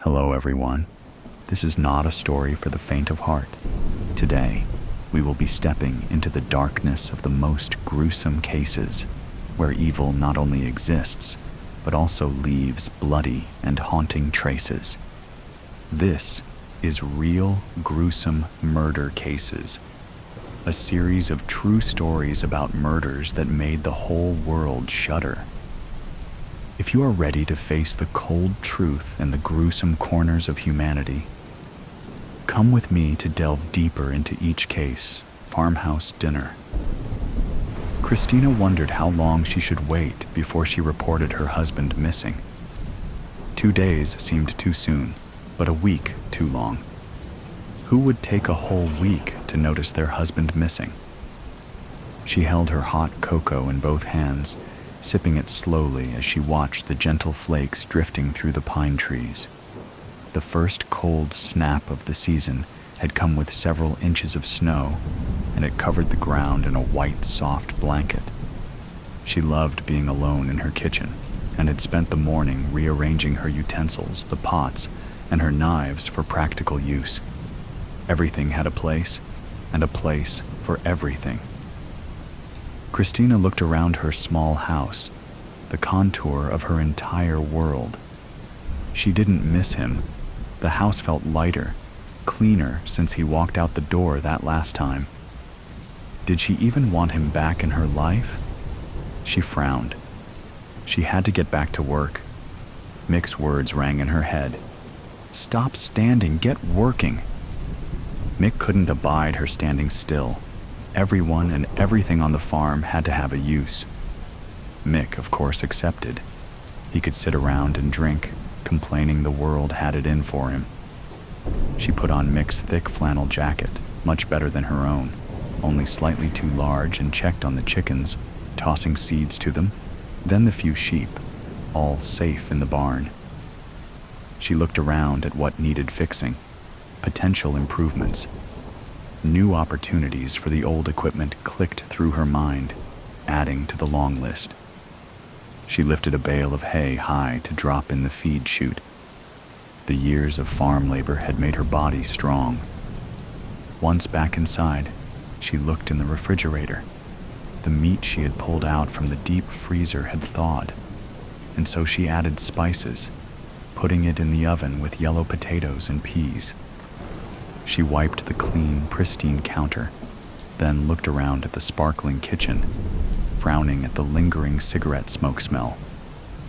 Hello everyone. This is not a story for the faint of heart. Today, we will be stepping into the darkness of the most gruesome cases, where evil not only exists, but also leaves bloody and haunting traces. This is Real Gruesome Murder Cases, a series of true stories about murders that made the whole world shudder. If you are ready to face the cold truth and the gruesome corners of humanity, come with me to delve deeper into each case. Farmhouse Dinner. Christina wondered how long she should wait before she reported her husband missing. 2 days seemed too soon, but a week too long. Who would take a whole week to notice their husband missing? She held her hot cocoa in both hands, sipping it slowly as she watched the gentle flakes drifting through the pine trees. The first cold snap of the season had come with several inches of snow, and it covered the ground in a white, soft blanket. She loved being alone in her kitchen, and had spent the morning rearranging her utensils, the pots, and her knives for practical use. Everything had a place, and a place for everything. Christina looked around her small house, the contour of her entire world. She didn't miss him. The house felt lighter, cleaner since he walked out the door that last time. Did she even want him back in her life? She frowned. She had to get back to work. Mick's words rang in her head. "Stop standing, get working." Mick couldn't abide her standing still. Everyone and everything on the farm had to have a use. Mick, of course, accepted. He could sit around and drink, complaining the world had it in for him. She put on Mick's thick flannel jacket, much better than her own, only slightly too large, and checked on the chickens, tossing seeds to them, then the few sheep, all safe in the barn. She looked around at what needed fixing, potential improvements. New opportunities for the old equipment clicked through her mind, adding to the long list. She lifted a bale of hay high to drop in the feed chute. The years of farm labor had made her body strong. Once back inside, she looked in the refrigerator. The meat she had pulled out from the deep freezer had thawed, and so she added spices, putting it in the oven with yellow potatoes and peas. She wiped the clean, pristine counter, then looked around at the sparkling kitchen, frowning at the lingering cigarette smoke smell,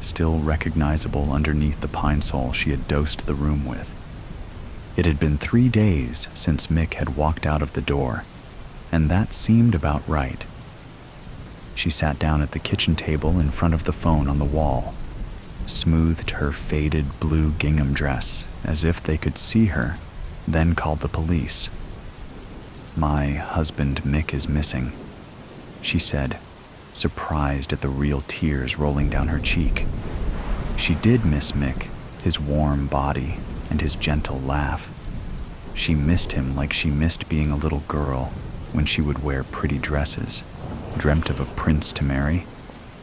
still recognizable underneath the pine sol she had dosed the room with. It had been 3 days since Mick had walked out of the door, and that seemed about right. She sat down at the kitchen table in front of the phone on the wall, smoothed her faded blue gingham dress as if they could see her, then called the police. "My husband Mick is missing," she said, surprised at the real tears rolling down her cheek. She did miss Mick, his warm body and his gentle laugh. She missed him like she missed being a little girl when she would wear pretty dresses, dreamt of a prince to marry,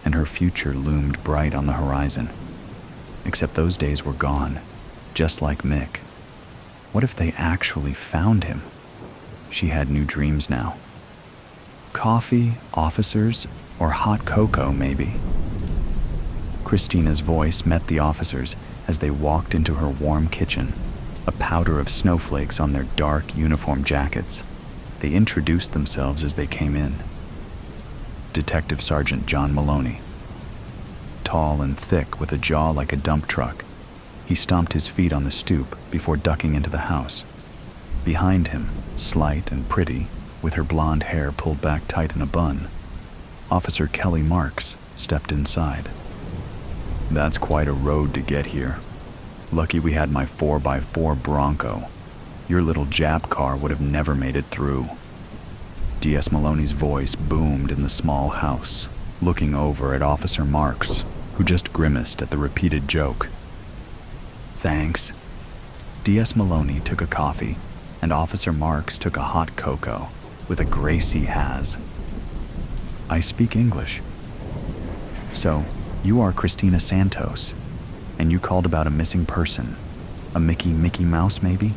and her future loomed bright on the horizon. Except those days were gone, just like Mick. What if they actually found him? She had new dreams now. Coffee, officers, or hot cocoa, maybe. Christina's voice met the officers as they walked into her warm kitchen, a powder of snowflakes on their dark uniform jackets. They introduced themselves as they came in. Detective Sergeant John Maloney. Tall and thick with a jaw like a dump truck, he stomped his feet on the stoop before ducking into the house. Behind him, slight and pretty, with her blonde hair pulled back tight in a bun, Officer Kelly Marks stepped inside. "That's quite a road to get here. Lucky we had my 4x4 Bronco. Your little Jap car would have never made it through." D.S. Maloney's voice boomed in the small house, looking over at Officer Marks, who just grimaced at the repeated joke. "Thanks." D.S. Maloney took a coffee, and Officer Marks took a hot cocoa with a Gracie has. "I speak English." "So, you are Christina Santos, and you called about a missing person. A Mickey Mouse, maybe?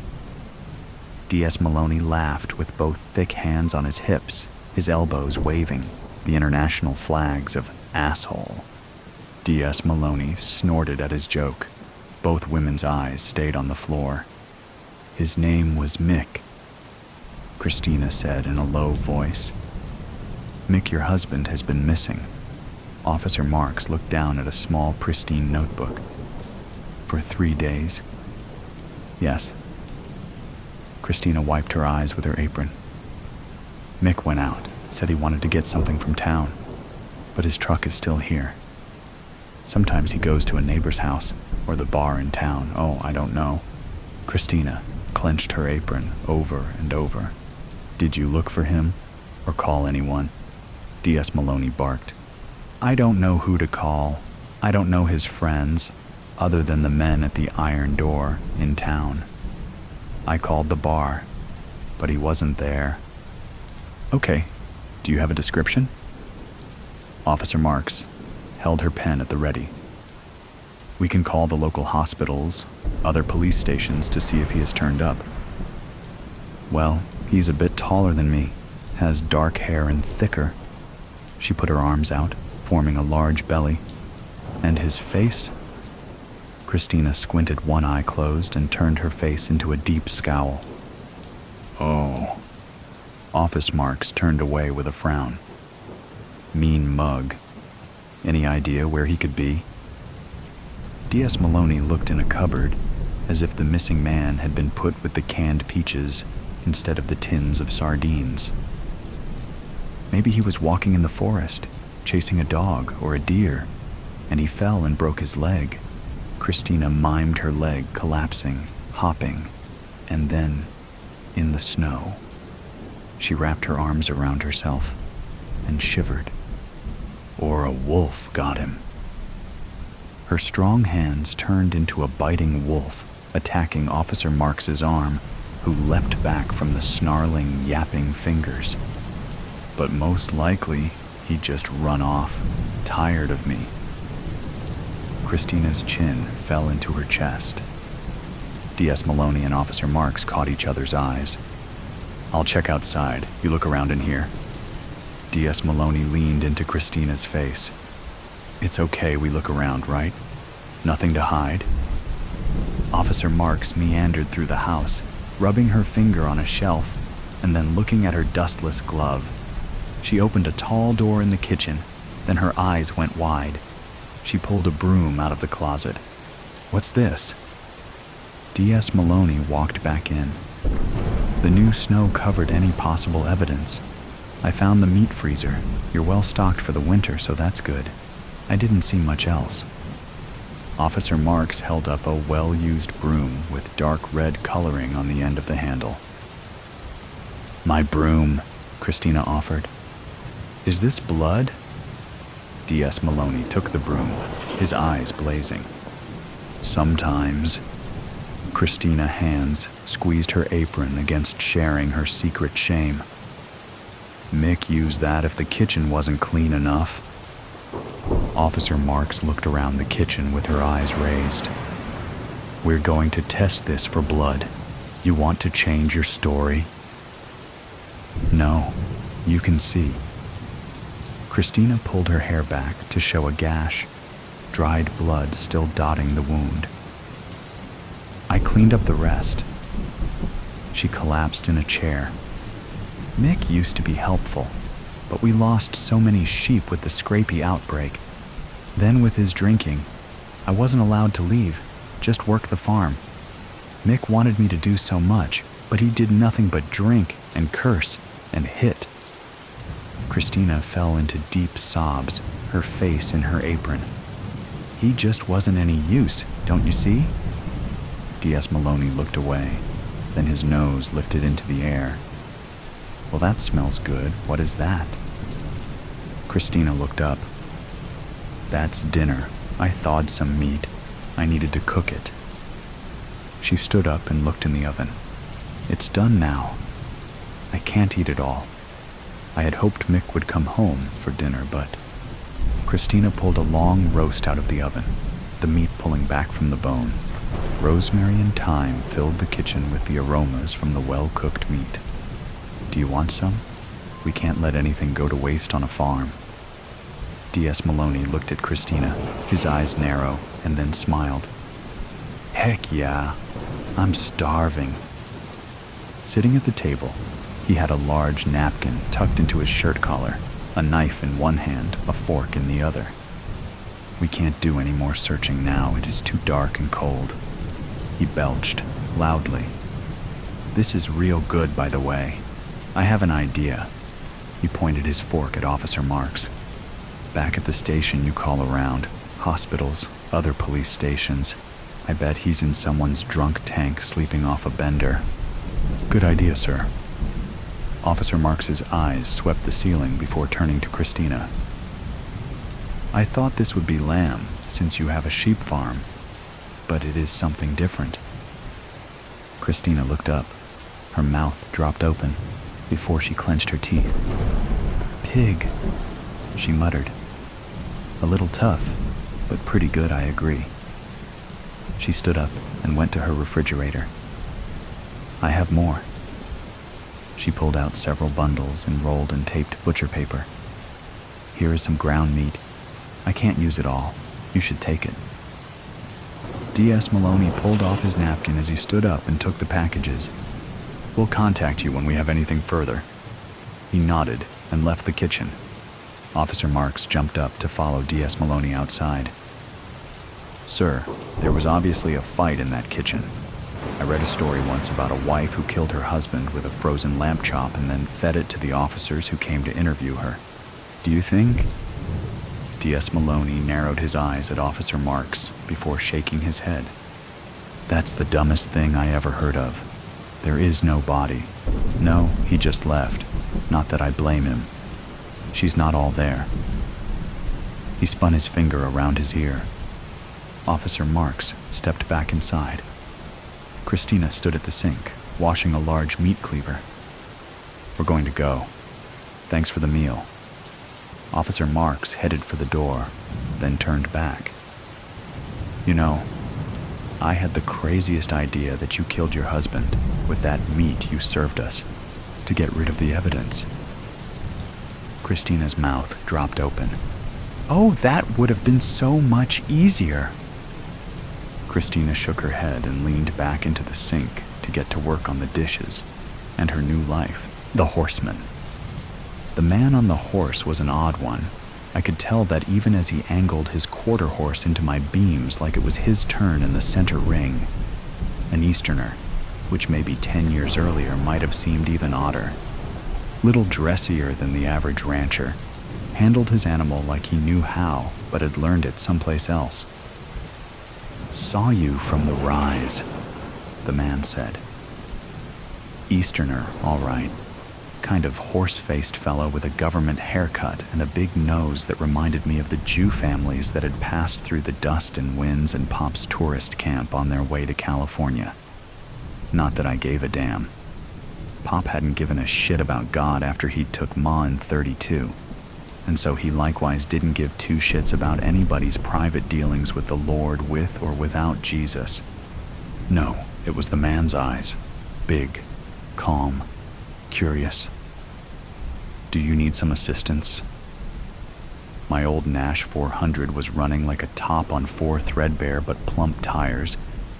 D.S. Maloney laughed with both thick hands on his hips, his elbows waving, the international flags of asshole. D.S. Maloney snorted at his joke. Both women's eyes stayed on the floor. His name was Mick, Christina said in a low voice. Mick, your husband, has been missing. Officer Marks looked down at a small, pristine notebook. For 3 days? Yes. Christina wiped her eyes with her apron. Mick went out, said he wanted to get something from town, but his truck is still here. Sometimes he goes to a neighbor's house, or the bar in town. Oh, I don't know. Christina clenched her apron over and over. Did you look for him, or call anyone? D.S. Maloney barked. I don't know who to call. I don't know his friends, other than the men at the Iron Door in town. I called the bar, but he wasn't there. Okay, do you have a description? Officer Marks held her pen at the ready. We can call the local hospitals, other police stations to see if he has turned up. Well, he's a bit taller than me, has dark hair and thicker. She put her arms out, forming a large belly. And his face? Christina squinted one eye closed and turned her face into a deep scowl. Oh. Office Marks turned away with a frown. Mean mug. Any idea where he could be? D.S. Maloney looked in a cupboard, as if the missing man had been put with the canned peaches instead of the tins of sardines. Maybe he was walking in the forest, chasing a dog or a deer, and he fell and broke his leg. Christina mimed her leg collapsing, hopping, and then, in the snow. She wrapped her arms around herself and shivered. Or a wolf got him. Her strong hands turned into a biting wolf, attacking Officer Marks's arm, who leapt back from the snarling, yapping fingers. But most likely, he'd just run off, tired of me. Christina's chin fell into her chest. D.S. Maloney and Officer Marks caught each other's eyes. I'll check outside. You look around in here. D.S. Maloney leaned into Christina's face. It's okay we look around, right? Nothing to hide? Officer Marks meandered through the house, rubbing her finger on a shelf, and then looking at her dustless glove. She opened a tall door in the kitchen, then her eyes went wide. She pulled a broom out of the closet. What's this? D.S. Maloney walked back in. The new snow covered any possible evidence. I found the meat freezer. You're well stocked for the winter, so that's good. I didn't see much else. Officer Marks held up a well-used broom with dark red coloring on the end of the handle. My broom, Christina offered. Is this blood? D.S. Maloney took the broom, his eyes blazing. Sometimes. Christina's hands squeezed her apron against sharing her secret shame. Mick used that if the kitchen wasn't clean enough. Officer Marks looked around the kitchen with her eyes raised. We're going to test this for blood. You want to change your story? No, you can see. Christina pulled her hair back to show a gash, dried blood still dotting the wound. I cleaned up the rest. She collapsed in a chair. Mick used to be helpful, but we lost so many sheep with the scrapie outbreak. Then with his drinking, I wasn't allowed to leave, just work the farm. Mick wanted me to do so much, but he did nothing but drink and curse and hit. Christina fell into deep sobs, her face in her apron. He just wasn't any use, don't you see? D.S. Maloney looked away, then his nose lifted into the air. Well, that smells good. What is that? Christina looked up. That's dinner. I thawed some meat. I needed to cook it. She stood up and looked in the oven. It's done now. I can't eat it all. I had hoped Mick would come home for dinner, but... Christina pulled a long roast out of the oven, the meat pulling back from the bone. Rosemary and thyme filled the kitchen with the aromas from the well-cooked meat. Do you want some? We can't let anything go to waste on a farm. D.S. Maloney looked at Christina, his eyes narrow, and then smiled. Heck yeah, I'm starving. Sitting at the table, he had a large napkin tucked into his shirt collar, a knife in one hand, a fork in the other. We can't do any more searching now. It is too dark and cold. He belched, loudly. This is real good, by the way. I have an idea. He pointed his fork at Officer Marks. Back at the station you call around, hospitals, other police stations. I bet he's in someone's drunk tank sleeping off a bender. Good idea, sir. Officer Marks's eyes swept the ceiling before turning to Christina. I thought this would be lamb, since you have a sheep farm, but it is something different. Christina looked up. Her mouth dropped open before she clenched her teeth. Pig, she muttered. A little tough, but pretty good, I agree. She stood up and went to her refrigerator. I have more. She pulled out several bundles in rolled and taped butcher paper. Here is some ground meat. I can't use it all. You should take it. D.S. Maloney pulled off his napkin as he stood up and took the packages. We'll contact you when we have anything further. He nodded and left the kitchen. Officer Marks jumped up to follow D.S. Maloney outside. Sir, there was obviously a fight in that kitchen. I read a story once about a wife who killed her husband with a frozen lamb chop and then fed it to the officers who came to interview her. Do you think? D.S. Maloney narrowed his eyes at Officer Marks before shaking his head. That's the dumbest thing I ever heard of. There is no body. No, he just left. Not that I blame him. She's not all there. He spun his finger around his ear. Officer Marks stepped back inside. Christina stood at the sink, washing a large meat cleaver. We're going to go. Thanks for the meal. Officer Marks headed for the door, then turned back. You know, I had the craziest idea that you killed your husband with that meat you served us to get rid of the evidence. Christina's mouth dropped open. Oh, that would have been so much easier. Christina shook her head and leaned back into the sink to get to work on the dishes and her new life, the Horseman. The man on the horse was an odd one. I could tell that even as he angled his quarter horse into my beams like it was his turn in the center ring. An Easterner, which maybe 10 years earlier might have seemed even odder. Little dressier than the average rancher, handled his animal like he knew how, but had learned it someplace else. Saw you from the rise, the man said. Easterner, all right. Kind of horse-faced fellow with a government haircut and a big nose that reminded me of the Jew families that had passed through the dust and winds in Pop's tourist camp on their way to California. Not that I gave a damn. Pop hadn't given a shit about God after he took Ma in 32, and so he likewise didn't give two shits about anybody's private dealings with the Lord with or without Jesus. No, it was the man's eyes. Big, calm, curious. Do you need some assistance? My old Nash 400 was running like a top on 4 threadbare but plump tires,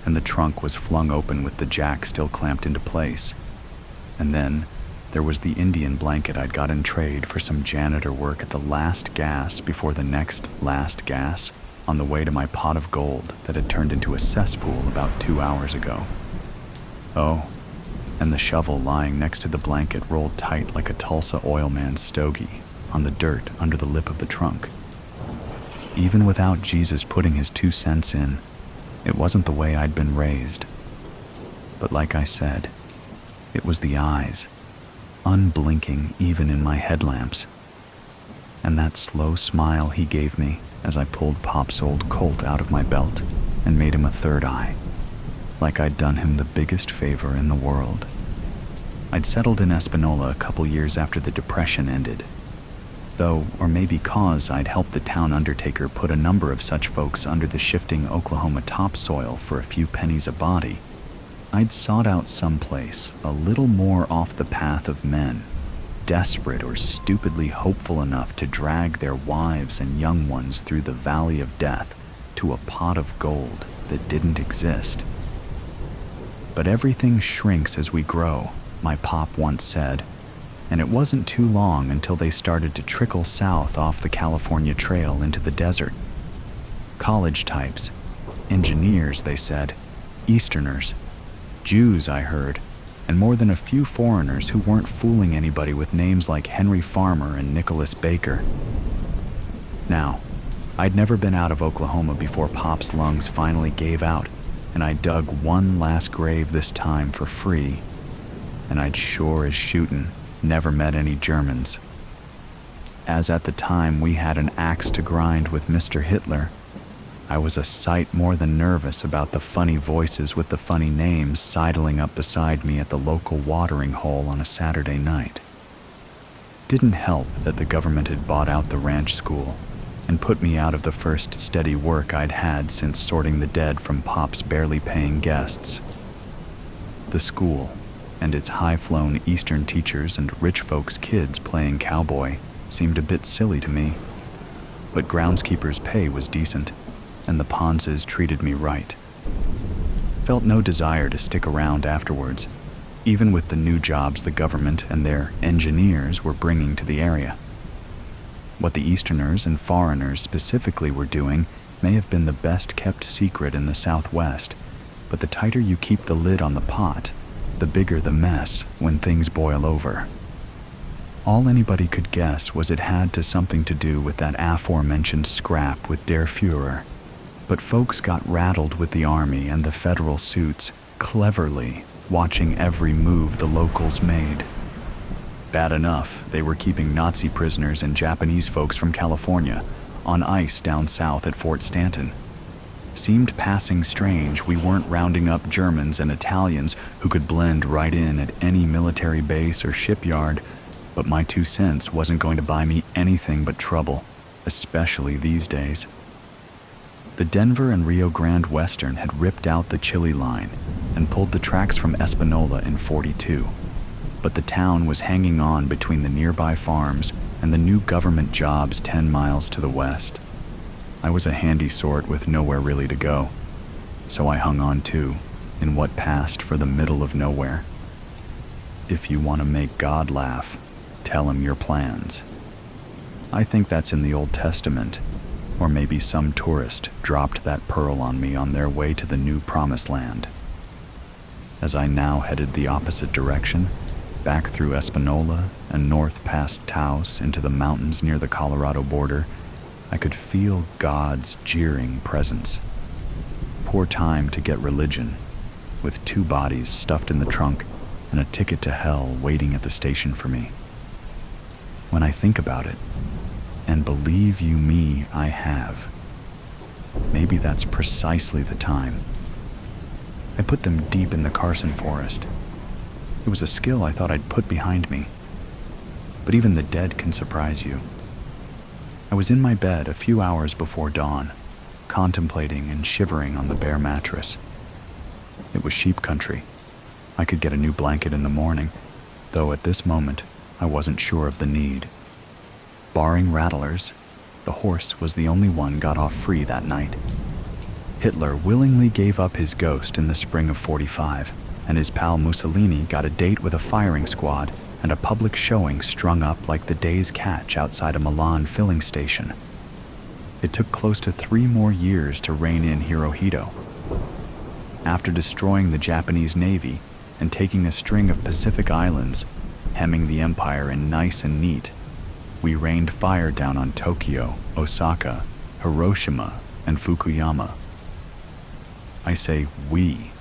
and the trunk was flung open with the jack still clamped into place. And then there was the Indian blanket I'd got in trade for some janitor work at the last gas before the next last gas on the way to my pot of gold that had turned into a cesspool about 2 hours ago. Oh, and the shovel lying next to the blanket rolled tight like a Tulsa oil man's stogie on the dirt under the lip of the trunk. Even without Jesus putting his 2 cents in, it wasn't the way I'd been raised. But like I said, it was the eyes, unblinking even in my headlamps, and that slow smile he gave me as I pulled Pop's old Colt out of my belt and made him a third eye, like I'd done him the biggest favor in the world. I'd settled in Espanola a couple years after the Depression ended. though, or maybe cause I'd helped the town undertaker put a number of such folks under the shifting Oklahoma topsoil for a few pennies a body, I'd sought out someplace a little more off the path of men, desperate or stupidly hopeful enough to drag their wives and young ones through the valley of death to a pot of gold that didn't exist. But everything shrinks as we grow, my pop once said, and it wasn't too long until they started to trickle south off the California Trail into the desert. College types, engineers, they said, Easterners, Jews, I heard, and more than a few foreigners who weren't fooling anybody with names like Henry Farmer and Nicholas Baker. Now, I'd never been out of Oklahoma before Pop's lungs finally gave out, and I dug one last grave this time for free, and I'd sure as shootin' never met any Germans. As at the time we had an axe to grind with Mr. Hitler, I was a sight more than nervous about the funny voices with the funny names sidling up beside me at the local watering hole on a Saturday night. Didn't help that the government had bought out the ranch school and put me out of the first steady work I'd had since sorting the dead from Pop's barely paying guests. The school and its high-flown Eastern teachers and rich folks' kids playing cowboy seemed a bit silly to me, but groundskeeper's pay was decent, and the Ponzes treated me right. Felt no desire to stick around afterwards, even with the new jobs the government and their engineers were bringing to the area. What the Easterners and foreigners specifically were doing may have been the best-kept secret in the Southwest, but the tighter you keep the lid on the pot, the bigger the mess when things boil over. All anybody could guess was it had to something to do with that aforementioned scrap with Der Fuhrer, but folks got rattled with the army and the federal suits, cleverly watching every move the locals made. Bad enough, they were keeping Nazi prisoners and Japanese folks from California on ice down south at Fort Stanton. Seemed passing strange we weren't rounding up Germans and Italians who could blend right in at any military base or shipyard, but my 2 cents wasn't going to buy me anything but trouble, especially these days. The Denver and Rio Grande Western had ripped out the Chile line and pulled the tracks from Espanola in '42, but the town was hanging on between the nearby farms and the new government jobs 10 miles to the west. I was a handy sort with nowhere really to go, so I hung on too, in what passed for the middle of nowhere. If you want to make God laugh, tell him your plans. I think that's in the Old Testament, or maybe some tourist dropped that pearl on me on their way to the new promised land. As I now headed the opposite direction, back through Espanola and north past Taos into the mountains near the Colorado border, I could feel God's jeering presence. Poor time to get religion, with 2 bodies stuffed in the trunk and a ticket to hell waiting at the station for me. When I think about it, and believe you me, I have, maybe that's precisely the time. I put them deep in the Carson forest. It was a skill I thought I'd put behind me. But even the dead can surprise you. I was in my bed a few hours before dawn, contemplating and shivering on the bare mattress. It was sheep country. I could get a new blanket in the morning, though at this moment I wasn't sure of the need. Barring rattlers, the horse was the only one got off free that night. Hitler willingly gave up his ghost in the spring of '45, and his pal Mussolini got a date with a firing squad and a public showing strung up like the day's catch outside a Milan filling station. It took close to 3 more years to rein in Hirohito. After destroying the Japanese Navy and taking a string of Pacific islands, hemming the empire in nice and neat, we rained fire down on Tokyo, Osaka, Hiroshima, and Fukuyama. I say we,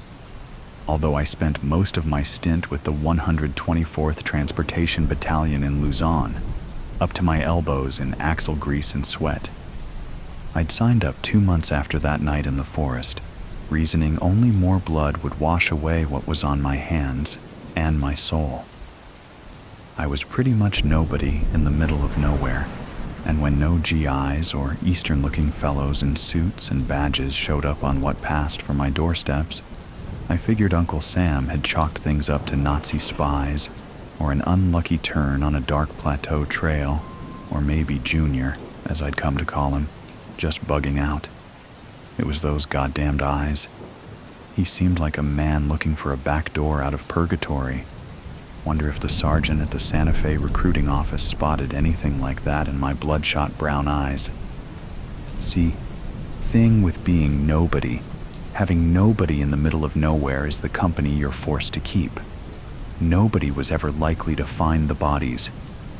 although I spent most of my stint with the 124th Transportation Battalion in Luzon, up to my elbows in axle grease and sweat. I'd signed up 2 months after that night in the forest, reasoning only more blood would wash away what was on my hands and my soul. I was pretty much nobody in the middle of nowhere, And when no GIs or Eastern-looking fellows in suits and badges showed up on what passed for my doorsteps, I figured Uncle Sam had chalked things up to Nazi spies, or an unlucky turn on a dark plateau trail, or maybe Junior, as I'd come to call him, just bugging out. It was those goddamned eyes. He seemed like a man looking for a back door out of purgatory. Wonder if the sergeant at the Santa Fe recruiting office spotted anything like that in my bloodshot brown eyes. See, thing with being nobody, having nobody in the middle of nowhere is the company you're forced to keep. Nobody was ever likely to find the bodies,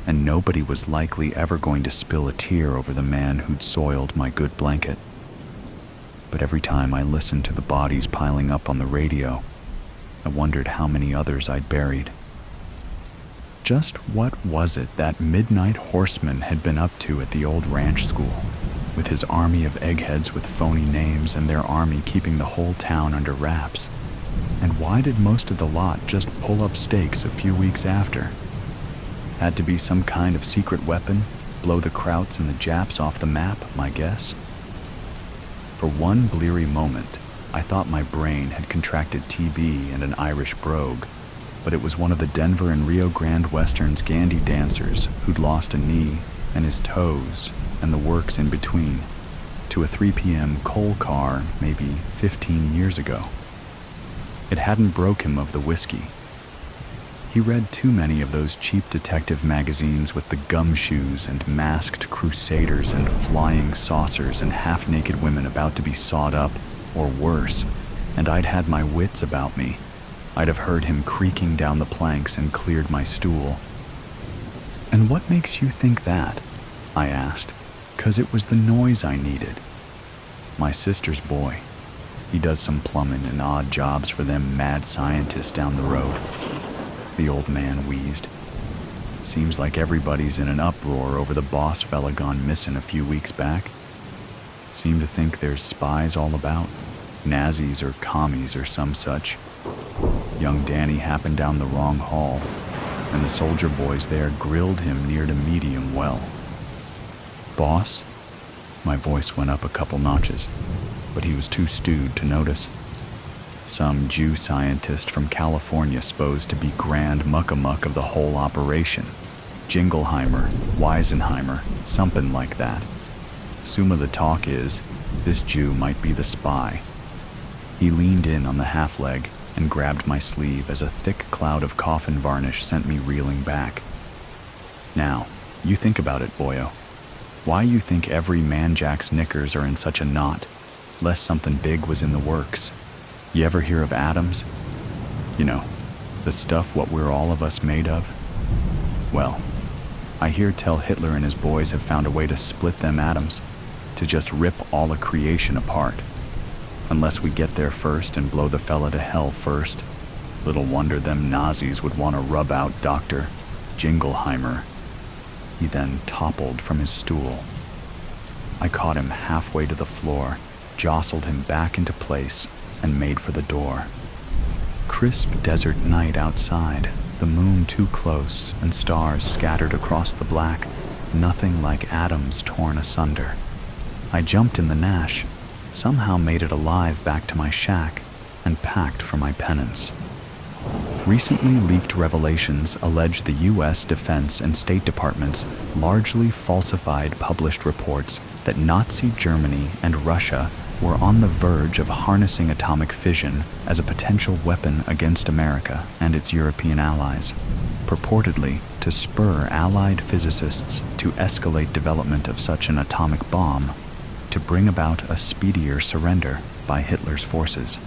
and nobody was likely ever going to spill a tear over the man who'd soiled my good blanket. But every time I listened to the bodies piling up on the radio, I wondered how many others I'd buried. Just what was it that midnight Horseman had been up to at the old ranch school, with his army of eggheads with phony names and their army keeping the whole town under wraps? And why did most of the lot just pull up stakes a few weeks after? Had to be some kind of secret weapon, blow the Krauts and the Japs off the map, my guess. For one bleary moment, I thought my brain had contracted TB and an Irish brogue, but it was one of the Denver and Rio Grande Western's Gandy dancers who'd lost a knee and his toes and the works in between to a 3 p.m. coal car maybe 15 years ago. It hadn't broke him of the whiskey. He read too many of those cheap detective magazines with the gumshoes and masked crusaders and flying saucers and half-naked women about to be sawed up, or worse, and I'd had my wits about me. I'd have heard him creaking down the planks and cleared my stool. "And what makes you think that?" I asked, 'cause it was the noise I needed. "My sister's boy. He does some plumbing and odd jobs for them mad scientists down the road," the old man wheezed. "Seems like everybody's in an uproar over the boss fella gone missing a few weeks back. Seem to think there's spies all about, Nazis or commies or some such. Young Danny happened down the wrong hall, and the soldier boys there grilled him near to medium well." "Boss?" My voice went up a couple notches, but he was too stewed to notice. "Some Jew scientist from California supposed to be grand muckamuck of the whole operation. Jingleheimer, Weisenheimer, something like that. Some of the talk is, this Jew might be the spy." He leaned in on the half-leg and grabbed my sleeve as a thick cloud of coffin varnish sent me reeling back. "Now, you think about it, boyo. Why you think every man-jack's knickers are in such a knot, lest something big was in the works? You ever hear of atoms? You know, the stuff what we're all of us made of? Well, I hear tell Hitler and his boys have found a way to split them atoms, to just rip all of creation apart. Unless we get there first and blow the fella to hell first. Little wonder them Nazis would want to rub out Dr. Jingleheimer." He then toppled from his stool. I caught him halfway to the floor, jostled him back into place, and made for the door. Crisp desert night outside, the moon too close and stars scattered across the black, nothing like atoms torn asunder. I jumped in the Nash, somehow made it alive back to my shack, and packed for my penance. Recently leaked revelations allege the U.S. Defense and State Departments largely falsified published reports that Nazi Germany and Russia were on the verge of harnessing atomic fission as a potential weapon against America and its European allies, purportedly to spur Allied physicists to escalate development of such an atomic bomb to bring about a speedier surrender by Hitler's forces.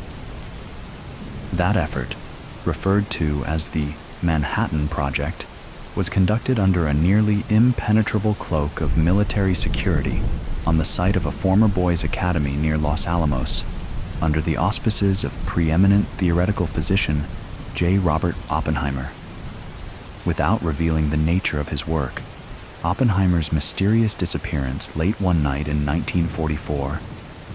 That effort, referred to as the Manhattan Project, was conducted under a nearly impenetrable cloak of military security on the site of a former boys' academy near Los Alamos, under the auspices of preeminent theoretical physician J. Robert Oppenheimer. Without revealing the nature of his work, Oppenheimer's mysterious disappearance late one night in 1944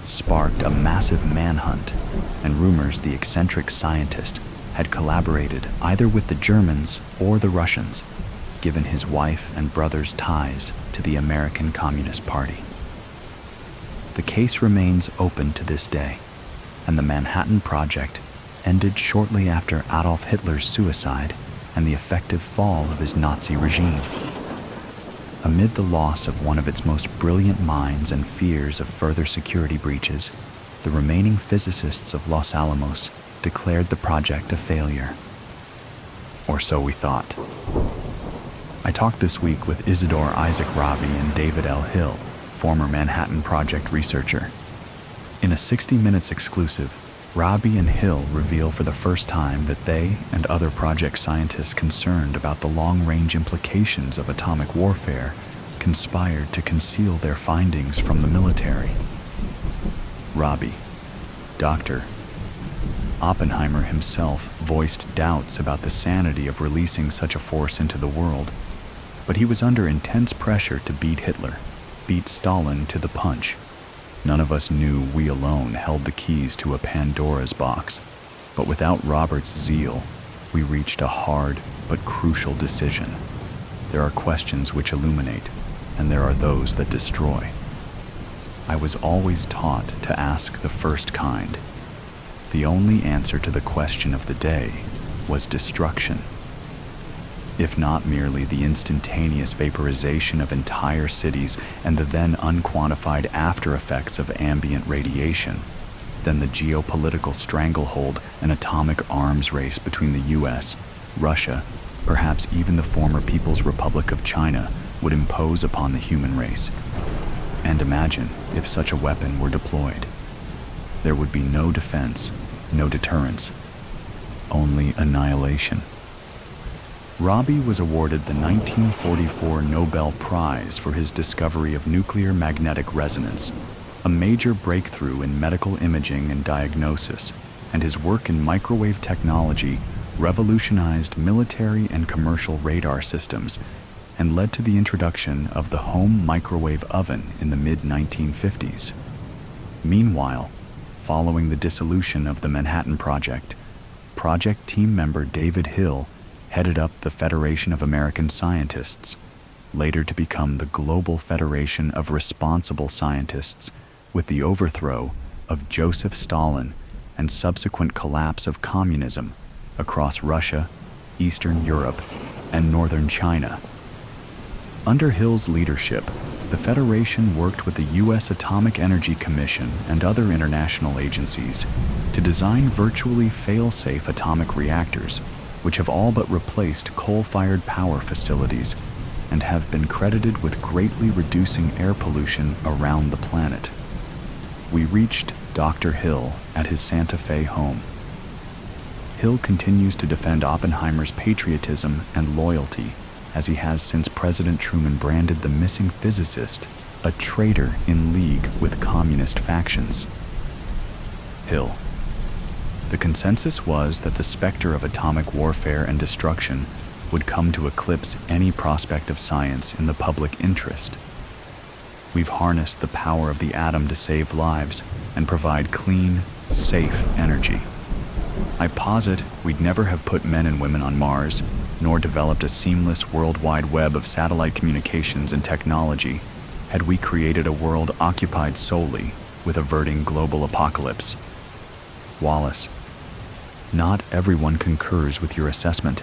sparked a massive manhunt, and rumors the eccentric scientist had collaborated either with the Germans or the Russians, given his wife and brother's ties to the American Communist Party. The case remains open to this day, and the Manhattan Project ended shortly after Adolf Hitler's suicide and the effective fall of his Nazi regime. Amid the loss of one of its most brilliant minds and fears of further security breaches, the remaining physicists of Los Alamos declared the project a failure. Or so we thought. I talked this week with Isidore Isaac Rabi and David L. Hill, former Manhattan Project researcher. In a 60 Minutes exclusive, Rabi and Hill reveal for the first time that they and other project scientists concerned about the long-range implications of atomic warfare conspired to conceal their findings from the military. Rabi, Dr. Oppenheimer himself voiced doubts about the sanity of releasing such a force into the world, but he was under intense pressure to beat Hitler, beat Stalin to the punch. None of us knew we alone held the keys to a Pandora's box, but without Robert's zeal, we reached a hard but crucial decision. There are questions which illuminate, and there are those that destroy. I was always taught to ask the first kind. The only answer to the question of the day was destruction. If not merely the instantaneous vaporization of entire cities and the then unquantified after effects of ambient radiation, then the geopolitical stranglehold and atomic arms race between the US, Russia, perhaps even the former People's Republic of China would impose upon the human race. And imagine if such a weapon were deployed. There would be no defense, no deterrence, only annihilation. Rabi was awarded the 1944 Nobel Prize for his discovery of nuclear magnetic resonance, a major breakthrough in medical imaging and diagnosis, and his work in microwave technology revolutionized military and commercial radar systems and led to the introduction of the home microwave oven in the mid-1950s. Meanwhile, following the dissolution of the Manhattan Project, project team member David Hill headed up the Federation of American Scientists, later to become the Global Federation of Responsible Scientists, with the overthrow of Joseph Stalin and subsequent collapse of communism across Russia, Eastern Europe, and Northern China. Under Hill's leadership, the Federation worked with the U.S. Atomic Energy Commission and other international agencies to design virtually fail-safe atomic reactors, which have all but replaced coal-fired power facilities and have been credited with greatly reducing air pollution around the planet. We reached Dr. Hill at his Santa Fe home. Hill continues to defend Oppenheimer's patriotism and loyalty, as he has since President Truman branded the missing physicist a traitor in league with communist factions. Hill. The consensus was that the specter of atomic warfare and destruction would come to eclipse any prospect of science in the public interest. We've harnessed the power of the atom to save lives and provide clean, safe energy. I posit we'd never have put men and women on Mars, nor developed a seamless worldwide web of satellite communications and technology had we created a world occupied solely with averting global apocalypse. Wallace. Not everyone concurs with your assessment.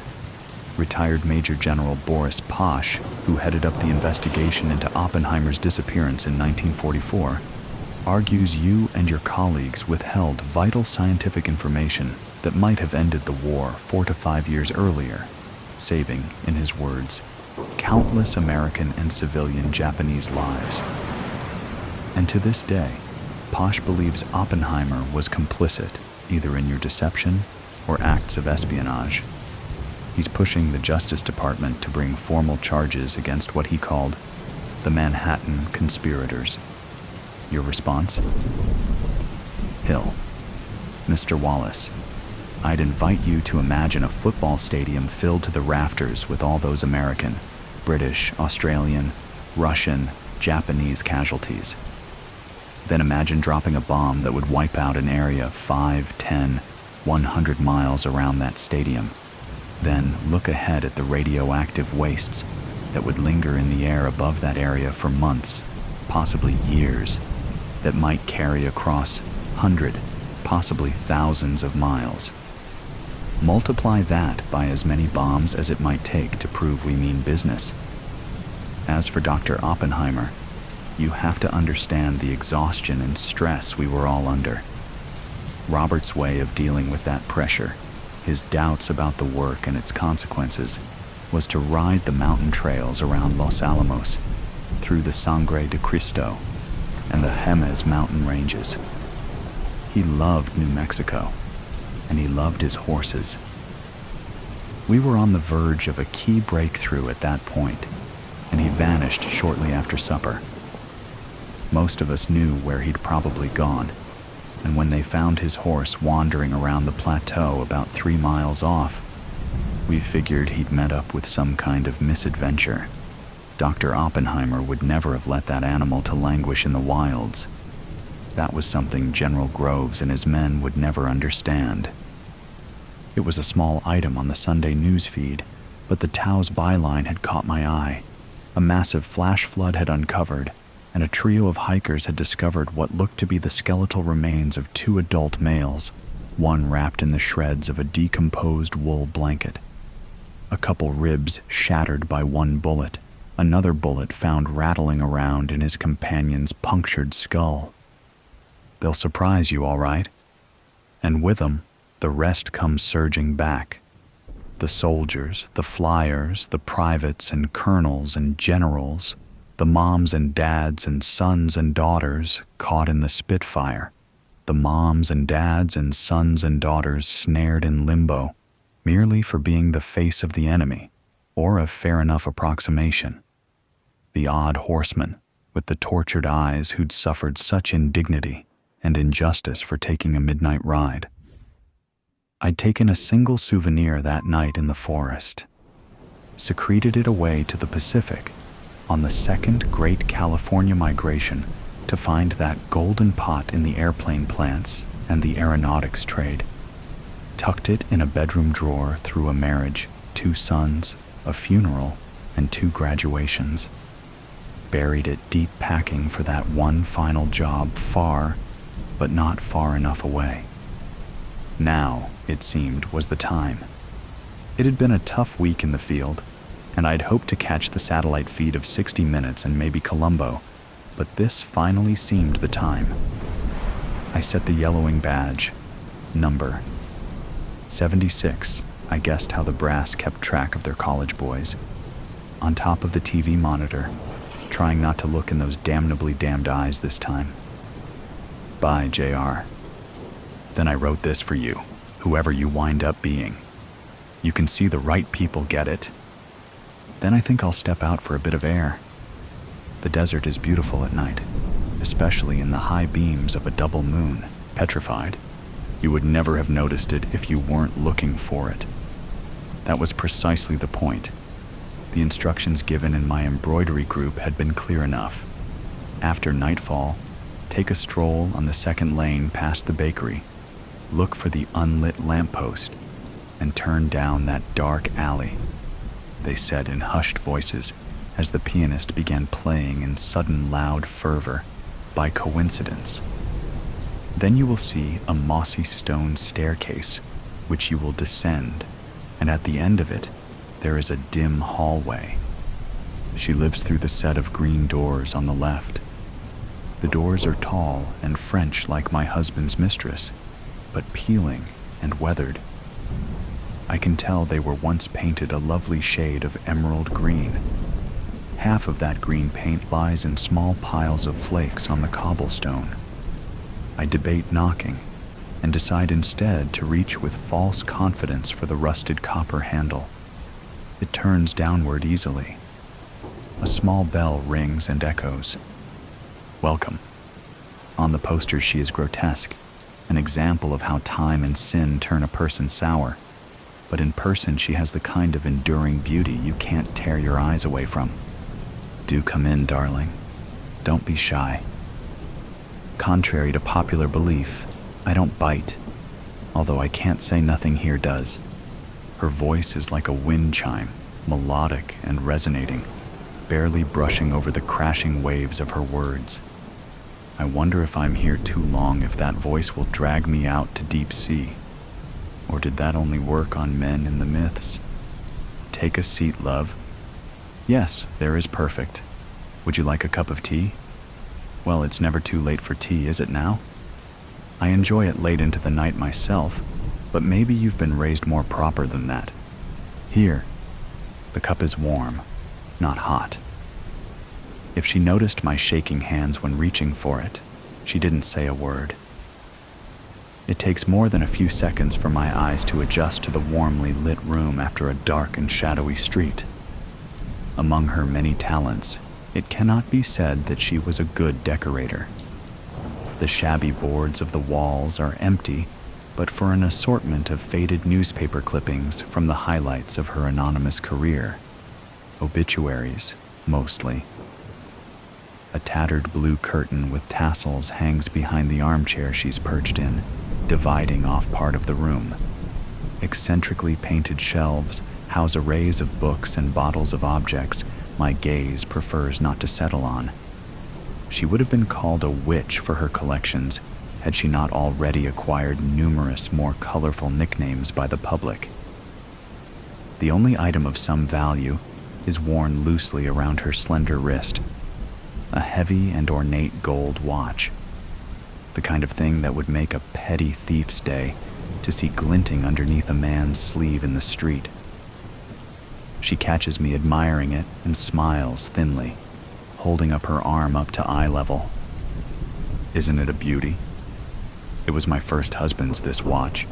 Retired Major General Boris Posh, who headed up the investigation into Oppenheimer's disappearance in 1944, argues you and your colleagues withheld vital scientific information that might have ended the war 4 to 5 years earlier, saving, in his words, countless American and civilian Japanese lives. And to this day, Posh believes Oppenheimer was complicit either in your deception or acts of espionage. He's pushing the Justice Department to bring formal charges against what he called the Manhattan conspirators. Your response? Hill. Mr. Wallace, I'd invite you to imagine a football stadium filled to the rafters with all those American, British, Australian, Russian, Japanese casualties. Then imagine dropping a bomb that would wipe out an area 5, 10, 100 miles around that stadium. Then look ahead at the radioactive wastes that would linger in the air above that area for months, possibly years, that might carry across possibly thousands of miles. Multiply that by as many bombs as it might take to prove we mean business. As for Dr. Oppenheimer, you have to understand the exhaustion and stress we were all under. Robert's way of dealing with that pressure, his doubts about the work and its consequences, was to ride the mountain trails around Los Alamos, through the Sangre de Cristo and the Jemez mountain ranges. He loved New Mexico, and he loved his horses. We were on the verge of a key breakthrough at that point, and he vanished shortly after supper. Most of us knew where he'd probably gone, and when they found his horse wandering around the plateau about 3 miles off, we figured he'd met up with some kind of misadventure. Dr. Oppenheimer would never have let that animal to languish in the wilds. That was something General Groves and his men would never understand. It was a small item on the Sunday news feed, but the Tao's byline had caught my eye. A massive flash flood had uncovered, and a trio of hikers had discovered what looked to be the skeletal remains of 2 adult males, one wrapped in the shreds of a decomposed wool blanket. A couple ribs shattered by one bullet, another bullet found rattling around in his companion's punctured skull. They'll surprise you, all right. And with them, the rest comes surging back. The soldiers, the flyers, the privates and colonels and generals, the moms and dads and sons and daughters caught in the Spitfire, the moms and dads and sons and daughters snared in limbo, merely for being the face of the enemy, or a fair enough approximation. The odd horseman, with the tortured eyes who'd suffered such indignity and injustice for taking a midnight ride. I'd taken a single souvenir that night in the forest, secreted it away to the Pacific on the second great California migration to find that golden pot in the airplane plants and the aeronautics trade, tucked it in a bedroom drawer through a marriage, 2 sons, a funeral, and 2 graduations, buried it deep packing for that one final job far, but not far enough away. Now, it seemed, was the time. It had been a tough week in the field, and I'd hoped to catch the satellite feed of 60 Minutes and maybe Columbo, but this finally seemed the time. I set the yellowing badge, number 76, I guessed how the brass kept track of their college boys, on top of the TV monitor, trying not to look in those damnably damned eyes this time. Bye, JR. Then I wrote this for you, whoever you wind up being. You can see the right people get it. Then I think I'll step out for a bit of air. The desert is beautiful at night, especially in the high beams of a double moon. Petrified. You would never have noticed it if you weren't looking for it. That was precisely the point. The instructions given in my embroidery group had been clear enough. After nightfall, take a stroll on the second lane past the bakery, look for the unlit lamppost, and turn down that dark alley, they said in hushed voices as the pianist began playing in sudden loud fervor, by coincidence. Then you will see a mossy stone staircase, which you will descend, and at the end of it, there is a dim hallway. She lives through the set of green doors on the left. The doors are tall and French like my husband's mistress, but peeling and weathered. I can tell they were once painted a lovely shade of emerald green. Half of that green paint lies in small piles of flakes on the cobblestone. I debate knocking, and decide instead to reach with false confidence for the rusted copper handle. It turns downward easily. A small bell rings and echoes. Welcome. On the poster she is grotesque, an example of how time and sin turn a person sour. But in person she has the kind of enduring beauty you can't tear your eyes away from. Do come in, darling. Don't be shy. Contrary to popular belief, I don't bite, although I can't say nothing here does. Her voice is like a wind chime, melodic and resonating, barely brushing over the crashing waves of her words. I wonder if I'm here too long, if that voice will drag me out to deep sea. Or did that only work on men in the myths? Take a seat, love. Yes, there is perfect. Would you like a cup of tea? Well, it's never too late for tea, is it now? I enjoy it late into the night myself, but maybe you've been raised more proper than that. Here, the cup is warm, not hot. If she noticed my shaking hands when reaching for it, she didn't say a word. It takes more than a few seconds for my eyes to adjust to the warmly lit room after a dark and shadowy street. Among her many talents, it cannot be said that she was a good decorator. The shabby boards of the walls are empty, but for an assortment of faded newspaper clippings from the highlights of her anonymous career. Obituaries, mostly. A tattered blue curtain with tassels hangs behind the armchair she's perched in, dividing off part of the room. Eccentrically painted shelves house arrays of books and bottles of objects my gaze prefers not to settle on. She would have been called a witch for her collections had she not already acquired numerous more colorful nicknames by the public. The only item of some value is worn loosely around her slender wrist, a heavy and ornate gold watch, the kind of thing that would make a petty thief's day to see glinting underneath a man's sleeve in the street. She catches me admiring it and smiles thinly, holding up her arm up to eye level. Isn't it a beauty? It was my first husband's, this watch.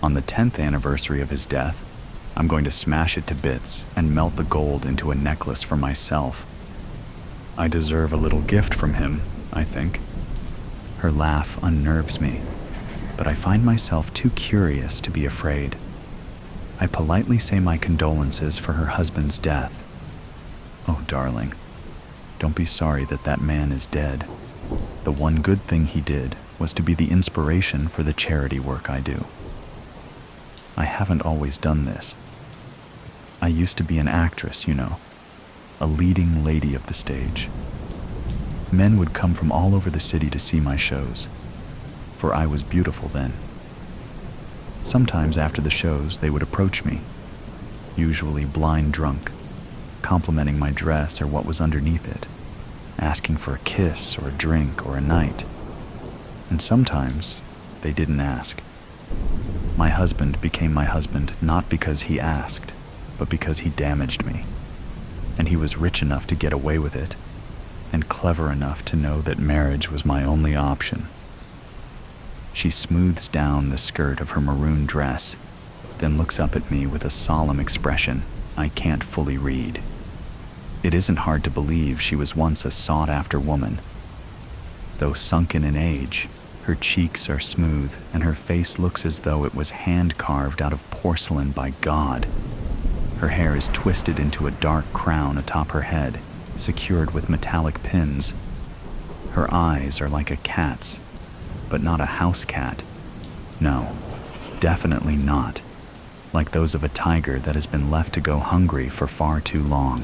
On the 10th anniversary of his death, I'm going to smash it to bits and melt the gold into a necklace for myself. I deserve a little gift from him, I think. Her laugh unnerves me, but I find myself too curious to be afraid. I politely say my condolences for her husband's death. Oh, darling, don't be sorry that that man is dead. The one good thing he did was to be the inspiration for the charity work I do. I haven't always done this. I used to be an actress, you know, a leading lady of the stage. Men would come from all over the city to see my shows, for I was beautiful then. Sometimes after the shows, they would approach me, usually blind drunk, complimenting my dress or what was underneath it, asking for a kiss or a drink or a night. And sometimes they didn't ask. My husband became my husband not because he asked, but because he damaged me. And he was rich enough to get away with it, and clever enough to know that marriage was my only option. She smooths down the skirt of her maroon dress, then looks up at me with a solemn expression I can't fully read. It isn't hard to believe she was once a sought-after woman. Though sunken in age, her cheeks are smooth and her face looks as though it was hand-carved out of porcelain by God. Her hair is twisted into a dark crown atop her head, secured with metallic pins. Her eyes are like a cat's, but not a house cat. No, definitely not. Like those of a tiger that has been left to go hungry for far too long.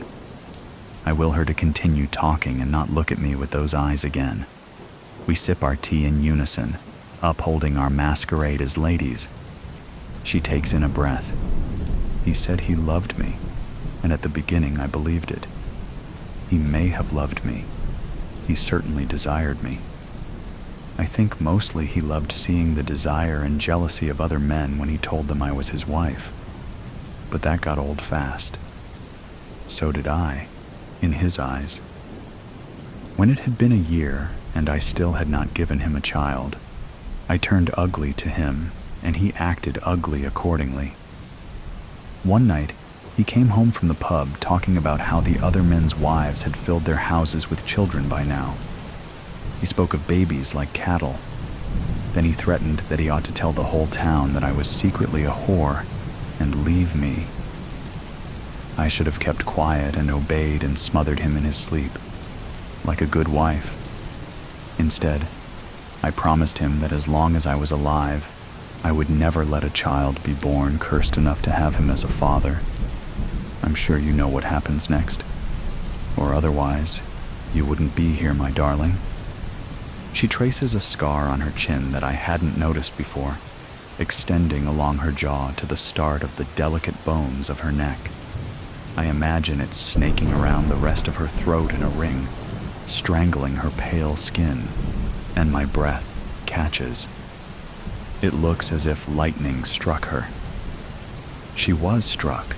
I will her to continue talking and not look at me with those eyes again. We sip our tea in unison, upholding our masquerade as ladies. She takes in a breath. He said he loved me, and at the beginning I believed it. He may have loved me. He certainly desired me. I think mostly he loved seeing the desire and jealousy of other men when he told them I was his wife. But that got old fast. So did I, in his eyes. When it had been a year and I still had not given him a child, I turned ugly to him, and he acted ugly accordingly. One night, he came home from the pub talking about how the other men's wives had filled their houses with children by now. He spoke of babies like cattle. Then he threatened that he ought to tell the whole town that I was secretly a whore and leave me. I should have kept quiet and obeyed and smothered him in his sleep, like a good wife. Instead, I promised him that as long as I was alive, I would never let a child be born cursed enough to have him as a father. I'm sure you know what happens next. Or otherwise, you wouldn't be here, my darling. She traces a scar on her chin that I hadn't noticed before, extending along her jaw to the start of the delicate bones of her neck. I imagine it snaking around the rest of her throat in a ring, strangling her pale skin, and my breath catches. It looks as if lightning struck her. She was struck,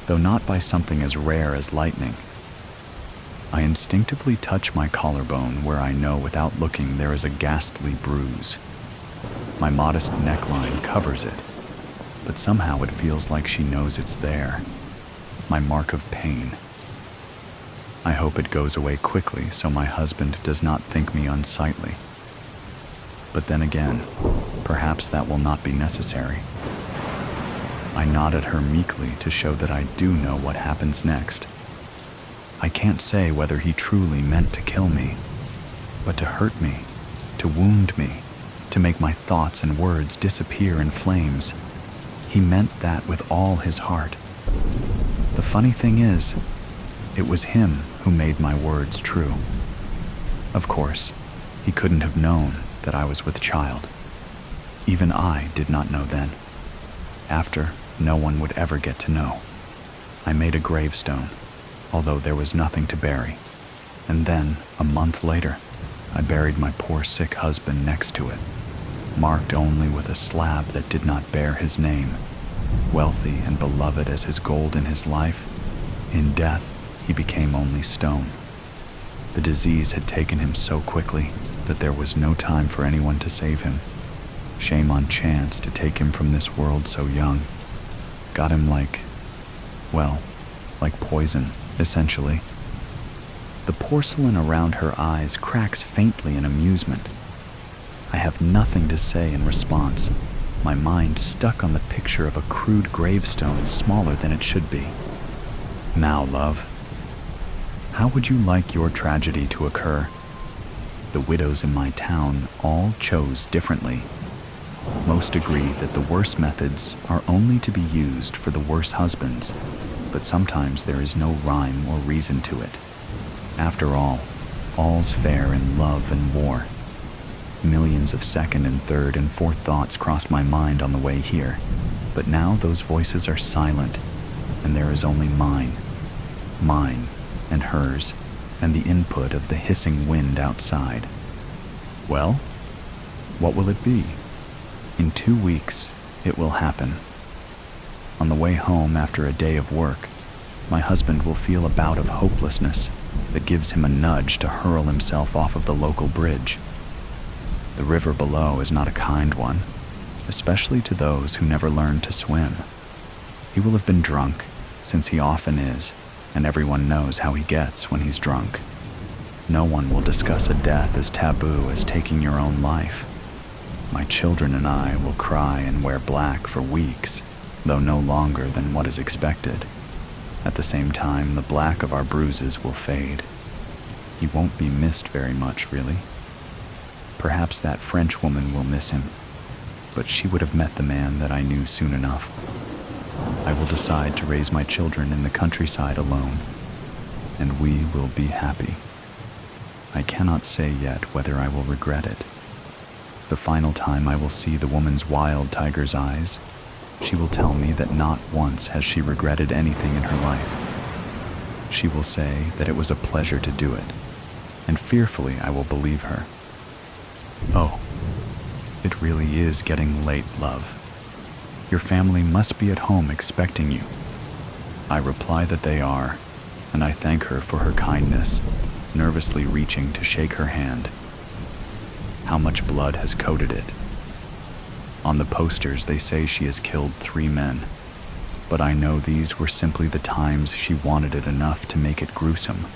though not by something as rare as lightning. I instinctively touch my collarbone where I know without looking there is a ghastly bruise. My modest neckline covers it, but somehow it feels like she knows it's there. My mark of pain. I hope it goes away quickly so my husband does not think me unsightly. But then again, perhaps that will not be necessary. I nod at her meekly to show that I do know what happens next. I can't say whether he truly meant to kill me, but to hurt me, to wound me, to make my thoughts and words disappear in flames. He meant that with all his heart. The funny thing is, it was him who made my words true. Of course, he couldn't have known that I was with child. Even I did not know then. After, no one would ever get to know. I made a gravestone, although there was nothing to bury. And then, a month later, I buried my poor sick husband next to it, marked only with a slab that did not bear his name. Wealthy and beloved as his gold in his life, in death he became only stone. The disease had taken him so quickly that there was no time for anyone to save him. Shame on chance to take him from this world so young. Got him like poison, essentially. The porcelain around her eyes cracks faintly in amusement. I have nothing to say in response, my mind stuck on the picture of a crude gravestone smaller than it should be. Now, love, how would you like your tragedy to occur? The widows in my town all chose differently. Most agreed that the worst methods are only to be used for the worse husbands, but sometimes there is no rhyme or reason to it. After all, all's fair in love and war. Millions of second and third and fourth thoughts crossed my mind on the way here, but now those voices are silent, and there is only mine and hers, and the input of the hissing wind outside. Well, what will it be? In 2 weeks, it will happen. On the way home after a day of work, my husband will feel a bout of hopelessness that gives him a nudge to hurl himself off of the local bridge. The river below is not a kind one, especially to those who never learned to swim. He will have been drunk, since he often is, and everyone knows how he gets when he's drunk. No one will discuss a death as taboo as taking your own life. My children and I will cry and wear black for weeks, though no longer than what is expected. At the same time, the black of our bruises will fade. He won't be missed very much, really. Perhaps that French woman will miss him, but she would have met the man that I knew soon enough. I will decide to raise my children in the countryside alone, and we will be happy. I cannot say yet whether I will regret it. The final time I will see the woman's wild tiger's eyes, she will tell me that not once has she regretted anything in her life. She will say that it was a pleasure to do it, and fearfully I will believe her. Oh, it really is getting late, love. Your family must be at home expecting you. I reply that they are, and I thank her for her kindness, nervously reaching to shake her hand. How much blood has coated it? On the posters they say she has killed 3 men, but I know these were simply the times she wanted it enough to make it gruesome.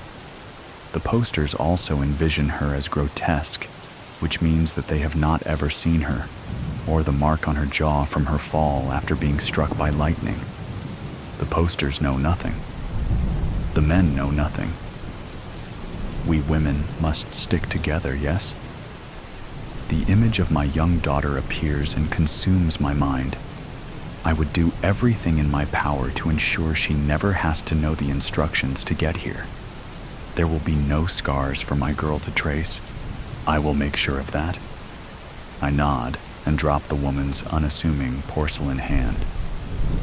The posters also envision her as grotesque, which means that they have not ever seen her, or the mark on her jaw from her fall after being struck by lightning. The posters know nothing. The men know nothing. We women must stick together, yes? the image of my young daughter appears and consumes my mind, I would do everything in my power to ensure she never has to know the instructions to get here. There will be no scars for my girl to trace. I will make sure of that. I nod and drop the woman's unassuming porcelain hand.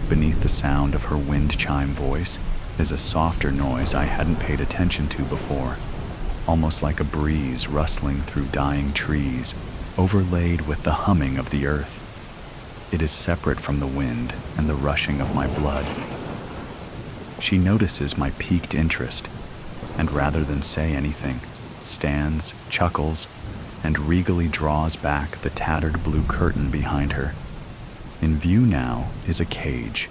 Beneath the sound of her wind chime voice is a softer noise I hadn't paid attention to before, almost like a breeze rustling through dying trees, overlaid with the humming of the earth. It is separate from the wind and the rushing of my blood. She notices my piqued interest, and rather than say anything, stands, chuckles, and regally draws back the tattered blue curtain behind her. In view now is a cage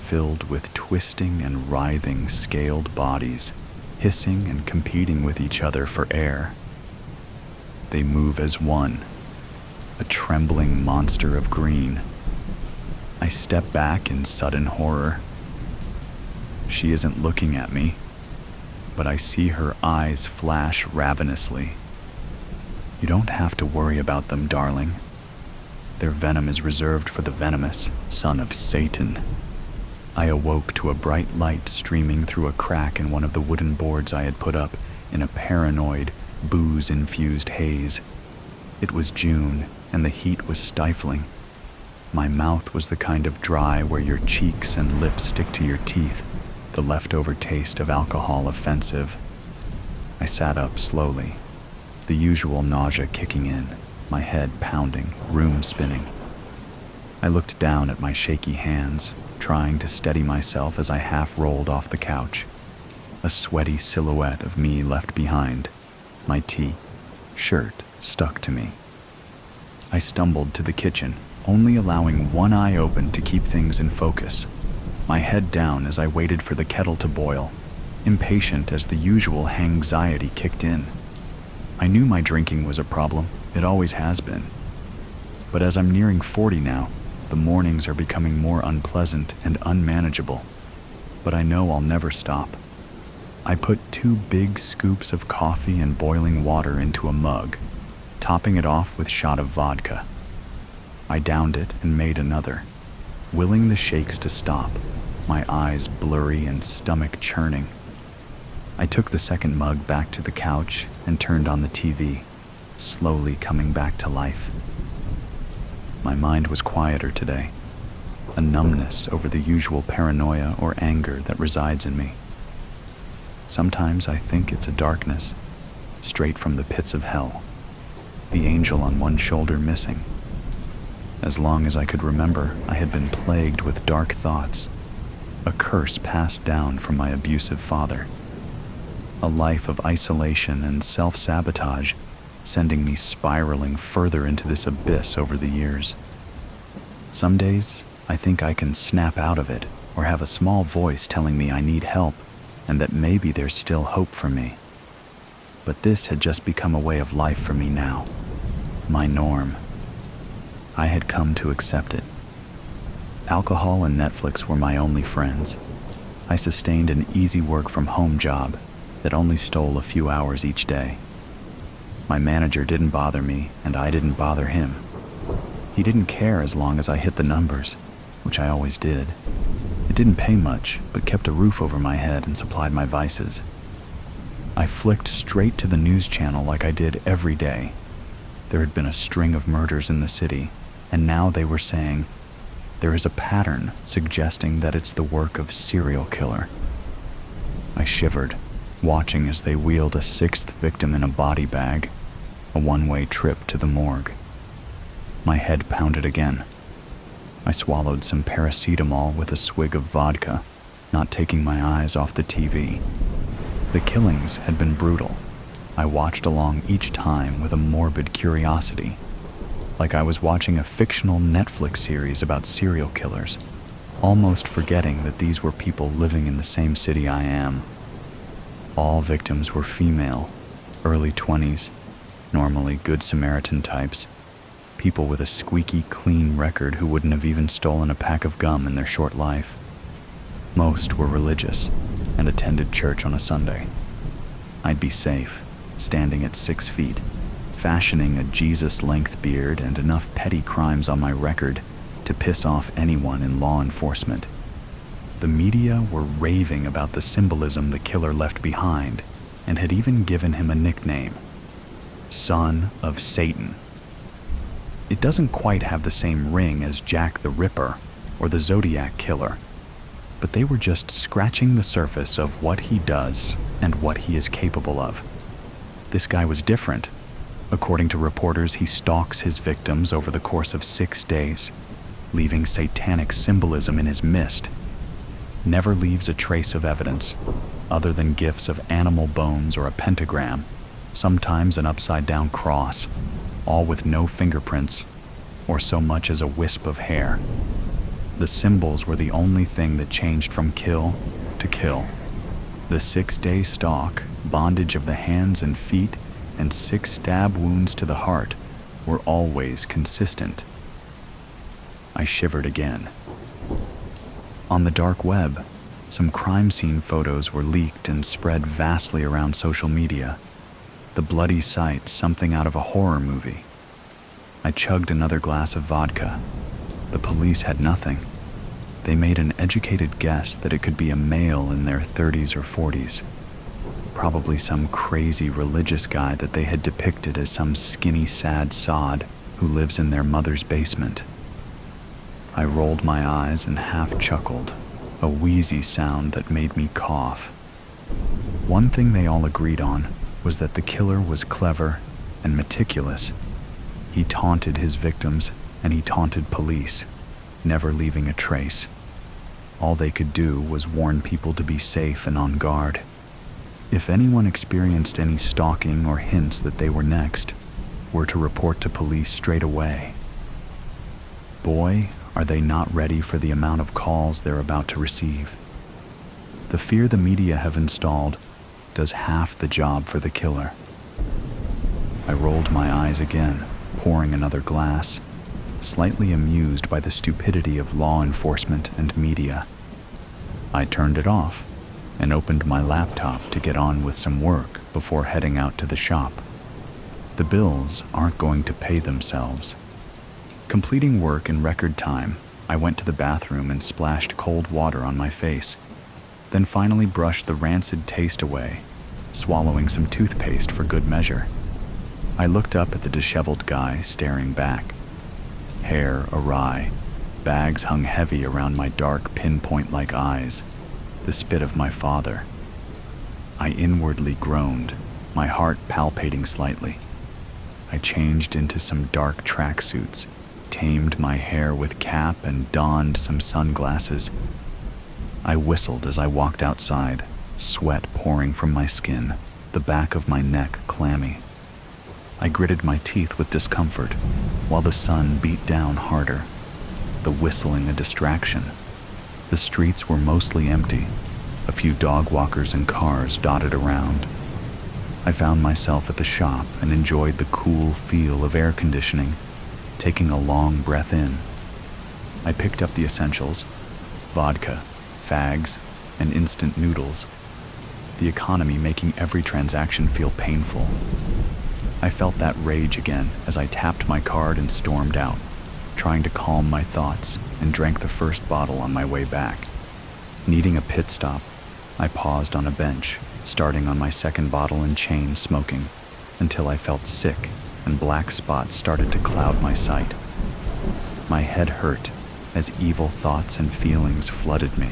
filled with twisting and writhing scaled bodies, hissing and competing with each other for air. They move as one, a trembling monster of green. I step back in sudden horror. She isn't looking at me, but I see her eyes flash ravenously. You don't have to worry about them, darling. Their venom is reserved for the venomous son of Satan. I awoke to a bright light streaming through a crack in one of the wooden boards I had put up in a paranoid, booze-infused haze. It was June, and the heat was stifling. My mouth was the kind of dry where your cheeks and lips stick to your teeth, the leftover taste of alcohol offensive. I sat up slowly, the usual nausea kicking in, my head pounding, room spinning. I looked down at my shaky hands, trying to steady myself as I half rolled off the couch. A sweaty silhouette of me left behind, my shirt stuck to me. I stumbled to the kitchen, only allowing one eye open to keep things in focus, my head down as I waited for the kettle to boil, impatient as the usual anxiety kicked in. I knew my drinking was a problem, it always has been. But as I'm nearing 40 now, the mornings are becoming more unpleasant and unmanageable. But I know I'll never stop. I put 2 big scoops of coffee and boiling water into a mug, topping it off with a shot of vodka. I downed it and made another, willing the shakes to stop, my eyes blurry and stomach churning. I took the second mug back to the couch and turned on the TV, slowly coming back to life. My mind was quieter today, a numbness over the usual paranoia or anger that resides in me. Sometimes I think it's a darkness, straight from the pits of hell, the angel on one shoulder missing. As long as I could remember, I had been plagued with dark thoughts, a curse passed down from my abusive father, a life of isolation and self-sabotage, sending me spiraling further into this abyss over the years. Some days, I think I can snap out of it or have a small voice telling me I need help and that maybe there's still hope for me. But this had just become a way of life for me now, my norm. I had come to accept it. Alcohol and Netflix were my only friends. I sustained an easy work-from-home job that only stole a few hours each day. My manager didn't bother me, and I didn't bother him. He didn't care as long as I hit the numbers, which I always did. It didn't pay much, but kept a roof over my head and supplied my vices. I flicked straight to the news channel like I did every day. There had been a string of murders in the city, and now they were saying, there is a pattern suggesting that it's the work of serial killer. I shivered, watching as they wheeled a 6th victim in a body bag, a one-way trip to the morgue. My head pounded again. I swallowed some paracetamol with a swig of vodka, not taking my eyes off the TV. The killings had been brutal. I watched along each time with a morbid curiosity, like I was watching a fictional Netflix series about serial killers, almost forgetting that these were people living in the same city I am. All victims were female, early 20s, normally Good Samaritan types, people with a squeaky clean record who wouldn't have even stolen a pack of gum in their short life. Most were religious and attended church on a Sunday. I'd be safe, standing at 6 feet, fashioning a Jesus-length beard and enough petty crimes on my record to piss off anyone in law enforcement. The media were raving about the symbolism the killer left behind and had even given him a nickname, Son of Satan. It doesn't quite have the same ring as Jack the Ripper or the Zodiac Killer, but they were just scratching the surface of what he does and what he is capable of. This guy was different. According to reporters, he stalks his victims over the course of 6 days, leaving satanic symbolism in his midst. Never leaves a trace of evidence, other than gifts of animal bones or a pentagram, sometimes an upside-down cross, all with no fingerprints or so much as a wisp of hair. The symbols were the only thing that changed from kill to kill. The 6-day stalk, bondage of the hands and feet, and 6 stab wounds to the heart were always consistent. I shivered again. On the dark web, some crime scene photos were leaked and spread vastly around social media. The bloody sight, something out of a horror movie. I chugged another glass of vodka. The police had nothing. They made an educated guess that it could be a male in their 30s or 40s. Probably some crazy religious guy that they had depicted as some skinny, sad sod who lives in their mother's basement. I rolled my eyes and half chuckled, a wheezy sound that made me cough. One thing they all agreed on was that the killer was clever and meticulous. He taunted his victims and he taunted police, never leaving a trace. All they could do was warn people to be safe and on guard. If anyone experienced any stalking or hints that they were next, were to report to police straight away. Boy, are they not ready for the amount of calls they're about to receive. The fear the media have installed does half the job for the killer. I rolled my eyes again, pouring another glass, slightly amused by the stupidity of law enforcement and media. I turned it off and opened my laptop to get on with some work before heading out to the shop. The bills aren't going to pay themselves. Completing work in record time, I went to the bathroom and splashed cold water on my face, then finally brushed the rancid taste away, swallowing some toothpaste for good measure. I looked up at the disheveled guy staring back. Hair awry, bags hung heavy around my dark pinpoint-like eyes, the spit of my father. I inwardly groaned, my heart palpitating slightly. I changed into some dark tracksuits, tamed my hair with cap and donned some sunglasses. I whistled as I walked outside, sweat pouring from my skin, the back of my neck clammy. I gritted my teeth with discomfort, while the sun beat down harder, the whistling a distraction. The streets were mostly empty, a few dog walkers and cars dotted around. I found myself at the shop and enjoyed the cool feel of air conditioning, taking a long breath in. I picked up the essentials: vodka, fags, and instant noodles, the economy making every transaction feel painful. I felt that rage again as I tapped my card and stormed out, trying to calm my thoughts, and drank the first bottle on my way back. Needing a pit stop, I paused on a bench, starting on my second bottle and chain smoking, until I felt sick and black spots started to cloud my sight. My head hurt as evil thoughts and feelings flooded me.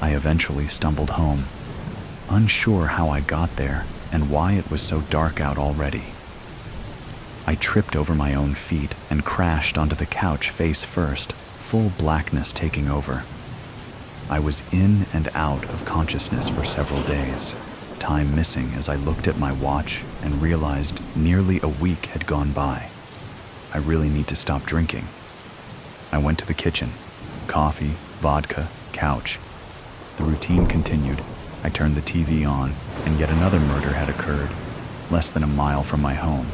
I eventually stumbled home, unsure how I got there and why it was so dark out already. I tripped over my own feet and crashed onto the couch face first, full blackness taking over. I was in and out of consciousness for several days, time missing as I looked at my watch and realized nearly a week had gone by. I really need to stop drinking. I went to the kitchen. Coffee, vodka, couch. The routine continued. I turned the TV on, and yet another murder had occurred, less than a mile from my home.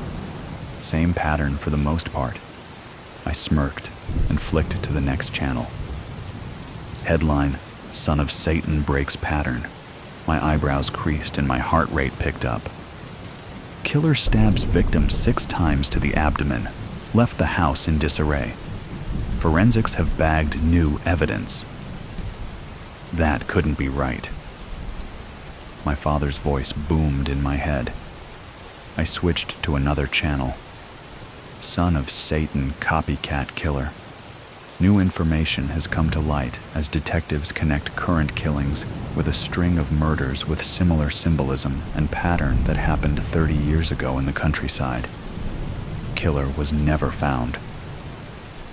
Same pattern for the most part. I smirked and flicked to the next channel. Headline: Son of Satan breaks pattern. My eyebrows creased and my heart rate picked up. killer stabs victim 6 times to the abdomen, left the house in disarray. Forensics have bagged new evidence. That couldn't be right. My father's voice boomed in my head. I switched to another channel. Son of Satan, copycat killer. New information has come to light as detectives connect current killings with a string of murders with similar symbolism and pattern that happened 30 years ago in the countryside. Killer was never found.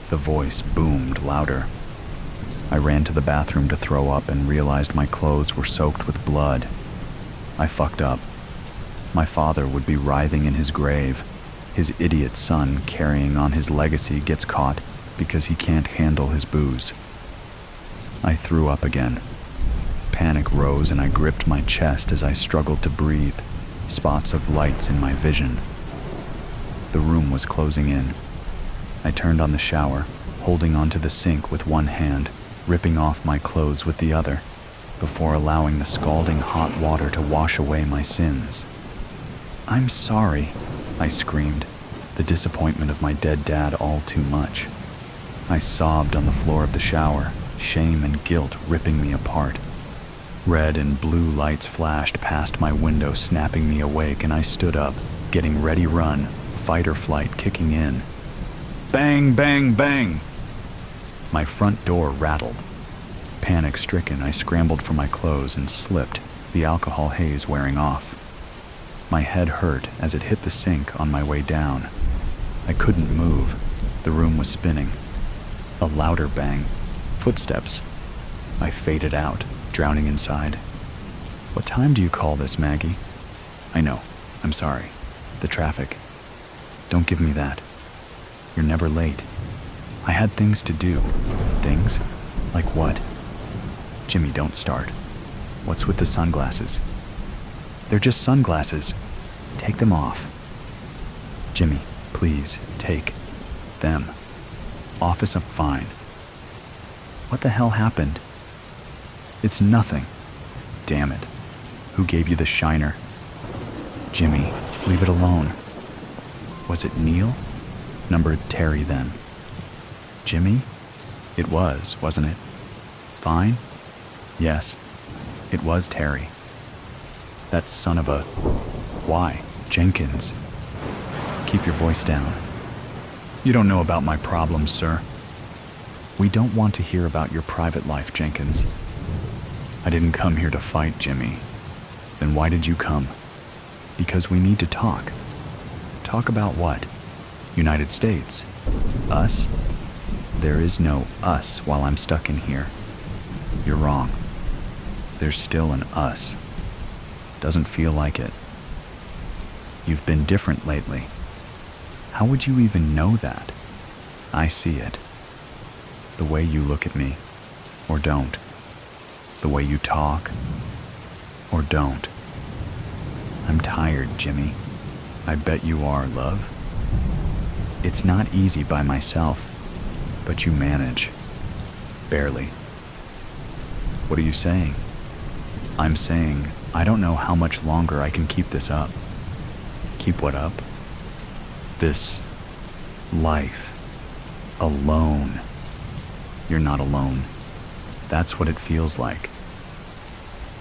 The voice boomed louder. I ran to the bathroom to throw up and realized my clothes were soaked with blood. I fucked up. My father would be writhing in his grave. His idiot son carrying on his legacy gets caught because he can't handle his booze. I threw up again. Panic rose and I gripped my chest as I struggled to breathe, spots of lights in my vision. The room was closing in. I turned on the shower, holding onto the sink with one hand, ripping off my clothes with the other, before allowing the scalding hot water to wash away my sins. "I'm sorry," I screamed, the disappointment of my dead dad all too much. I sobbed on the floor of the shower, shame and guilt ripping me apart. Red and blue lights flashed past my window, snapping me awake, and I stood up, getting ready run, fight or flight kicking in. Bang, bang, bang! My front door rattled. Panic-stricken, I scrambled for my clothes and slipped, the alcohol haze wearing off. My head hurt as it hit the sink on my way down. I couldn't move. The room was spinning. A louder bang. Footsteps. I faded out, drowning inside. "What time do you call this, Maggie?" "I know. I'm sorry. The traffic." "Don't give me that. You're never late. I had things to do." "Things? Like what?" "Jimmy, don't start. What's with the sunglasses?" "They're just sunglasses. Take them off." "Jimmy, please, take them. Office of fine." "What the hell happened?" "It's nothing." "Damn it. Who gave you the shiner?" "Jimmy, leave it alone." "Was it Neil?" "Numbered Terry then." "Jimmy?" "It was, wasn't it?" "Fine?" "Yes, it was Terry." "That son of a..." "Why? Jenkins." "Keep your voice down. You don't know about my problems, sir." "We don't want to hear about your private life, Jenkins." "I didn't come here to fight, Jimmy." "Then why did you come?" "Because we need to talk." "Talk about what?" "United States." "Us?" "There is no us while I'm stuck in here." "You're wrong. There's still an us." "Doesn't feel like it." "You've been different lately." "How would you even know that?" "I see it. The way you look at me, or don't. The way you talk, or don't. I'm tired, Jimmy. I bet you are, love. It's not easy by myself, but you manage. Barely." "What are you saying?" "I'm saying I don't know how much longer I can keep this up." "Keep what up?" "This life. Alone." "You're not alone. That's what it feels like.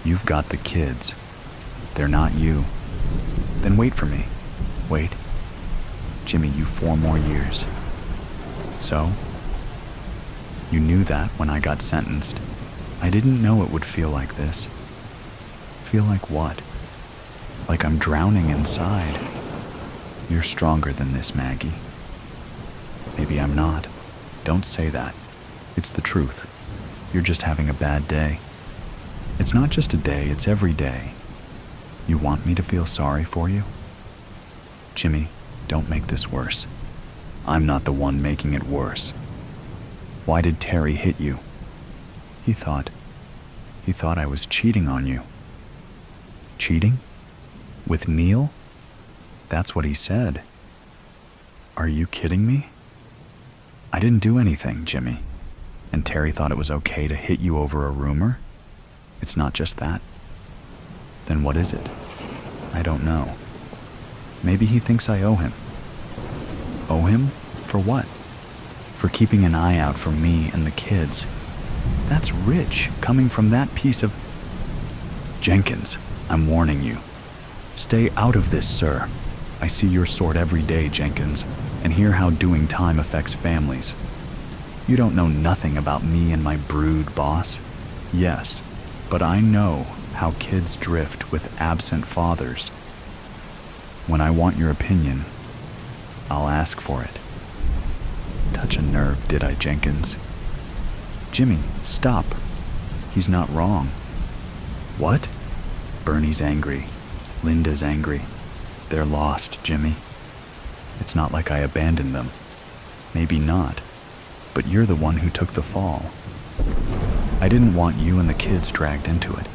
You've got the kids. They're not you." "Then wait for me." "Wait?" "Jimmy, you 4 more years." "So?" "You knew that when I got sentenced. I didn't know it would feel like this." "Feel like what?" "Like I'm drowning inside." "You're stronger than this, Maggie." "Maybe I'm not." "Don't say that. It's the truth. You're just having a bad day." "It's not just a day, it's every day." "You want me to feel sorry for you?" "Jimmy, don't make this worse. I'm not the one making it worse." "Why did Terry hit you?" He thought I was cheating on you." "Cheating? With Neil?" "That's what he said." "Are you kidding me?" "I didn't do anything, Jimmy. And Terry thought it was okay to hit you over a rumor? It's not just that." "Then what is it?" "I don't know." Maybe he thinks I owe him. Owe him? For what? For keeping an eye out for me and the kids. That's rich, coming from that piece of... Jenkins, I'm warning you. Stay out of this, sir. I see your sort every day, Jenkins, and hear how doing time affects families. You don't know nothing about me and my brood, boss. Yes, but I know how kids drift with absent fathers. When I want your opinion, I'll ask for it. Touch a nerve, did I, Jenkins? Jimmy, stop. He's not wrong. What? Bernie's angry. Linda's angry. They're lost, Jimmy. It's not like I abandoned them. Maybe not. But you're the one who took the fall. I didn't want you and the kids dragged into it.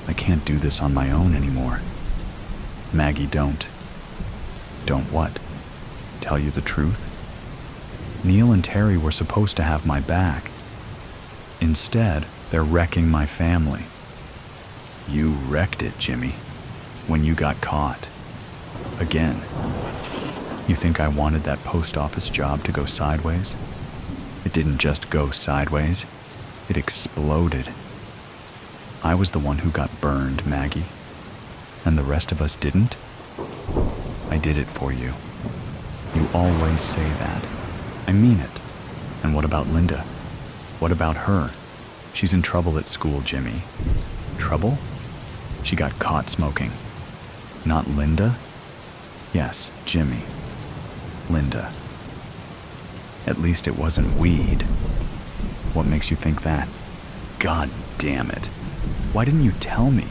I can't do this on my own anymore. Maggie, don't. Don't what? Tell you the truth? Neil and Terry were supposed to have my back. Instead, they're wrecking my family. You wrecked it, Jimmy, when you got caught. Again. You think I wanted that post office job to go sideways? It didn't just go sideways. It exploded. I was the one who got burned, Maggie. And the rest of us didn't? I did it for you. You always say that. I mean it. And what about Linda? What about her? She's in trouble at school, Jimmy. Trouble? She got caught smoking. Not Linda? Yes, Jimmy. Linda. At least it wasn't weed. What makes you think that? God damn it. Why didn't you tell me?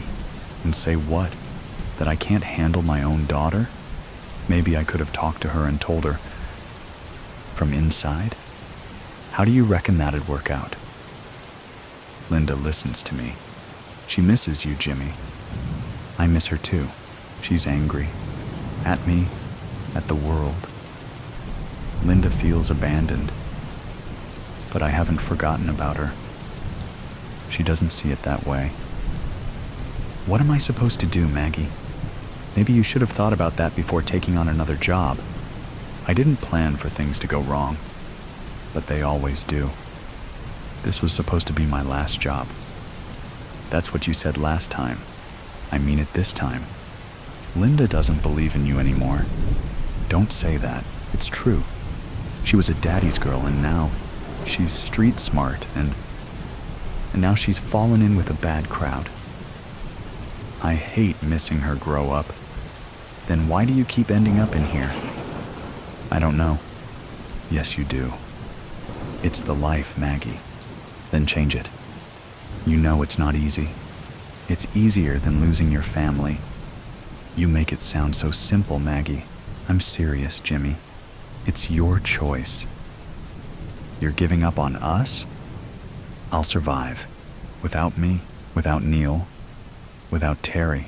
And say what? That I can't handle my own daughter? Maybe I could have talked to her and told her. From inside? How do you reckon that'd work out? Linda listens to me. She misses you, Jimmy. I miss her too. She's angry. At me. At the world. Linda feels abandoned. But I haven't forgotten about her. She doesn't see it that way. What am I supposed to do, Maggie? Maybe you should have thought about that before taking on another job. I didn't plan for things to go wrong, but they always do. This was supposed to be my last job. That's what you said last time. I mean it this time. Linda doesn't believe in you anymore. Don't say that. It's true. She was a daddy's girl, and now she's street smart, and now she's fallen in with a bad crowd. I hate missing her grow up. Then why do you keep ending up in here? I don't know. Yes, you do. It's the life, Maggie. Then change it. You know it's not easy. It's easier than losing your family. You make it sound so simple, Maggie. I'm serious, Jimmy. It's your choice. You're giving up on us? I'll survive. Without me, without Neil, without Terry,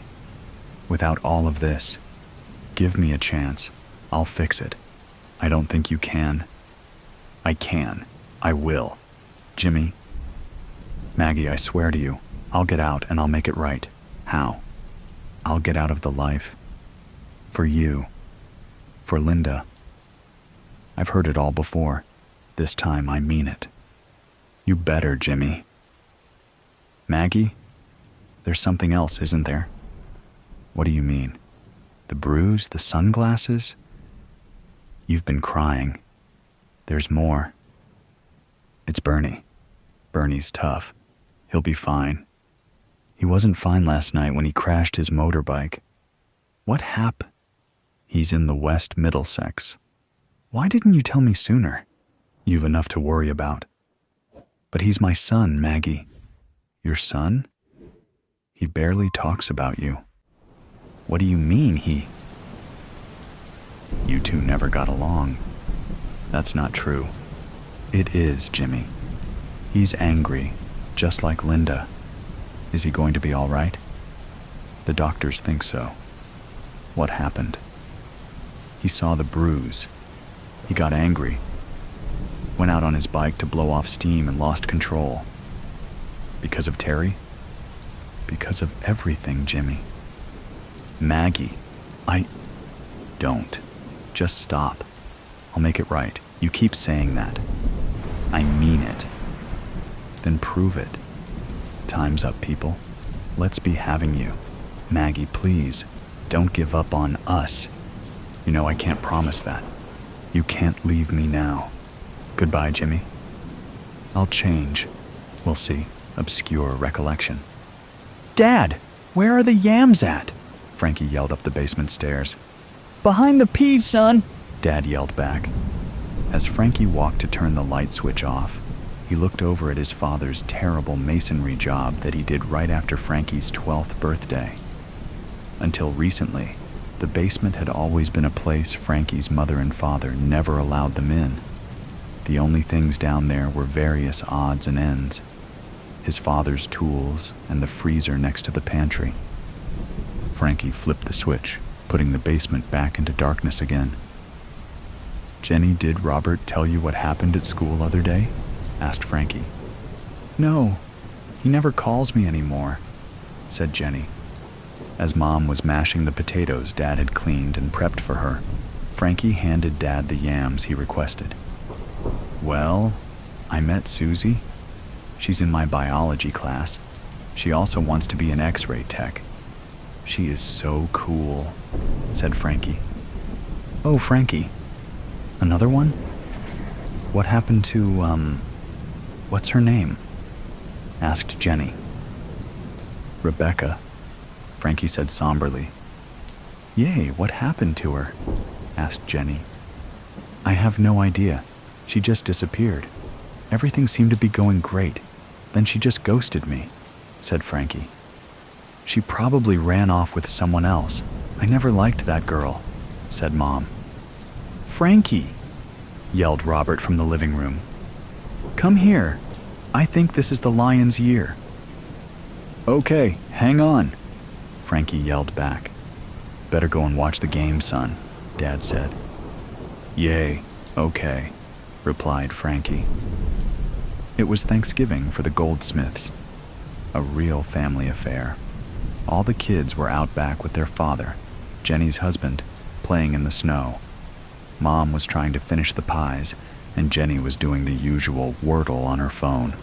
without all of this. Give me a chance. I'll fix it. I don't think you can. I can. I will. Jimmy. Maggie, I swear to you, I'll get out and I'll make it right. How? I'll get out of the life. For you. For Linda. I've heard it all before. This time I mean it. You better, Jimmy. Maggie? There's something else, isn't there? What do you mean? The bruise, the sunglasses? You've been crying. There's more. It's Bernie. Bernie's tough. He'll be fine. He wasn't fine last night when he crashed his motorbike. What happened? He's in the West Middlesex. Why didn't you tell me sooner? You've enough to worry about. But he's my son, Maggie. Your son? He barely talks about you. What do you mean, he? You two never got along. That's not true. It is, Jimmy. He's angry, just like Linda. Is he going to be all right? The doctors think so. What happened? He saw the bruise. He got angry. Went out on his bike to blow off steam and lost control. Because of Terry? Because of everything, Jimmy. Maggie, Don't. Just stop. I'll make it right. You keep saying that. I mean it. Then prove it. Time's up, people. Let's be having you. Maggie, please, don't give up on us. You know I can't promise that. You can't leave me now. Goodbye, Jimmy. I'll change. We'll see. Obscure recollection. Dad, where are the yams at? Frankie yelled up the basement stairs. Behind the peas, son, Dad yelled back. As Frankie walked to turn the light switch off, he looked over at his father's terrible masonry job that he did right after Frankie's 12th birthday. Until recently, the basement had always been a place Frankie's mother and father never allowed them in. The only things down there were various odds and ends. His father's tools and the freezer next to the pantry. Frankie flipped the switch, putting the basement back into darkness again. Jenny, did Robert tell you what happened at school other day? Asked Frankie. No, he never calls me anymore, said Jenny. As Mom was mashing the potatoes Dad had cleaned and prepped for her, Frankie handed Dad the yams he requested. Well, I met Susie. She's in my biology class. She also wants to be an X-ray tech. She is so cool, said Frankie. Oh, Frankie. Another one? What happened to, what's her name? Asked Jenny. Rebecca, Frankie said somberly. Yay, what happened to her? Asked Jenny. I have no idea. She just disappeared. Everything seemed to be going great. Then she just ghosted me, said Frankie. She probably ran off with someone else. I never liked that girl, said Mom. Frankie, yelled Robert from the living room. Come here. I think this is the Lion's year. Okay, hang on, Frankie yelled back. Better go and watch the game, son, Dad said. Yay, okay, replied Frankie. It was Thanksgiving for the Goldsmiths, a real family affair. All the kids were out back with their father, Jenny's husband, playing in the snow. Mom was trying to finish the pies, and Jenny was doing the usual Wordle on her phone.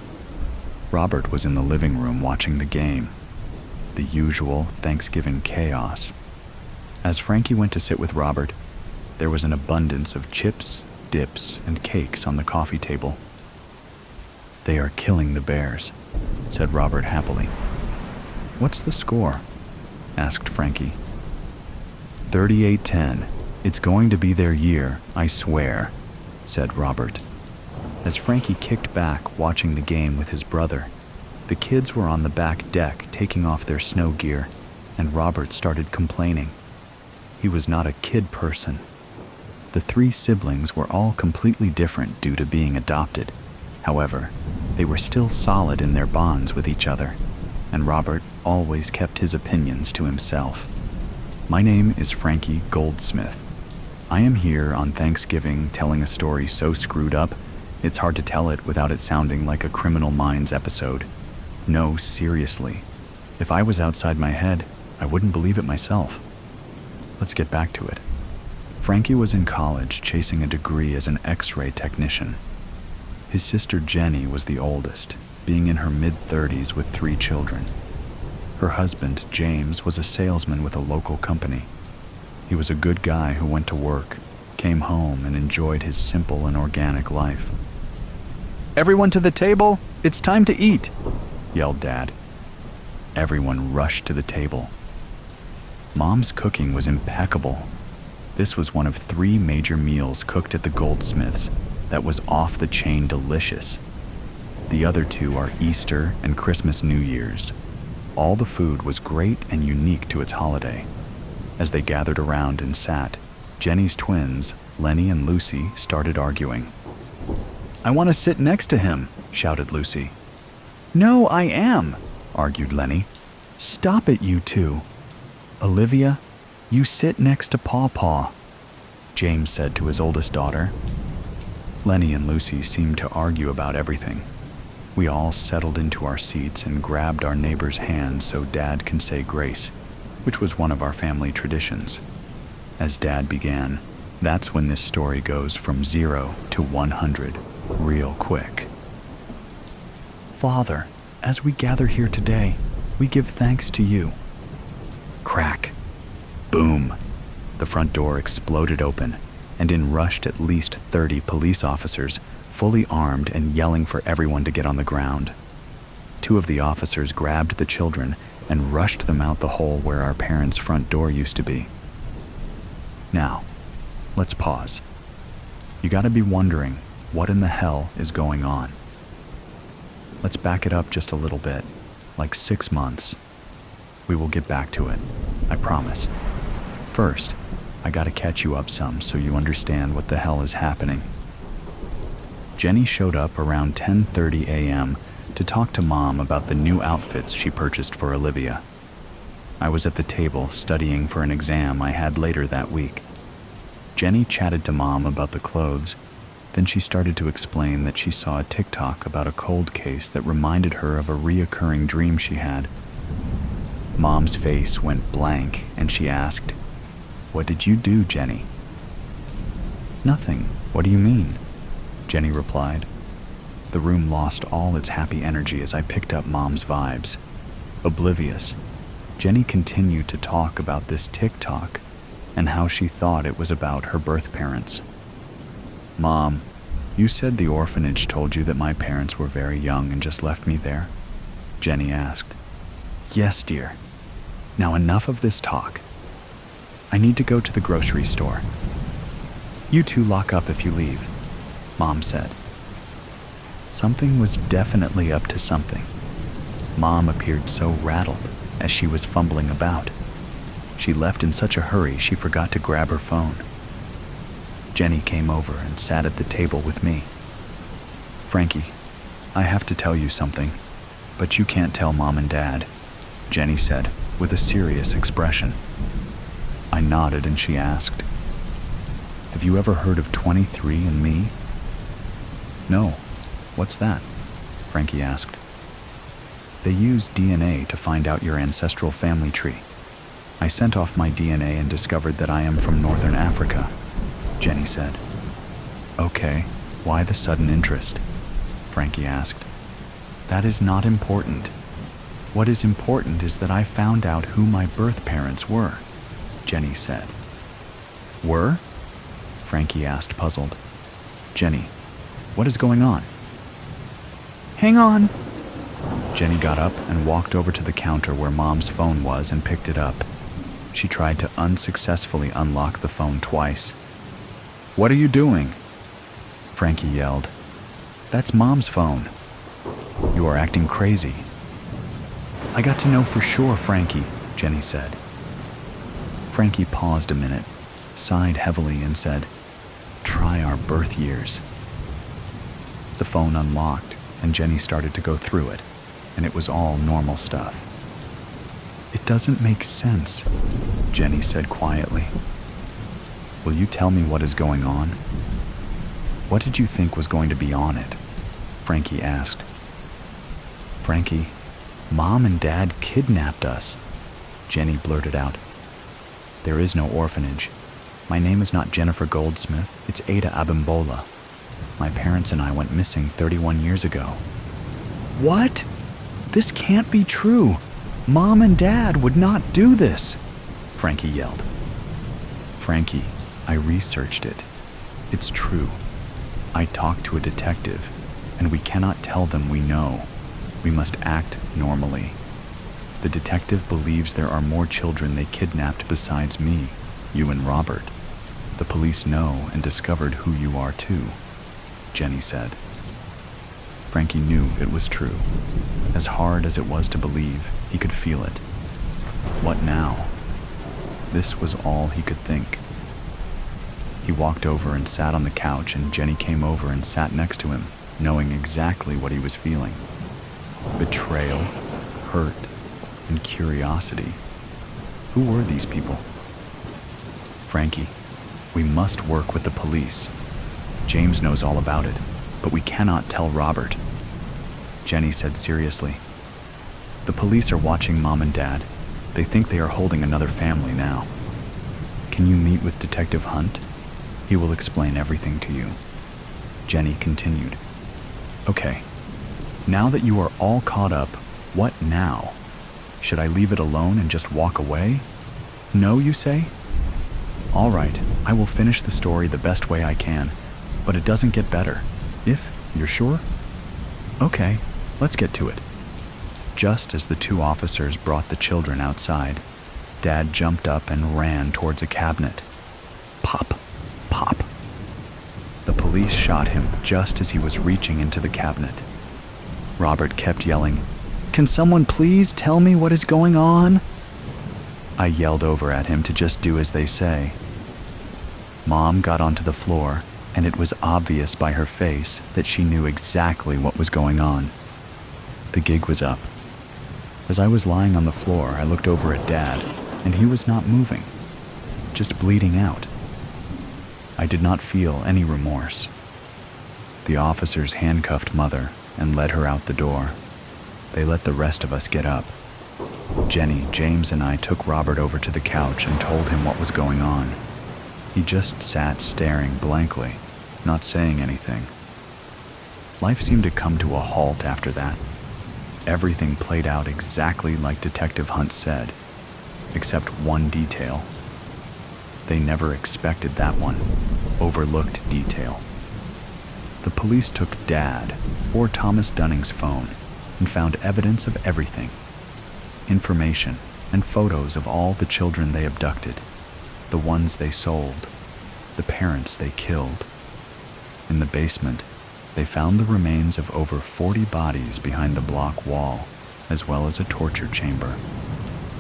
Robert was in the living room watching the game. The usual Thanksgiving chaos. As Frankie went to sit with Robert, there was an abundance of chips, dips, and cakes on the coffee table. They are killing the Bears, said Robert happily. What's the score? Asked Frankie. 38-10. It's going to be their year, I swear, said Robert. As Frankie kicked back watching the game with his brother, the kids were on the back deck taking off their snow gear, and Robert started complaining. He was not a kid person. The three siblings were all completely different due to being adopted. However, they were still solid in their bonds with each other, and Robert always kept his opinions to himself. My name is Frankie Goldsmith. I am here on Thanksgiving telling a story so screwed up, it's hard to tell it without it sounding like a Criminal Minds episode. No, seriously. If I was outside my head, I wouldn't believe it myself. Let's get back to it. Frankie was in college chasing a degree as an X-ray technician. His sister Jenny was the oldest, being in her mid-30s with 3 children. Her husband, James, was a salesman with a local company. He was a good guy who went to work, came home, and enjoyed his simple and organic life. Everyone to the table! It's time to eat! Yelled Dad. Everyone rushed to the table. Mom's cooking was impeccable. This was one of 3 major meals cooked at the Goldsmiths that was off-the-chain delicious. The other 2 are Easter and Christmas New Year's. All the food was great and unique to its holiday. As they gathered around and sat, Jenny's twins, Lenny and Lucy, started arguing. I want to sit next to him, shouted Lucy. No, I am, argued Lenny. Stop it, you two. Olivia, you sit next to Paw, James said to his oldest daughter. Lenny and Lucy seemed to argue about everything. We all settled into our seats and grabbed our neighbor's hand so Dad can say grace, which was one of our family traditions. as Dad began. That's when this story goes from 0 to 100 real quick. Father, as we gather here today, we give thanks to you. Crack. Boom. The front door exploded open, and in rushed at least 30 police officers, fully armed and yelling for everyone to get on the ground. 2 of the officers grabbed the children and rushed them out the hole where our parents' front door used to be. Now, let's pause. You gotta be wondering, what in the hell is going on? Let's back it up just a little bit, like 6 months. We will get back to it, I promise. First, I gotta catch you up some so you understand what the hell is happening. Jenny showed up around 10:30 a.m. to talk to Mom about the new outfits she purchased for Olivia. I was at the table studying for an exam I had later that week. Jenny chatted to Mom about the clothes, then she started to explain that she saw a TikTok about a cold case that reminded her of a reoccurring dream she had. Mom's face went blank and she asked, "What did you do, Jenny?" "Nothing. What do you mean?" Jenny replied. The room lost all its happy energy as I picked up Mom's vibes. Oblivious, Jenny continued to talk about this TikTok and how she thought it was about her birth parents. "Mom, you said the orphanage told you that my parents were very young and just left me there?" Jenny asked. "Yes, dear. Now enough of this talk. I need to go to the grocery store. You two lock up if you leave," Mom said. Something was definitely up to something. Mom appeared so rattled as she was fumbling about. She left in such a hurry she forgot to grab her phone. Jenny came over and sat at the table with me. "Frankie, I have to tell you something, but you can't tell Mom and Dad," Jenny said with a serious expression. I nodded and she asked, "Have you ever heard of 23andMe?" "No. What's that?" Frankie asked. "They use DNA to find out your ancestral family tree. I sent off my DNA and discovered that I am from Northern Africa," Jenny said. "Okay, why the sudden interest?" Frankie asked. "That is not important. What is important is that I found out who my birth parents were," Jenny said. "Were?" Frankie asked, puzzled. "Jenny, what is going on?" "Hang on." Jenny got up and walked over to the counter where Mom's phone was and picked it up. She tried to unsuccessfully unlock the phone twice. "What are you doing?" Frankie yelled. "That's Mom's phone. You are acting crazy." "I got to know for sure, Frankie," Jenny said. Frankie paused a minute, sighed heavily and said, "Try our birth years." The phone unlocked and Jenny started to go through it, and it was all normal stuff. "It doesn't make sense," Jenny said quietly. "Will you tell me what is going on?" "What did you think was going to be on it?" Frankie asked. "Frankie, Mom and Dad kidnapped us," Jenny blurted out. "There is no orphanage. My name is not Jennifer Goldsmith, it's Ada Abimbola. My parents and I went missing 31 years ago." "What? This can't be true. Mom and Dad would not do this," Frankie yelled. "Frankie, I researched it. It's true. I talked to a detective, and we cannot tell them we know. We must act normally. The detective believes there are more children they kidnapped besides me, you and Robert. The police know and discovered who you are too," Jenny said. Frankie knew it was true. As hard as it was to believe, he could feel it. What now? This was all he could think. He walked over and sat on the couch, and Jenny came over and sat next to him, knowing exactly what he was feeling. Betrayal, hurt, and curiosity. Who were these people? "Frankie, we must work with the police. James knows all about it, but we cannot tell Robert," Jenny said seriously. "The police are watching Mom and Dad. They think they are holding another family now. can you meet with Detective Hunt? He will explain everything to you." Jenny continued. "Okay, now that you are all caught up, what now? Should I leave it alone and just walk away? No, you say? All right, I will finish the story the best way I can, but it doesn't get better. If you're sure? Okay, let's get to it." Just as the two officers brought the children outside, Dad jumped up and ran towards a cabinet. Pop, pop. The police shot him just as he was reaching into the cabinet. Robert kept yelling, "Can someone please tell me what is going on?" I yelled over at him to just do as they say. Mom got onto the floor, and it was obvious by her face that she knew exactly what was going on. The gig was up. As I was lying on the floor, I looked over at Dad, and he was not moving, just bleeding out. I did not feel any remorse. The officers handcuffed Mother and led her out the door. They let the rest of us get up. Jenny, James, and I took Robert over to the couch and told him what was going on. He just sat staring blankly, not saying anything. Life seemed to come to a halt after that. Everything played out exactly like Detective Hunt said, except one detail. They never expected that one, overlooked detail. The police took Dad, or Thomas Dunning's phone, and found evidence of everything. Information and photos of all the children they abducted, the ones they sold, the parents they killed. In the basement, they found the remains of over 40 bodies behind the block wall, as well as a torture chamber.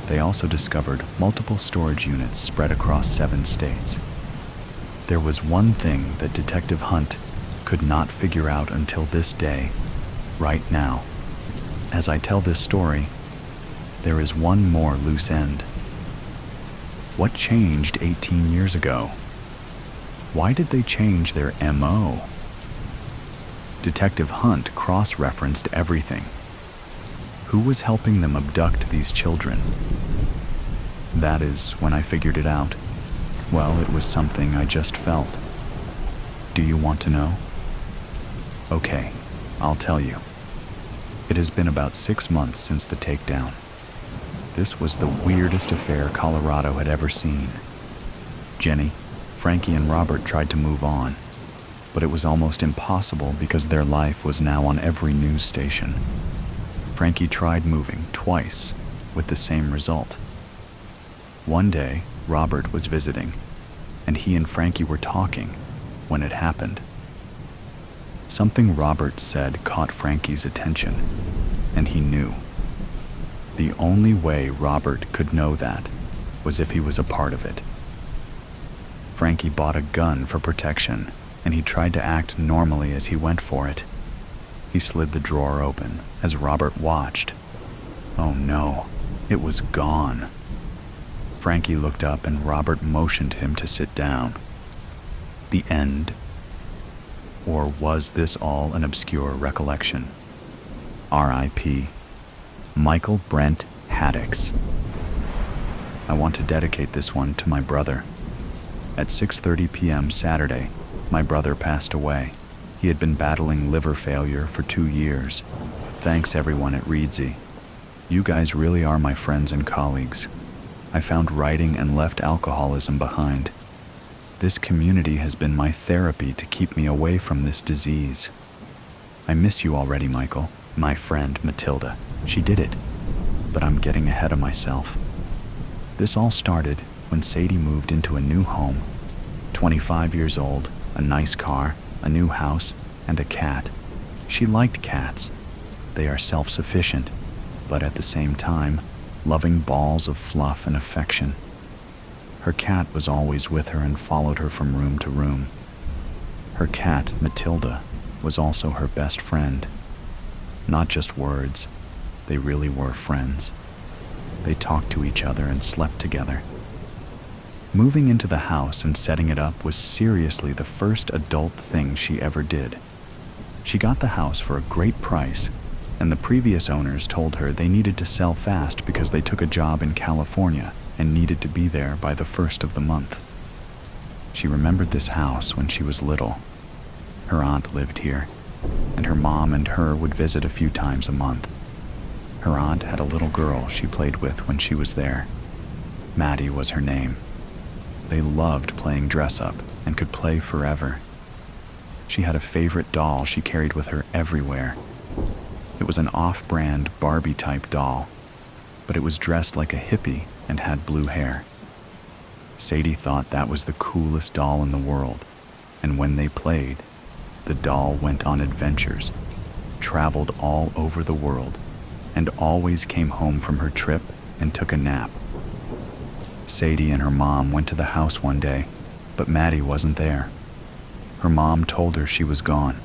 They also discovered multiple storage units spread across 7 states. There was one thing that Detective Hunt could not figure out until this day, right now. As I tell this story, there is one more loose end. What changed 18 years ago? Why did they change their MO? Detective Hunt cross-referenced everything. Who was helping them abduct these children? That is when I figured it out. Well, it was something I just felt. Do you want to know? Okay, I'll tell you. It has been about 6 months since the takedown. This was the weirdest affair Colorado had ever seen. Jenny, Frankie, and Robert tried to move on, but it was almost impossible because their life was now on every news station. Frankie tried moving twice, with the same result. One day, Robert was visiting, and he and Frankie were talking when it happened. Something Robert said caught Frankie's attention, and he knew. The only way Robert could know that was if he was a part of it. Frankie bought a gun for protection, and he tried to act normally as he went for it. He slid the drawer open as Robert watched. Oh no, it was gone. Frankie looked up and Robert motioned him to sit down. The end? Or was this all an obscure recollection? R.I.P. Michael Brent Haddix. I want to dedicate this one to my brother. At 6:30 p.m. Saturday, my brother passed away. He had been battling liver failure for 2 years. Thanks everyone at Reedsy. You guys really are my friends and colleagues. I found writing and left alcoholism behind. This community has been my therapy to keep me away from this disease. I miss you already, Michael. My friend Matilda. She did it. But I'm getting ahead of myself. This all started when Sadie moved into a new home. 25 years old, a nice car, a new house, and a cat. She liked cats. They are self-sufficient, but at the same time, loving balls of fluff and affection. Her cat was always with her and followed her from room to room. Her cat, Matilda, was also her best friend. Not just words, they really were friends. They talked to each other and slept together. Moving into the house and setting it up was seriously the first adult thing she ever did. She got the house for a great price, and the previous owners told her they needed to sell fast because they took a job in California and needed to be there by the 1st of the month. She remembered this house when she was little. Her aunt lived here, and her mom and her would visit a few times a month. Her aunt had a little girl she played with when she was there. Maddie was her name. They loved playing dress-up and could play forever. She had a favorite doll she carried with her everywhere. It was an off-brand Barbie-type doll, but it was dressed like a hippie and had blue hair. Sadie thought that was the coolest doll in the world, and when they played, the doll went on adventures, traveled all over the world, and always came home from her trip and took a nap. Sadie and her mom went to the house one day, but Maddie wasn't there. Her mom told her she was gone.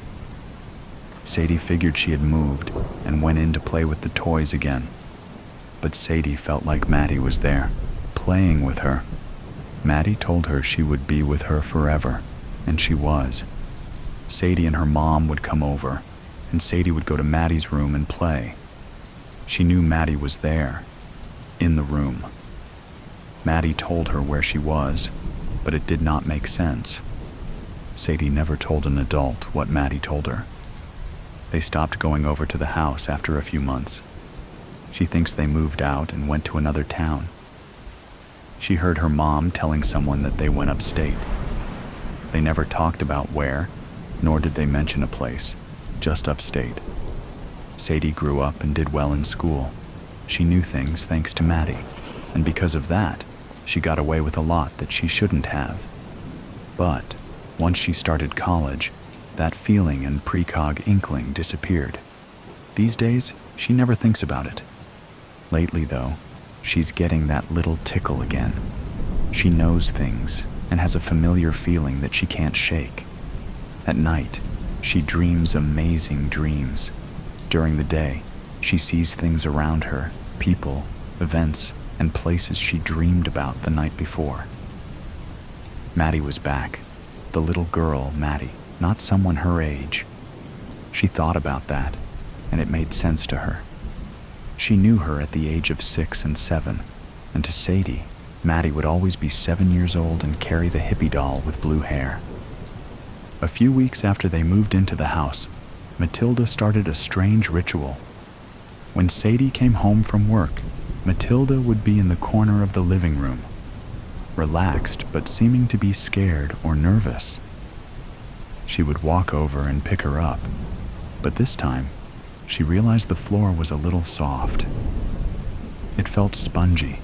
Sadie figured she had moved and went in to play with the toys again. But Sadie felt like Maddie was there, playing with her. Maddie told her she would be with her forever, and she was. Sadie and her mom would come over, and Sadie would go to Maddie's room and play. She knew Maddie was there, in the room. Maddie told her where she was, but it did not make sense. Sadie never told an adult what Maddie told her. They stopped going over to the house after a few months. She thinks they moved out and went to another town. She heard her mom telling someone that they went upstate. They never talked about where, nor did they mention a place, just upstate. Sadie grew up and did well in school. She knew things thanks to Maddie, and because of that, she got away with a lot that she shouldn't have. But once she started college, that feeling and precog inkling disappeared. These days, she never thinks about it. Lately, though, she's getting that little tickle again. She knows things and has a familiar feeling that she can't shake. At night, she dreams amazing dreams. During the day, she sees things around her, people, events, and places she dreamed about the night before. Maddie was back. The little girl, Maddie, not someone her age. She thought about that, and it made sense to her. She knew her at the age of 6 and 7, and to Sadie, Maddie would always be 7 years old and carry the hippie doll with blue hair. A few weeks after they moved into the house, Matilda started a strange ritual. When Sadie came home from work, Matilda would be in the corner of the living room, relaxed but seeming to be scared or nervous. She would walk over and pick her up, but this time, she realized the floor was a little soft. It felt spongy.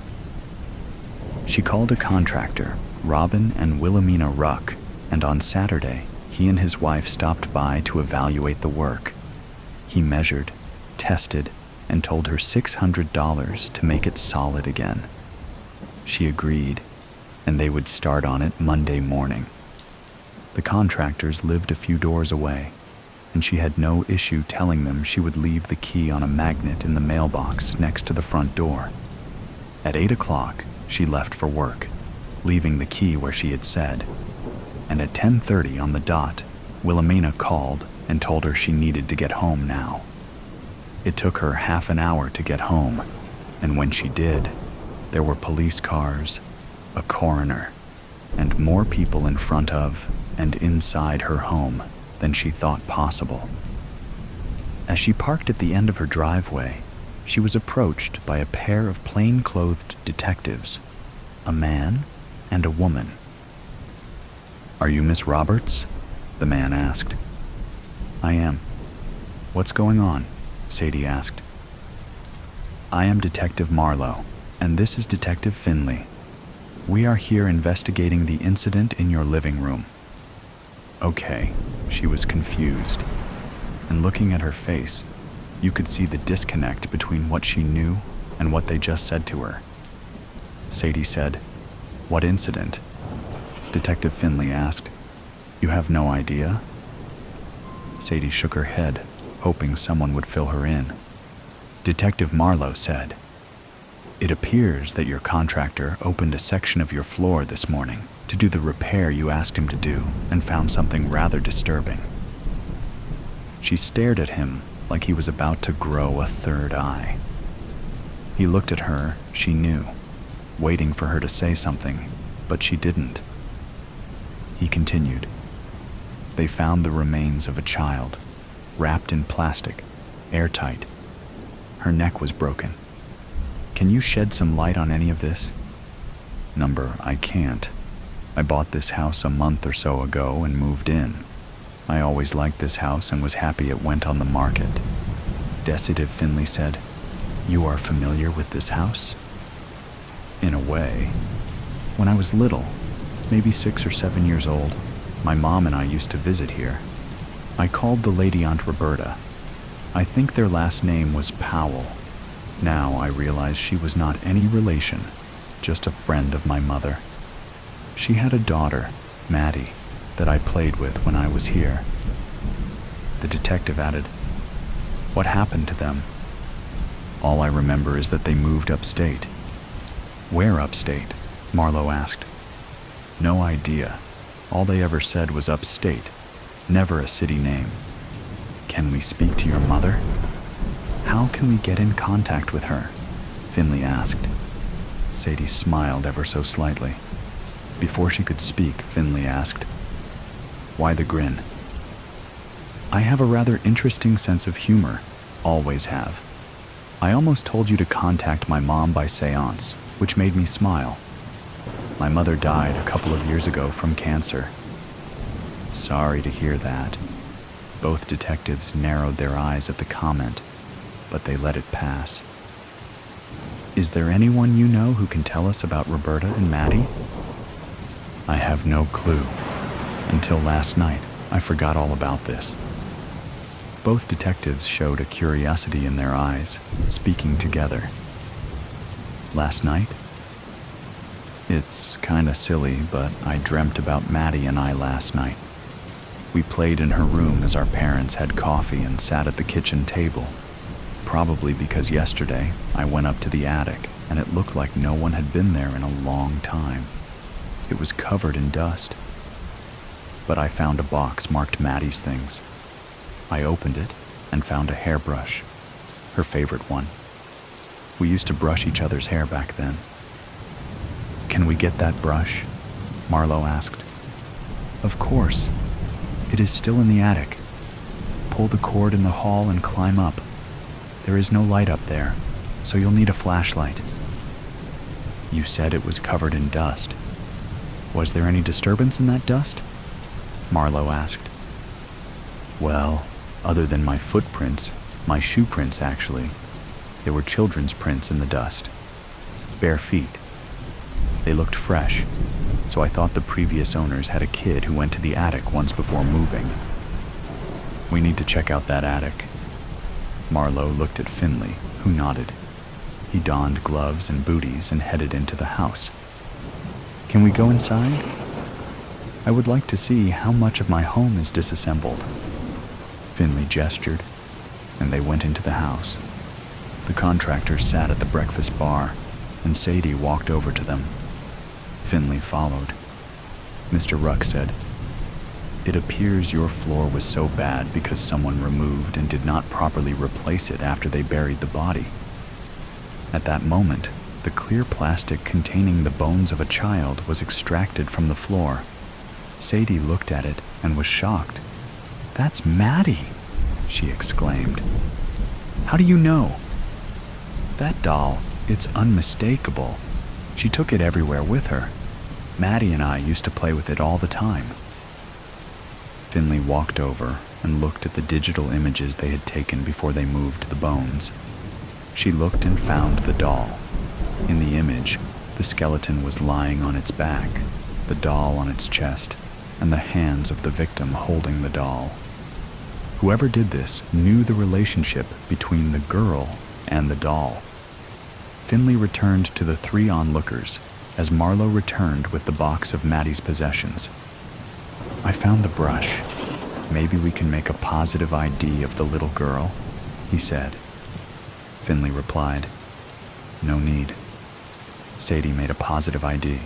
She called a contractor, Robin and Wilhelmina Ruck, and on Saturday, he and his wife stopped by to evaluate the work. He measured, tested, and told her $600 to make it solid again. She agreed, and they would start on it Monday morning. The contractors lived a few doors away, and she had no issue telling them she would leave the key on a magnet in the mailbox next to the front door. At 8 o'clock, she left for work, leaving the key where she had said. And at 10:30 on the dot, Wilhelmina called and told her she needed to get home now. It took her half an hour to get home, and when she did, there were police cars, a coroner, and more people in front of and inside her home than she thought possible. As she parked at the end of her driveway, she was approached by a pair of plain-clothed detectives, a man and a woman. "Are you Miss Roberts?" the man asked. "I am." "What's going on?" Sadie asked. "I am Detective Marlowe, and this is Detective Finley. We are here investigating the incident in your living room." Okay, she was confused, and looking at her face, you could see the disconnect between what she knew and what they just said to her. Sadie said, "What incident?" Detective Finley asked. "You have no idea?" Sadie shook her head, hoping someone would fill her in. Detective Marlowe said, "It appears that your contractor opened a section of your floor this morning to do the repair you asked him to do and found something rather disturbing." She stared at him like he was about to grow a third eye. He looked at her, she knew, waiting for her to say something, but she didn't. He continued. They found the remains of a child, wrapped in plastic, airtight. Her neck was broken. Can you shed some light on any of this? Number, I can't. I bought this house a month or so ago and moved in. I always liked this house and was happy it went on the market. Decitive Finley said, You are familiar with this house? In a way. When I was little, maybe 6 or 7 years old, my mom and I used to visit here. I called the lady Aunt Roberta. I think their last name was Powell. Now I realize she was not any relation, just a friend of my mother. She had a daughter, Maddie, that I played with when I was here. The detective added, What happened to them? All I remember is that they moved upstate. Where upstate? Marlowe asked. No idea. All they ever said was upstate, never a city name. Can we speak to your mother? How can we get in contact with her? Finley asked. Sadie smiled ever so slightly. Before she could speak, Finley asked, Why the grin? I have a rather interesting sense of humor, always have. I almost told you to contact my mom by seance, which made me smile. My mother died a couple of years ago from cancer. Sorry to hear that. Both detectives narrowed their eyes at the comment, but they let it pass. Is there anyone you know who can tell us about Roberta and Maddie? I have no clue. Until last night, I forgot all about this. Both detectives showed a curiosity in their eyes, speaking together. Last night? It's kinda silly, but I dreamt about Maddie and I last night. We played in her room as our parents had coffee and sat at the kitchen table. Probably because yesterday I went up to the attic and it looked like no one had been there in a long time. It was covered in dust. But I found a box marked Maddie's things. I opened it and found a hairbrush, her favorite one. We used to brush each other's hair back then. Can we get that brush? Marlowe asked. Of course. It is still in the attic. Pull the cord in the hall and climb up. There is no light up there, so you'll need a flashlight. You said it was covered in dust. Was there any disturbance in that dust? Marlowe asked. Well, other than my footprints, my shoe prints actually. There were children's prints in the dust. Bare feet. They looked fresh, so I thought the previous owners had a kid who went to the attic once before moving. We need to check out that attic. Marlowe looked at Finley, who nodded. He donned gloves and booties and headed into the house. Can we go inside? I would like to see how much of my home is disassembled. Finley gestured, and they went into the house. The contractors sat at the breakfast bar, and Sadie walked over to them. Finley followed. Mr. Ruck said, It appears your floor was so bad because someone removed and did not properly replace it after they buried the body. At that moment, the clear plastic containing the bones of a child was extracted from the floor. Sadie looked at it and was shocked. That's Maddie, she exclaimed. How do you know? That doll, it's unmistakable. She took it everywhere with her. Maddie and I used to play with it all the time. Finley walked over and looked at the digital images they had taken before they moved the bones. She looked and found the doll. In the image, the skeleton was lying on its back, the doll on its chest, and the hands of the victim holding the doll. Whoever did this knew the relationship between the girl and the doll. Finley returned to the three onlookers as Marlowe returned with the box of Maddie's possessions. I found the brush. Maybe we can make a positive ID of the little girl, he said. Finley replied, No need. Sadie made a positive ID.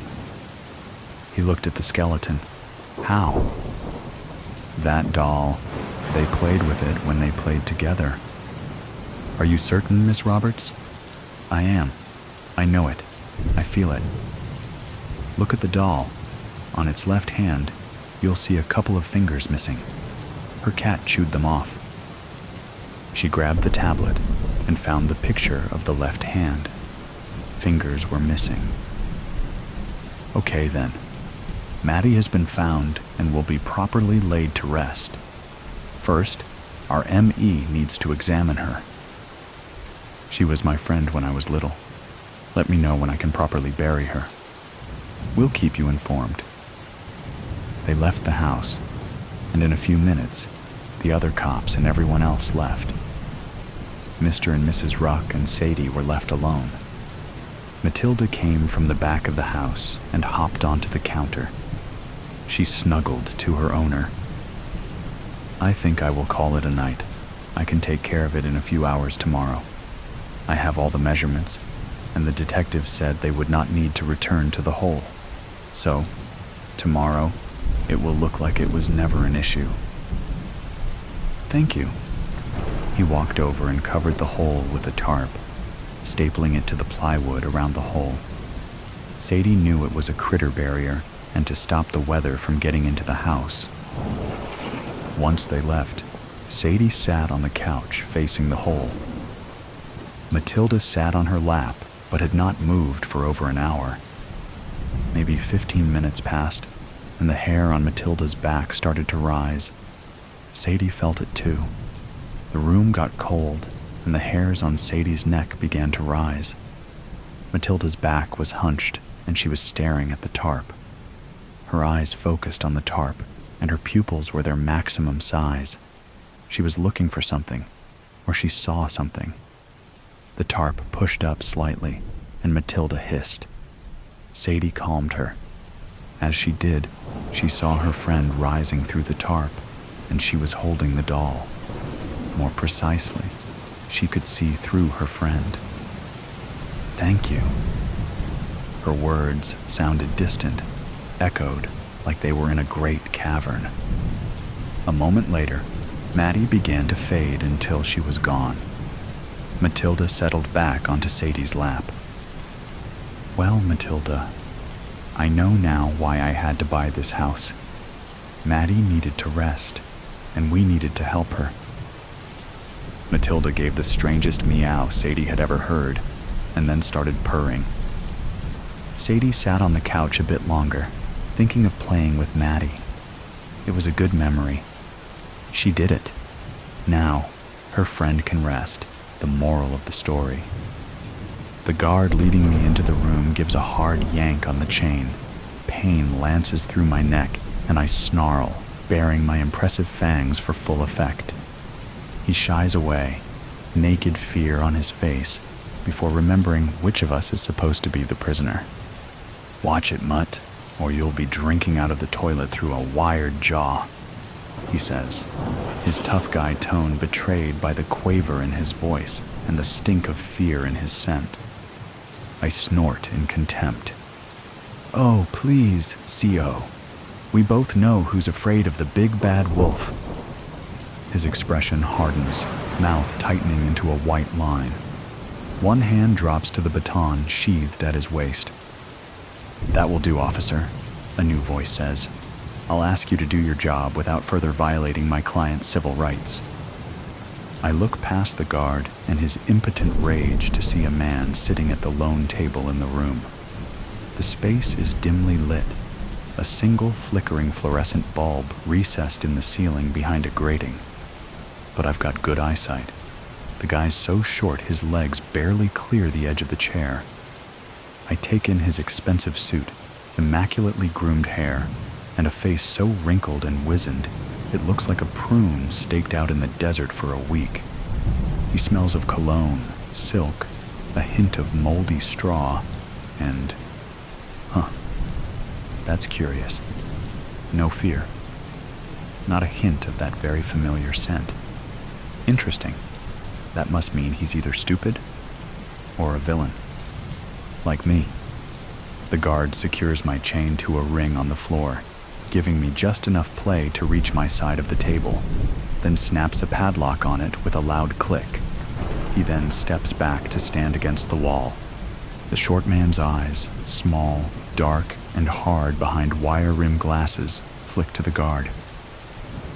He looked at the skeleton. How? That doll. They played with it when they played together. Are you certain, Miss Roberts? I am. I know it. I feel it. Look at the doll. On its left hand, you'll see a couple of fingers missing. Her cat chewed them off. She grabbed the tablet and found the picture of the left hand. Fingers were missing. Okay then. Maddie has been found and will be properly laid to rest. First, our ME needs to examine her. She was my friend when I was little. Let me know when I can properly bury her. We'll keep you informed. They left the house, and in a few minutes, the other cops and everyone else left. Mr. and Mrs. Ruck and Sadie were left alone. Matilda came from the back of the house and hopped onto the counter. She snuggled to her owner. I think I will call it a night. I can take care of it in a few hours tomorrow. I have all the measurements, and the detectives said they would not need to return to the hole. So, tomorrow, it will look like it was never an issue. Thank you. He walked over and covered the hole with a tarp, stapling it to the plywood around the hole. Sadie knew it was a critter barrier and to stop the weather from getting into the house. Once they left, Sadie sat on the couch facing the hole. Matilda sat on her lap but had not moved for over an hour. Maybe 15 minutes passed, and the hair on Matilda's back started to rise. Sadie felt it too. The room got cold, and the hairs on Sadie's neck began to rise. Matilda's back was hunched, and she was staring at the tarp. Her eyes focused on the tarp, and her pupils were their maximum size. She was looking for something, or she saw something. The tarp pushed up slightly, and Matilda hissed. Sadie calmed her. As she did, she saw her friend rising through the tarp, and she was holding the doll. More precisely, she could see through her friend. Thank you. Her words sounded distant, echoed like they were in a great cavern. A moment later, Maddie began to fade until she was gone. Matilda settled back onto Sadie's lap. Well, Matilda, I know now why I had to buy this house. Maddie needed to rest, and we needed to help her. Matilda gave the strangest meow Sadie had ever heard, and then started purring. Sadie sat on the couch a bit longer, thinking of playing with Maddie. It was a good memory. She did it. Now, her friend can rest, the moral of the story. The guard leading me into the room gives a hard yank on the chain. Pain lances through my neck, and I snarl, baring my impressive fangs for full effect. He shies away, naked fear on his face, before remembering which of us is supposed to be the prisoner. Watch it, Mutt, or you'll be drinking out of the toilet through a wired jaw, he says, his tough guy tone betrayed by the quaver in his voice and the stink of fear in his scent. I snort in contempt. Oh, please, CO. We both know who's afraid of the big bad wolf. His expression hardens, mouth tightening into a white line. One hand drops to the baton sheathed at his waist. That will do, officer, a new voice says. I'll ask you to do your job without further violating my client's civil rights. I look past the guard and his impotent rage to see a man sitting at the lone table in the room. The space is dimly lit, a single flickering fluorescent bulb recessed in the ceiling behind a grating. But I've got good eyesight. The guy's so short his legs barely clear the edge of the chair. I take in his expensive suit, immaculately groomed hair, and a face so wrinkled and wizened it looks like a prune staked out in the desert for a week. He smells of cologne, silk, a hint of moldy straw, and... that's curious. No fear. Not a hint of that very familiar scent. Interesting. That must mean he's either stupid or a villain. Like me. The guard secures my chain to a ring on the floor, giving me just enough play to reach my side of the table, then snaps a padlock on it with a loud click. He then steps back to stand against the wall. The short man's eyes, small, dark, and hard behind wire-rimmed glasses, flick to the guard.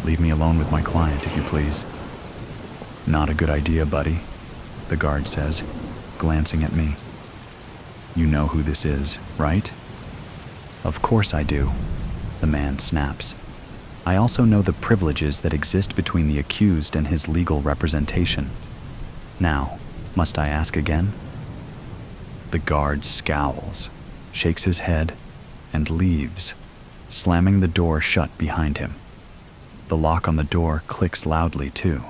"Leave me alone with my client, if you please." "Not a good idea, buddy," the guard says, glancing at me. "You know who this is, right?" "Of course I do," the man snaps. "I also know the privileges that exist between the accused and his legal representation. Now, must I ask again?" The guard scowls, shakes his head, and leaves, slamming the door shut behind him. The lock on the door clicks loudly, too.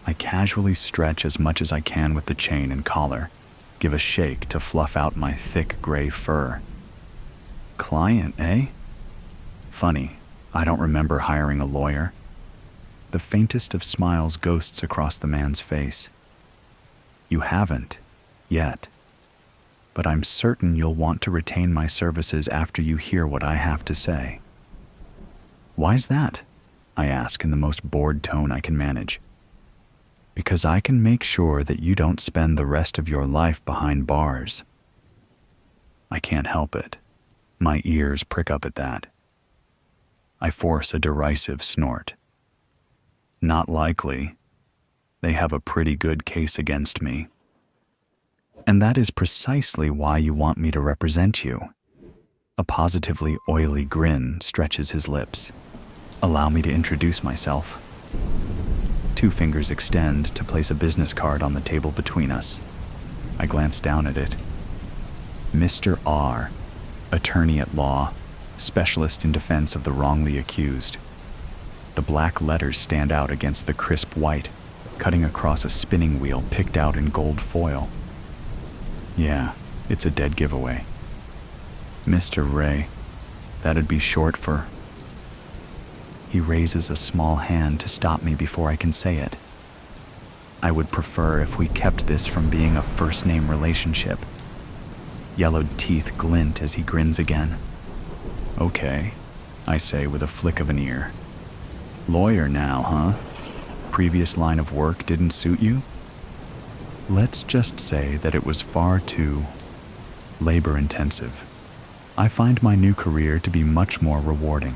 I casually stretch as much as I can with the chain and collar, give a shake to fluff out my thick gray fur. "Client, eh? Funny, I don't remember hiring a lawyer." The faintest of smiles ghosts across the man's face. "You haven't, yet. But I'm certain you'll want to retain my services after you hear what I have to say." "Why's that?" I ask in the most bored tone I can manage. "Because I can make sure that you don't spend the rest of your life behind bars." I can't help it. My ears prick up at that. I force a derisive snort. "Not likely. They have a pretty good case against me." "And that is precisely why you want me to represent you." A positively oily grin stretches his lips. "Allow me to introduce myself." 2 fingers extend to place a business card on the table between us. I glance down at it. Mr. R, attorney at law, specialist in defense of the wrongly accused. The black letters stand out against the crisp white, cutting across a spinning wheel picked out in gold foil. Yeah, it's a dead giveaway. Mr. Ray, that'd be short for... He raises a small hand to stop me before I can say it. "I would prefer if we kept this from being a first-name relationship." Yellowed teeth glint as he grins again. "Okay," I say with a flick of an ear. "Lawyer now, huh? Previous line of work didn't suit you?" Let's just say that it was far too labor-intensive. I find my new career to be much more rewarding.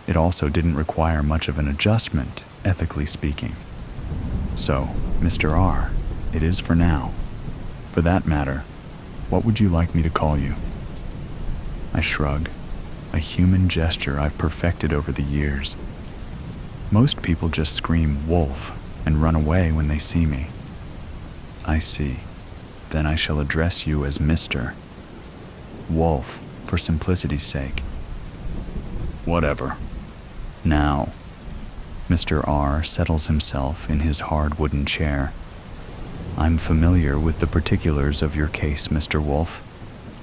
It also didn't require much of an adjustment, ethically speaking. So, Mr. R, it is for now. For that matter, what would you like me to call you? I shrug, a human gesture I've perfected over the years. Most people just scream wolf and run away when they see me. I see. Then I shall address you as Mr. Wolf, for simplicity's sake. Whatever. Now, Mr. R settles himself in his hard wooden chair. I'm familiar with the particulars of your case, Mr. Wolf,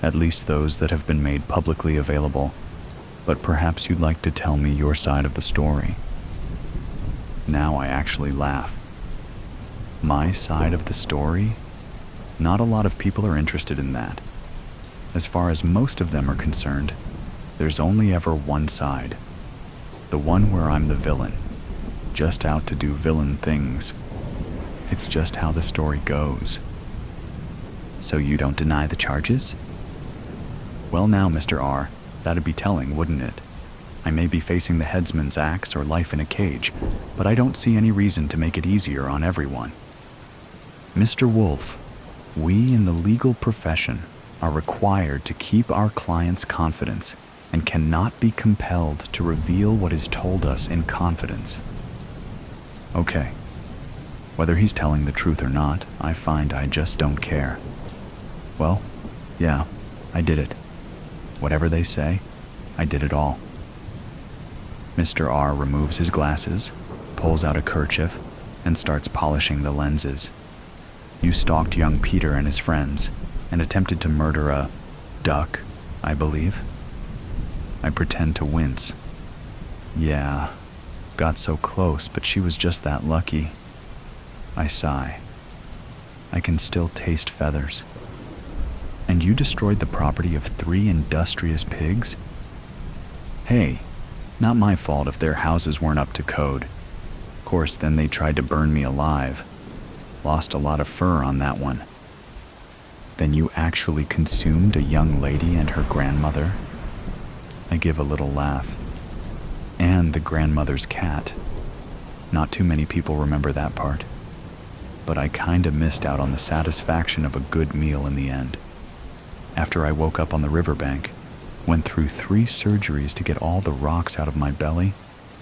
at least those that have been made publicly available, but perhaps you'd like to tell me your side of the story. Now I actually laugh. My side of the story? Not a lot of people are interested in that. As far as most of them are concerned, there's only ever one side. The one where I'm the villain, just out to do villain things. It's just how the story goes. So you don't deny the charges? Well now, Mr. R, that'd be telling, wouldn't it? I may be facing the headsman's axe or life in a cage, but I don't see any reason to make it easier on everyone. Mr. Wolf, we in the legal profession are required to keep our clients' confidence and cannot be compelled to reveal what is told us in confidence. Okay. Whether he's telling the truth or not, I find I just don't care. Well, yeah, I did it. Whatever they say, I did it all. Mr. R removes his glasses, pulls out a kerchief, and starts polishing the lenses. You stalked young Peter and his friends, and attempted to murder a duck, I believe. I pretend to wince. Yeah, got so close, but she was just that lucky. I sigh. I can still taste feathers. And you destroyed the property of 3 industrious pigs? Hey, not my fault if their houses weren't up to code. Of course, then they tried to burn me alive. Lost a lot of fur on that one. Then you actually consumed a young lady and her grandmother? I give a little laugh. And the grandmother's cat. Not too many people remember that part. But I kinda missed out on the satisfaction of a good meal in the end. After I woke up on the riverbank, went through 3 surgeries to get all the rocks out of my belly,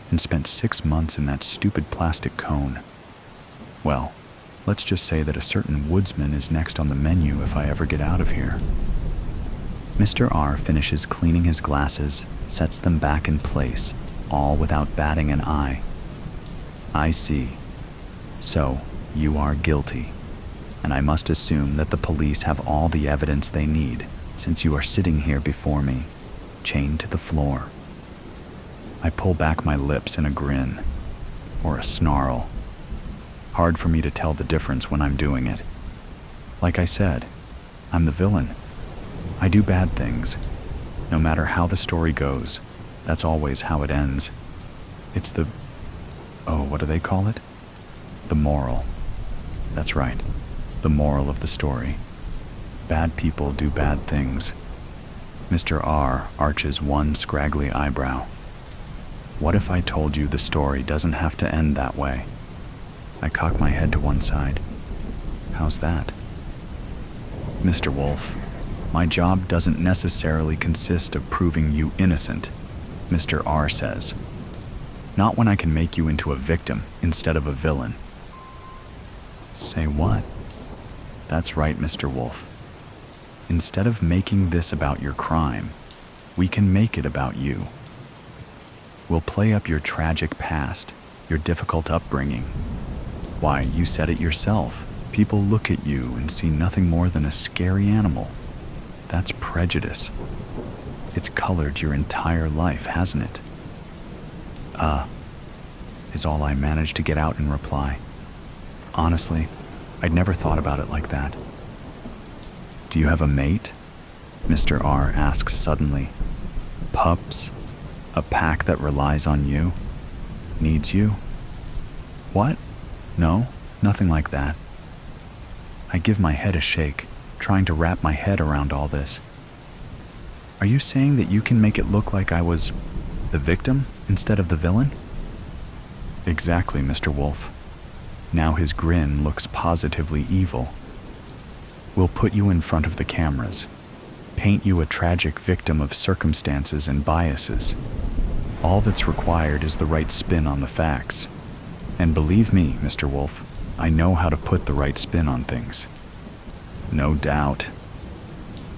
and spent 6 months in that stupid plastic cone. Well, let's just say that a certain woodsman is next on the menu if I ever get out of here. Mr. R finishes cleaning his glasses, sets them back in place, all without batting an eye. I see. So, you are guilty, and I must assume that the police have all the evidence they need, since you are sitting here before me, chained to the floor. I pull back my lips in a grin, or a snarl. Hard for me to tell the difference when I'm doing it. Like I said, I'm the villain. I do bad things. No matter how the story goes, that's always how it ends. It's the... oh, what do they call it? The moral. That's right, the moral of the story. Bad people do bad things. Mr. R arches one scraggly eyebrow. What if I told you the story doesn't have to end that way? I cock my head to one side. How's that? Mr. Wolf, my job doesn't necessarily consist of proving you innocent, Mr. R says. Not when I can make you into a victim instead of a villain. Say what? That's right, Mr. Wolf. Instead of making this about your crime, we can make it about you. We'll play up your tragic past, your difficult upbringing. Why, you said it yourself. People look at you and see nothing more than a scary animal. That's prejudice. It's colored your entire life, hasn't it? Is all I managed to get out in reply. Honestly, I'd never thought about it like that. Do you have a mate? Mr. R asks suddenly. Pups? A pack that relies on you? Needs you? What? No, nothing like that. I give my head a shake, trying to wrap my head around all this. Are you saying that you can make it look like I was the victim instead of the villain? Exactly, Mr. Wolf. Now his grin looks positively evil. We'll put you in front of the cameras, paint you a tragic victim of circumstances and biases. All that's required is the right spin on the facts. And believe me, Mr. Wolf, I know how to put the right spin on things. No doubt.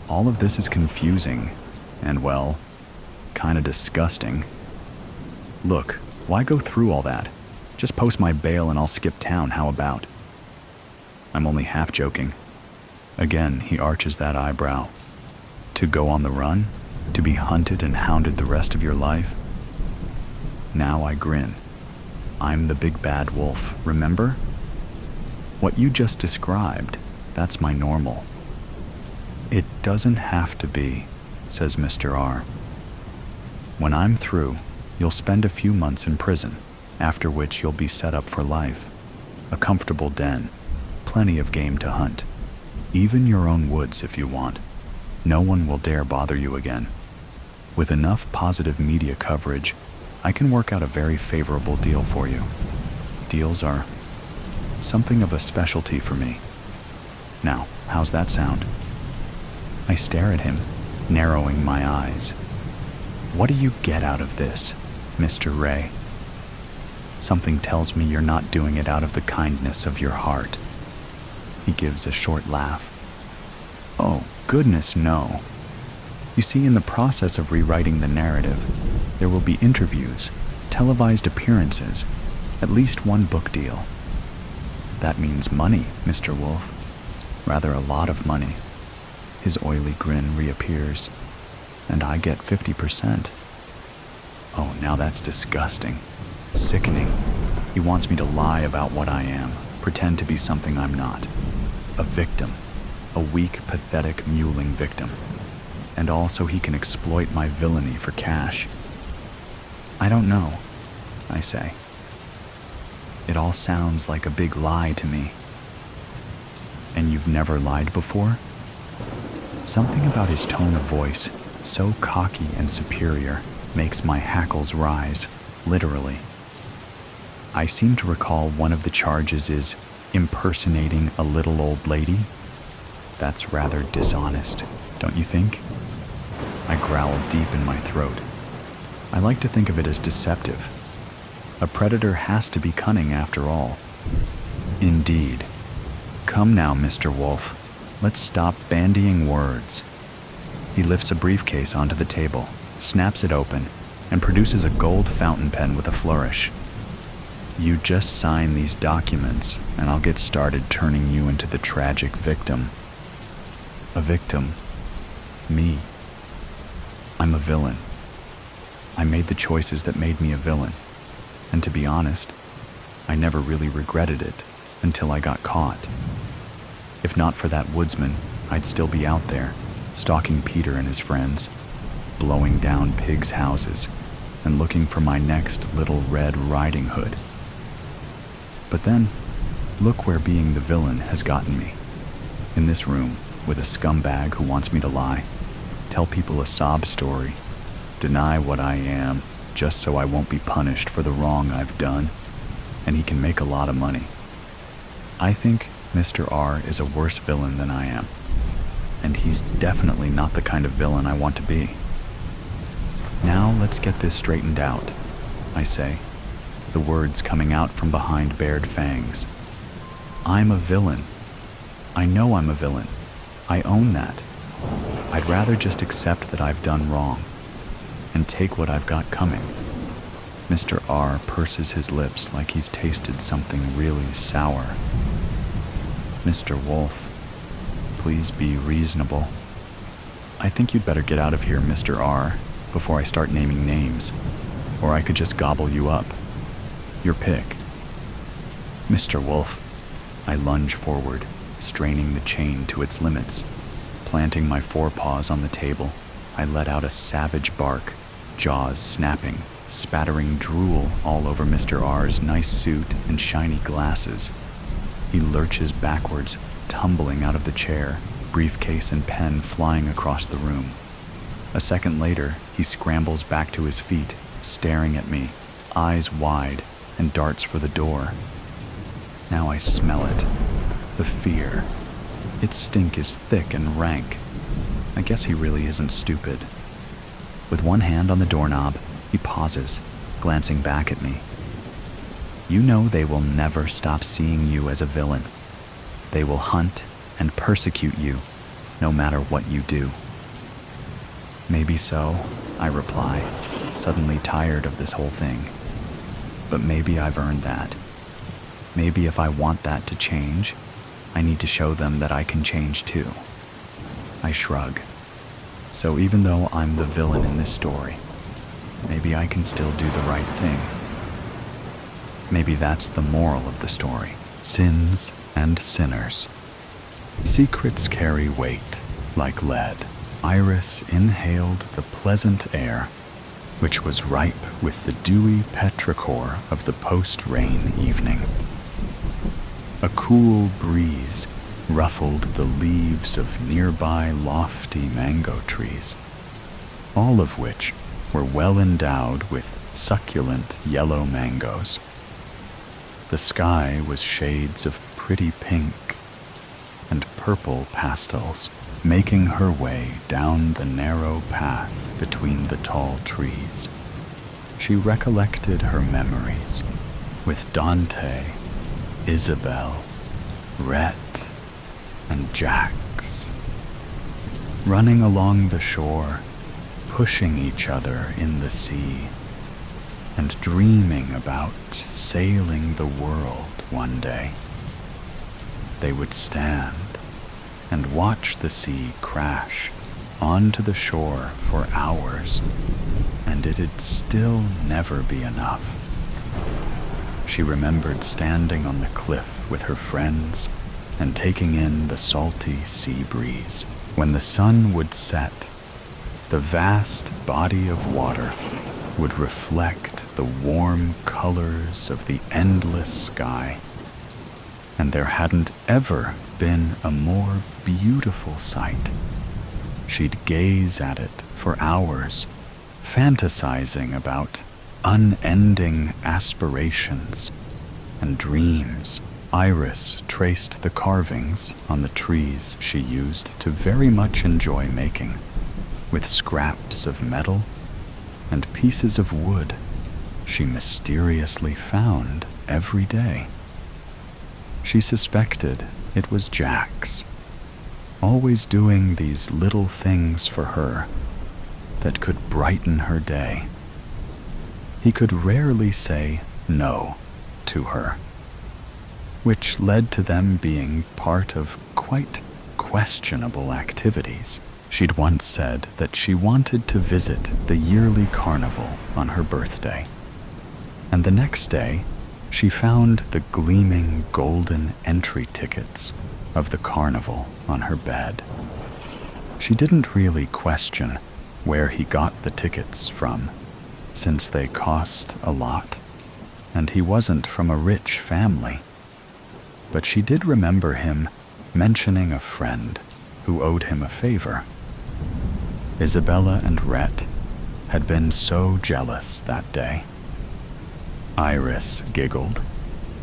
All of this is confusing, and well, kinda disgusting. Look, why go through all that? Just post my bail and I'll skip town, how about? I'm only half joking. Again, he arches that eyebrow. To go on the run? To be hunted and hounded the rest of your life? Now I grin. I'm the big bad wolf, remember? What you just described, that's my normal. It doesn't have to be, says Mr. R. When I'm through, you'll spend a few months in prison, after which you'll be set up for life. A comfortable den, plenty of game to hunt. Even your own woods if you want. No one will dare bother you again. With enough positive media coverage, I can work out a very favorable deal for you. Deals are something of a specialty for me. Now, how's that sound? I stare at him, narrowing my eyes. What do you get out of this, Mr. Ray? Something tells me you're not doing it out of the kindness of your heart. He gives a short laugh. Oh, goodness, no. You see, in the process of rewriting the narrative, there will be interviews, televised appearances, at least one book deal. That means money, Mr. Wolf. Rather a lot of money. His oily grin reappears, and I get 50%. Oh, now that's disgusting. Sickening. He wants me to lie about what I am, pretend to be something I'm not. A victim. A weak, pathetic, mewling victim. And also he can exploit my villainy for cash. I don't know, I say. It all sounds like a big lie to me. And you've never lied before? Something about his tone of voice, so cocky and superior, makes my hackles rise, literally. I seem to recall one of the charges is impersonating a little old lady. That's rather dishonest, don't you think? I growl deep in my throat. I like to think of it as deceptive. A predator has to be cunning after all. Indeed. Come now, Mr. Wolf. Let's stop bandying words. He lifts a briefcase onto the table, snaps it open, and produces a gold fountain pen with a flourish. You just sign these documents, and I'll get started turning you into the tragic victim. A victim? Me. I'm a villain. I made the choices that made me a villain, and to be honest, I never really regretted it until I got caught. If not for that woodsman, I'd still be out there, stalking Peter and his friends, blowing down pigs' houses, and looking for my next little Red Riding Hood. But then, look where being the villain has gotten me. In this room, with a scumbag who wants me to lie, tell people a sob story, deny what I am, just so I won't be punished for the wrong I've done, and he can make a lot of money. I think Mr. R is a worse villain than I am, and he's definitely not the kind of villain I want to be. Now let's get this straightened out, I say, the words coming out from behind bared fangs. I'm a villain. I know I'm a villain. I own that. I'd rather just accept that I've done wrong and take what I've got coming. Mr. R purses his lips like he's tasted something really sour. Mr. Wolf, please be reasonable. I think you'd better get out of here, Mr. R, before I start naming names, or I could just gobble you up. Your pick. Mr. Wolf. I lunge forward, straining the chain to its limits. Planting my forepaws on the table, I let out a savage bark, jaws snapping, spattering drool all over Mr. R's nice suit and shiny glasses. He lurches backwards, tumbling out of the chair, briefcase and pen flying across the room. A second later, he scrambles back to his feet, staring at me, eyes wide, and darts for the door. Now I smell it. The fear. Its stink is thick and rank. I guess he really isn't stupid. With one hand on the doorknob, he pauses, glancing back at me. You know they will never stop seeing you as a villain. They will hunt and persecute you, no matter what you do. Maybe so, I reply, suddenly tired of this whole thing. But maybe I've earned that. Maybe if I want that to change, I need to show them that I can change too. I shrug. So even though I'm the villain in this story, maybe I can still do the right thing. Maybe that's the moral of the story. Sins and sinners. Secrets carry weight, like lead. Iris inhaled the pleasant air, which was ripe with the dewy petrichor of the post-rain evening. A cool breeze ruffled the leaves of nearby lofty mango trees, all of which were well endowed with succulent yellow mangoes. The sky was shades of pretty pink and purple pastels, making her way down the narrow path between the tall trees. She recollected her memories with Dante, Isabel, Rhett, and Jax, running along the shore, pushing each other in the sea, and dreaming about sailing the world one day. They would stand and watch the sea crash onto the shore for hours, and it'd still never be enough. She remembered standing on the cliff with her friends and taking in the salty sea breeze. When the sun would set, the vast body of water would reflect the warm colors of the endless sky, and there hadn't ever been a more beautiful sight She'd gaze at it for hours, fantasizing about unending aspirations and dreams. Iris traced the carvings on the trees she used to very much enjoy making, with scraps of metal and pieces of wood she mysteriously found every day. She suspected it was Jack's, always doing these little things for her that could brighten her day. He could rarely say no to her, which led to them being part of quite questionable activities. She'd once said that she wanted to visit the yearly carnival on her birthday, and the next day she found the gleaming golden entry tickets of the carnival on her bed. She didn't really question where he got the tickets from, since they cost a lot, and he wasn't from a rich family. But she did remember him mentioning a friend who owed him a favor. Isabella and Rhett had been so jealous that day. Iris giggled,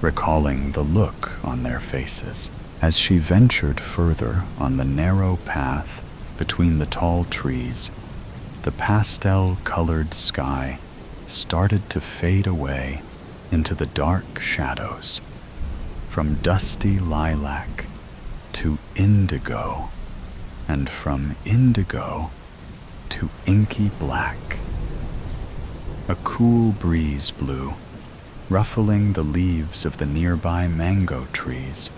recalling the look on their faces as she ventured further on the narrow path between the tall trees. The pastel-colored sky started to fade away into the dark shadows, from dusty lilac to indigo, and from indigo to inky black. A cool breeze blew, ruffling the leaves of the nearby mango trees,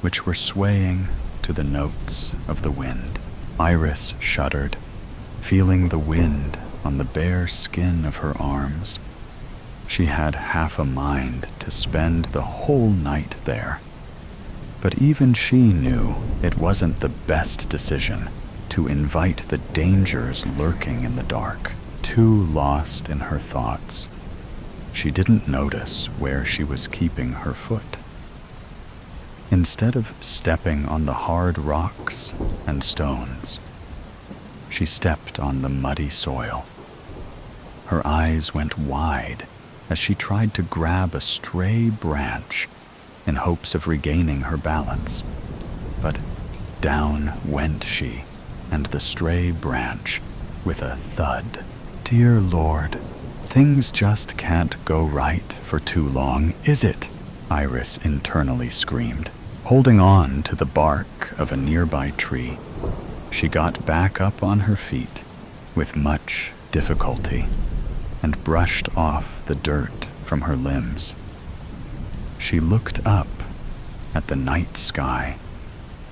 which were swaying to the notes of the wind. Iris shuddered, feeling the wind on the bare skin of her arms. She had half a mind to spend the whole night there, but even she knew it wasn't the best decision to invite the dangers lurking in the dark. Too lost in her thoughts, she didn't notice where she was keeping her foot. Instead of stepping on the hard rocks and stones, she stepped on the muddy soil. Her eyes went wide as she tried to grab a stray branch in hopes of regaining her balance. But down went she, and the stray branch, with a thud. Dear Lord, things just can't go right for too long, is it? Iris internally screamed. Holding on to the bark of a nearby tree, she got back up on her feet with much difficulty and brushed off the dirt from her limbs. She looked up at the night sky,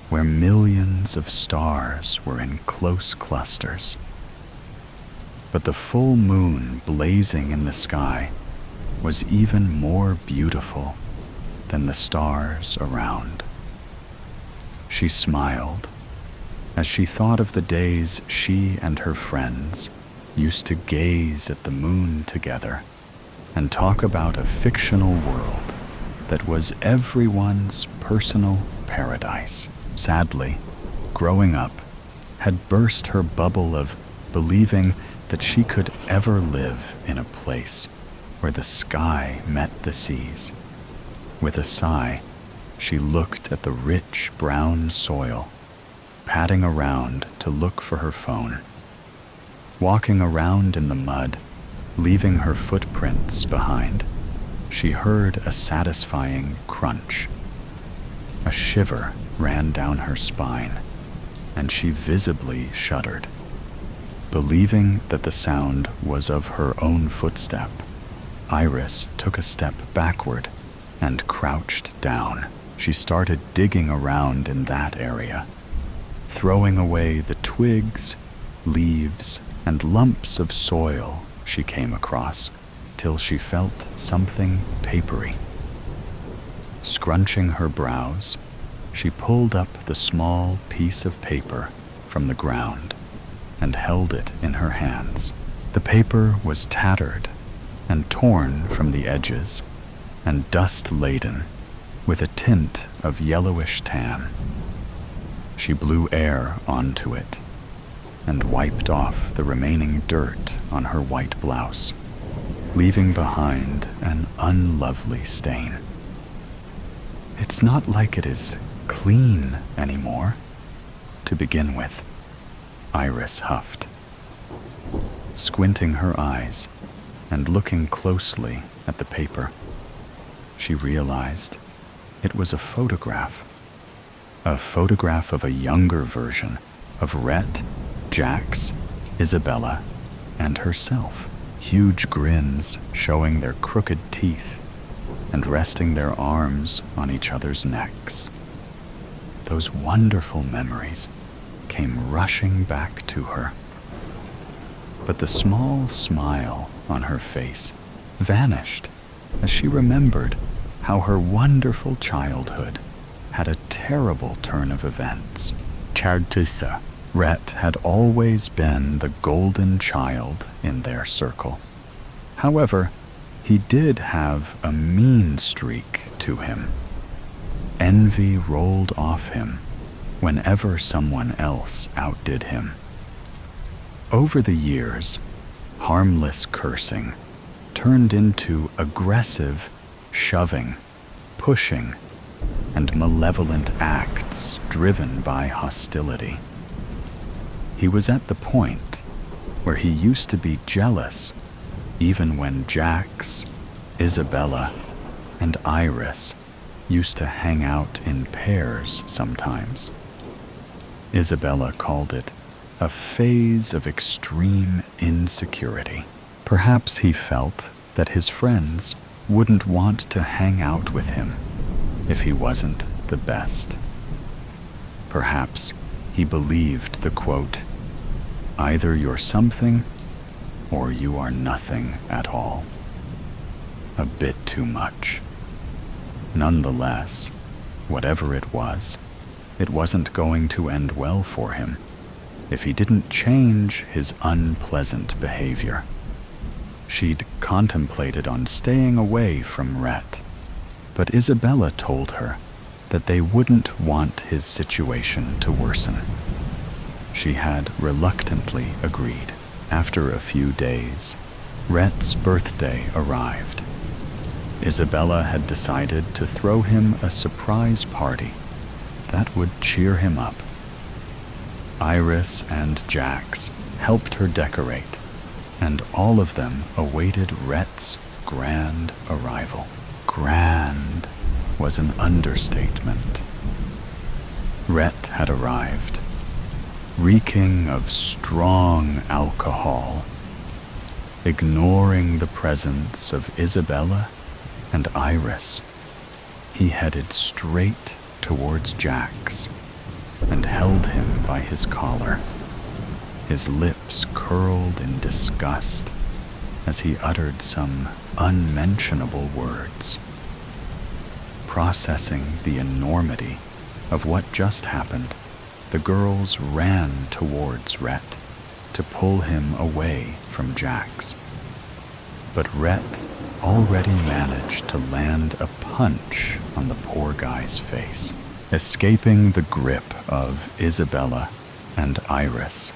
where millions of stars were in close clusters. But the full moon blazing in the sky was even more beautiful than the stars around. She smiled as she thought of the days she and her friends used to gaze at the moon together and talk about a fictional world that was everyone's personal paradise. Sadly, growing up had burst her bubble of believing that she could ever live in a place where the sky met the seas. With a sigh, she looked at the rich brown soil, padding around to look for her phone. Walking around in the mud, leaving her footprints behind, she heard a satisfying crunch. A shiver ran down her spine, and she visibly shuddered, believing that the sound was of her own footstep. Iris took a step backward and crouched down. She started digging around in that area, throwing away the twigs, leaves, and lumps of soil she came across, till she felt something papery. Scrunching her brows, she pulled up the small piece of paper from the ground and held it in her hands. The paper was tattered and torn from the edges and dust-laden, with a tint of yellowish tan. She blew air onto it, and wiped off the remaining dirt on her white blouse, leaving behind an unlovely stain. It's not like it is clean anymore, to begin with, Iris huffed. Squinting her eyes and looking closely at the paper, she realized it was a photograph of a younger version of Rhett, Jax, Isabella, and herself, huge grins showing their crooked teeth and resting their arms on each other's necks. Those wonderful memories came rushing back to her. But the small smile on her face vanished as she remembered how her wonderful childhood had a terrible turn of events. Chartusa, Rhett had always been the golden child in their circle. However, he did have a mean streak to him. Envy rolled off him whenever someone else outdid him. Over the years, harmless cursing turned into aggressive shoving, pushing, and malevolent acts driven by hostility. He was at the point where he used to be jealous even when Jax, Isabella, and Iris used to hang out in pairs sometimes. Isabella called it a phase of extreme insecurity. Perhaps he felt that his friends wouldn't want to hang out with him if he wasn't the best. Perhaps he believed the quote, "Either you're something or you are nothing at all," a bit too much. Nonetheless, whatever it wasn't going to end well for him if he didn't change his unpleasant behavior. She'd contemplated on staying away from Rhett, but Isabella told her that they wouldn't want his situation to worsen. She had reluctantly agreed. After a few days, Rhett's birthday arrived. Isabella had decided to throw him a surprise party that would cheer him up. Iris and Jax helped her decorate, and all of them awaited Rhett's grand arrival. Grand was an understatement. Rhett had arrived, reeking of strong alcohol. Ignoring the presence of Isabella and Iris, he headed straight towards Jax and held him by his collar. His lips curled in disgust as he uttered some unmentionable words. Processing the enormity of what just happened, the girls ran towards Rhett to pull him away from Jax. But Rhett already managed to land a punch on the poor guy's face, escaping the grip of Isabella and Iris.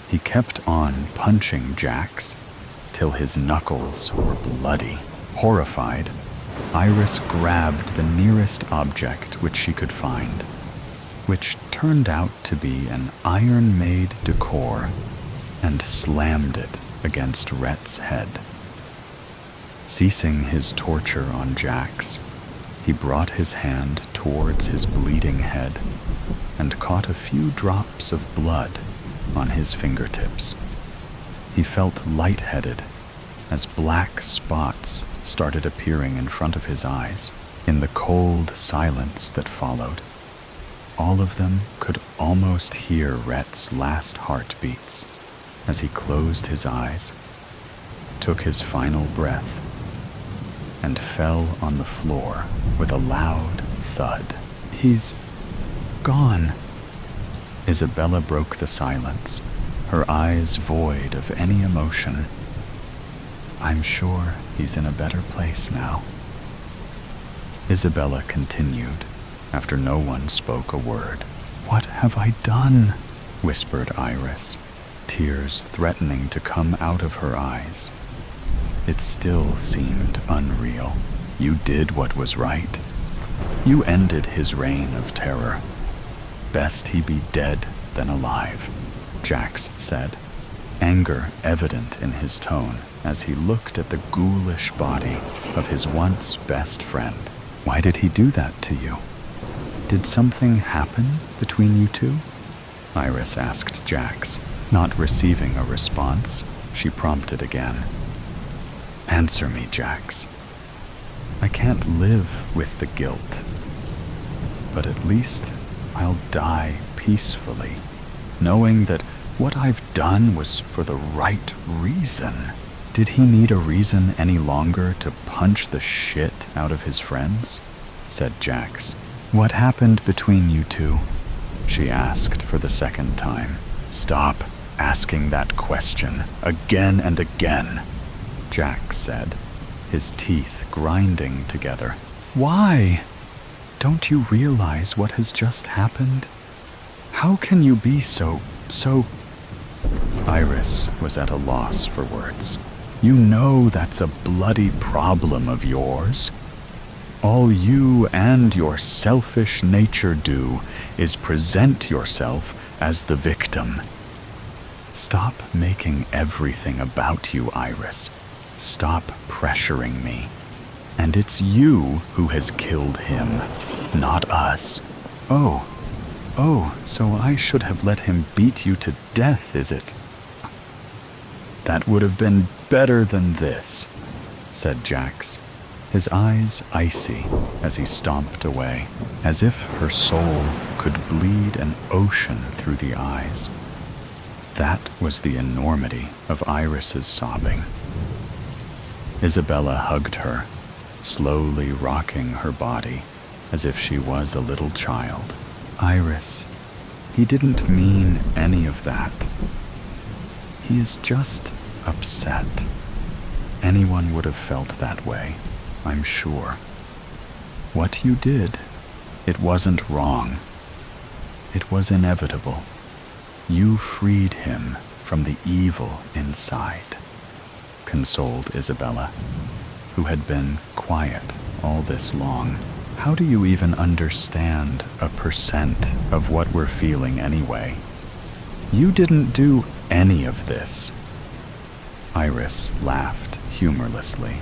He kept on punching Jax till his knuckles were bloody. Horrified, Iris grabbed the nearest object which she could find, which turned out to be an iron-made decor, and slammed it against Rhett's head. Ceasing his torture on Jax, he brought his hand towards his bleeding head and caught a few drops of blood on his fingertips. He felt lightheaded as black spots started appearing in front of his eyes. In the cold silence that followed, all of them could almost hear Rhett's last heartbeats as he closed his eyes, took his final breath, and fell on the floor with a loud thud. "He's gone." Isabella broke the silence, her eyes void of any emotion. "I'm sure he's in a better place now." Isabella continued after no one spoke a word. "What have I done?" whispered Iris, tears threatening to come out of her eyes. It still seemed unreal. You did what was right. You ended his reign of terror. Best he be dead than alive, Jax said, anger evident in his tone as he looked at the ghoulish body of his once best friend. Why did he do that to you? Did something happen between you two? Iris asked Jax. Not receiving a response, she prompted again. Answer me, Jax. I can't live with the guilt, but at least I'll die peacefully, knowing that what I've done was for the right reason. Did he need a reason any longer to punch the shit out of his friends? Said Jax. What happened between you two? She asked for the second time. Stop asking that question again and again, Jax said, his teeth grinding together. Why? Don't you realize what has just happened? How can you be so... Iris was at a loss for words. You know that's a bloody problem of yours. All you and your selfish nature do is present yourself as the victim. Stop making everything about you, Iris. Stop pressuring me. And it's you who has killed him, not us. Oh, so I should have let him beat you to death, is it? That would have been better than this, said Jax, his eyes icy as he stomped away, as if her soul could bleed an ocean through the eyes. That was the enormity of Iris's sobbing. Isabella hugged her, slowly rocking her body as if she was a little child. Iris, he didn't mean any of that. He is just upset. Anyone would have felt that way, I'm sure. What you did, it wasn't wrong. It was inevitable. You freed him from the evil inside, consoled Isabella, who had been quiet all this long. How do you even understand 1% of what we're feeling anyway? You didn't do any of this. Iris laughed humorlessly.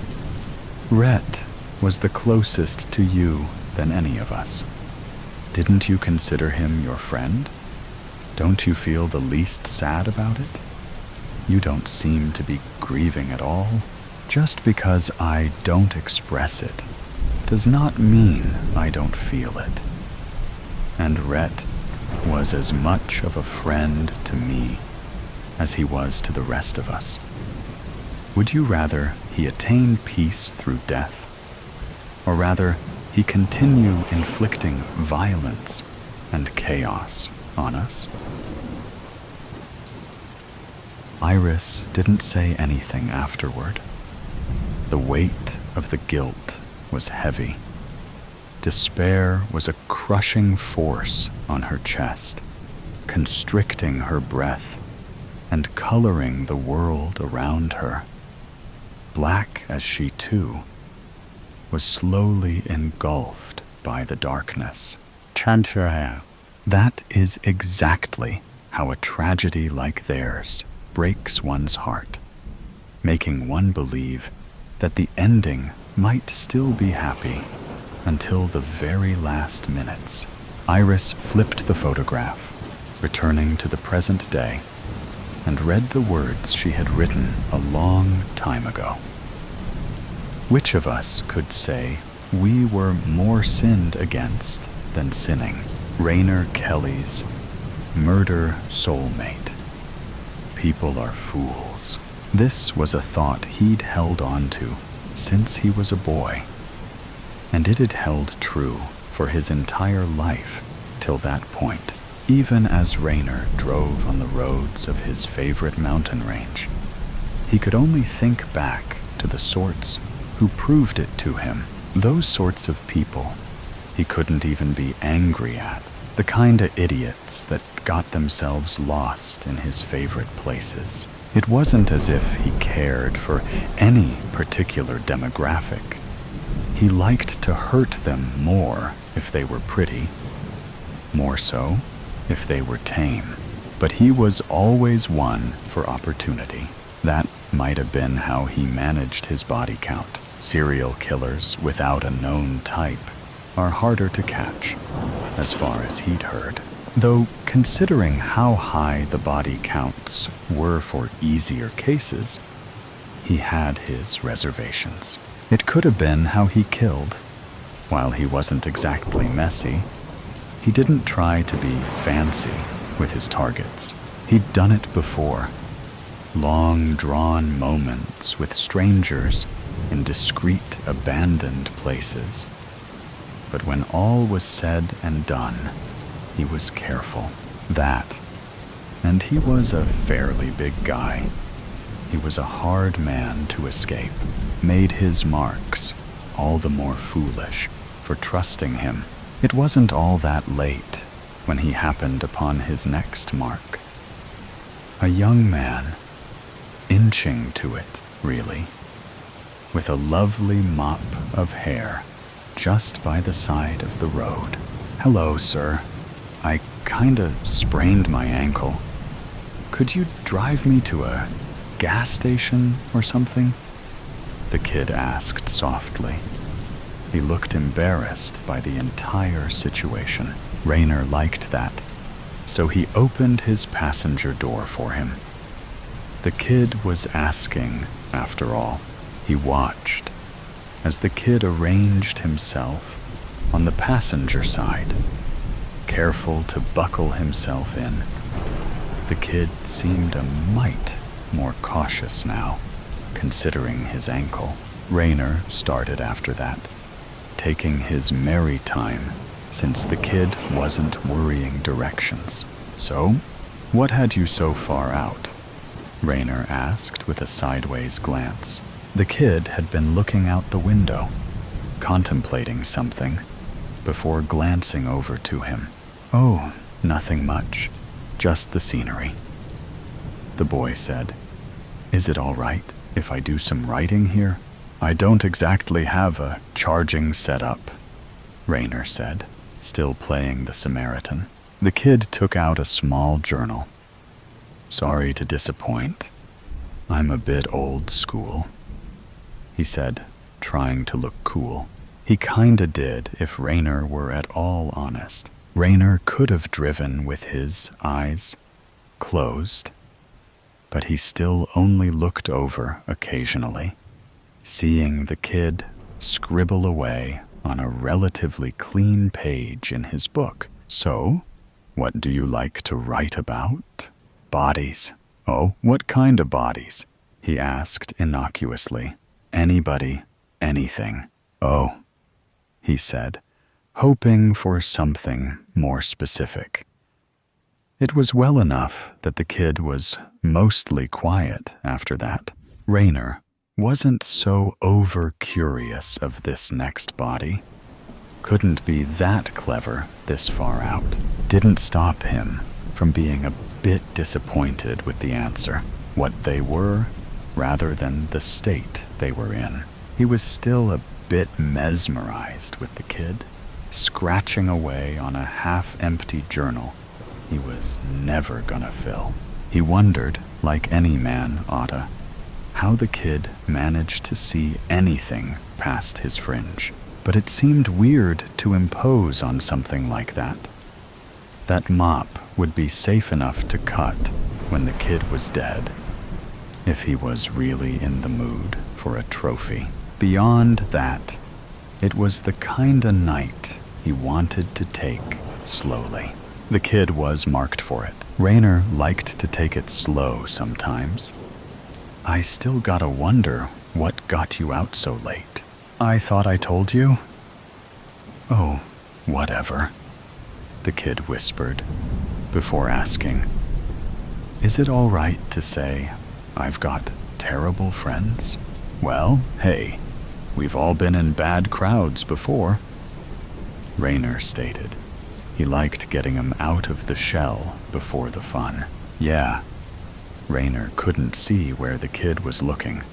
Rhett was the closest to you than any of us. Didn't you consider him your friend? Don't you feel the least sad about it? You don't seem to be grieving at all. Just because I don't express it does not mean I don't feel it. And Rhett was as much of a friend to me as he was to the rest of us. Would you rather he attain peace through death, or rather he continue inflicting violence and chaos on us? Iris didn't say anything afterward. The weight of the guilt was heavy. Despair was a crushing force on her chest, constricting her breath and coloring the world around her. Black as she too was slowly engulfed by the darkness. That is exactly how a tragedy like theirs breaks one's heart, making one believe that the ending might still be happy until the very last minutes. Iris flipped the photograph, returning to the present day, and read the words she had written a long time ago. Which of us could say we were more sinned against than sinning? Rainer Kelly's murder soulmate. People are fools. This was a thought he'd held on to since he was a boy, and it had held true for his entire life till that point, even as Rainer drove on the roads of his favorite mountain range. He could only think back to the sorts who proved it to him, those sorts of people he couldn't even be angry at The kind of idiots that got themselves lost in his favorite places. It wasn't as if he cared for any particular demographic. He liked to hurt them more if they were pretty, more so if they were tame. But he was always one for opportunity. That might have been how he managed his body count. Serial killers without a known type are harder to catch, as far as he'd heard. Though, considering how high the body counts were for easier cases, he had his reservations. It could have been how he killed. While he wasn't exactly messy, he didn't try to be fancy with his targets. He'd done it before. Long, drawn moments with strangers in discreet, abandoned places. But when all was said and done, he was careful. That. And he was a fairly big guy. He was a hard man to escape. Made his marks all the more foolish for trusting him. It wasn't all that late when he happened upon his next mark. A young man, inching to it, really, with a lovely mop of hair just by the side of the road. "Hello, sir. I kinda sprained my ankle. Could you drive me to a gas station or something?" the kid asked softly. He looked embarrassed by the entire situation. Raynor liked that, so he opened his passenger door for him. The kid was asking, after all. He watched as the kid arranged himself on the passenger side, careful to buckle himself in. The kid seemed a mite more cautious now, considering his ankle. Raynor started after that, taking his merry time since the kid wasn't worrying directions. "So, what had you so far out?" Raynor asked with a sideways glance. The kid had been looking out the window, contemplating something, before glancing over to him. "Oh, nothing much. Just the scenery," the boy said. "Is it all right if I do some writing here?" "I don't exactly have a charging setup," Raynor said, still playing the Samaritan. The kid took out a small journal. "Sorry to disappoint. I'm a bit old school," he said, trying to look cool. He kinda did if Raynor were at all honest. Raynor could have driven with his eyes closed, but he still only looked over occasionally, seeing the kid scribble away on a relatively clean page in his book. "So, what do you like to write about?" "Bodies." "Oh, what kind of bodies?" he asked innocuously. "Anybody, anything." "Oh," he said, hoping for something more specific. It was well enough that the kid was mostly quiet after that. Raynor wasn't so over-curious of this next body. Couldn't be that clever this far out. Didn't stop him from being a bit disappointed with the answer, what they were, rather than the state they were in. He was still a bit mesmerized with the kid, scratching away on a half-empty journal he was never gonna fill. He wondered, like any man oughta, how the kid managed to see anything past his fringe. But it seemed weird to impose on something like that. That mop would be safe enough to cut when the kid was dead, if he was really in the mood for a trophy. Beyond that, it was the kinda night he wanted to take slowly. The kid was marked for it. Raynor liked to take it slow sometimes. "I still gotta wonder what got you out so late." "I thought I told you." "Oh, whatever," the kid whispered, before asking, "Is it all right to say I've got terrible friends?" "Well, hey, we've all been in bad crowds before," Raynor stated. He liked getting him out of the shell before the fun. Yeah, Raynor couldn't see where the kid was looking.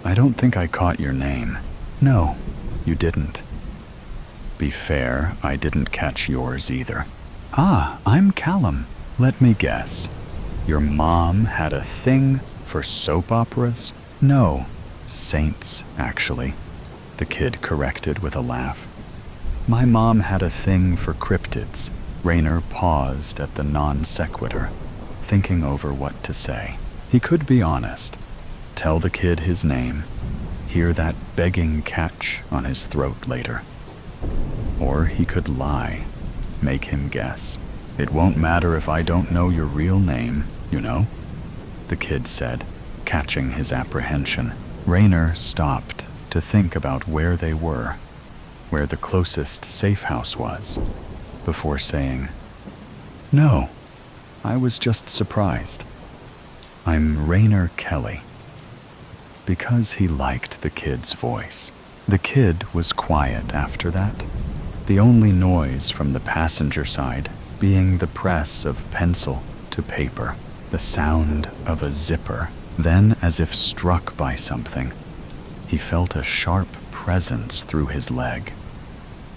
I don't think I caught your name. No, you didn't. Be fair, I didn't catch yours either. Ah, I'm Callum. Let me guess. Your mom had a thing for soap operas? No, saints, actually, the kid corrected with a laugh. My mom had a thing for cryptids. Raynor paused at the non sequitur, thinking over what to say. He could be honest, tell the kid his name, hear that begging catch on his throat later. Or he could lie, make him guess. It won't matter if I don't know your real name, you know, the kid said, catching his apprehension. Raynor stopped to think about where they were, where the closest safe house was, before saying, No, I was just surprised. I'm Raynor Kelly. Because he liked the kid's voice. The kid was quiet after that, the only noise from the passenger side being the press of pencil to paper, the sound of a zipper. Then, as if struck by something, he felt a sharp presence through his leg,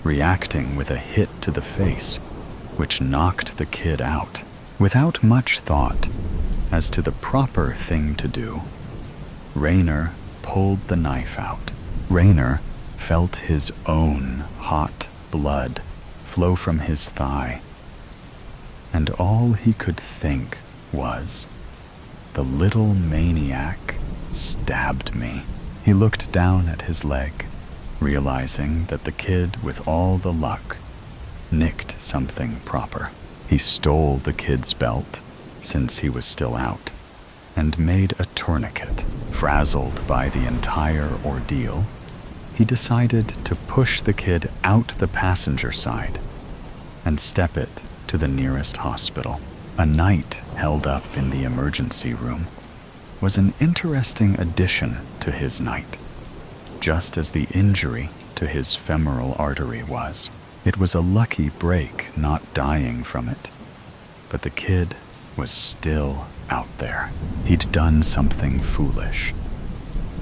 reacting with a hit to the face, which knocked the kid out. Without much thought as to the proper thing to do, Raynor pulled the knife out. Raynor felt his own hot blood flow from his thigh, and all he could think was, the little maniac stabbed me. He looked down at his leg, realizing that the kid, with all the luck, nicked something proper. He stole the kid's belt, since he was still out, and made a tourniquet. Frazzled by the entire ordeal, he decided to push the kid out the passenger side and step it to the nearest hospital. A night held up in the emergency room was an interesting addition to his night, just as the injury to his femoral artery was. It was a lucky break, not dying from it, but the kid was still out there. He'd done something foolish,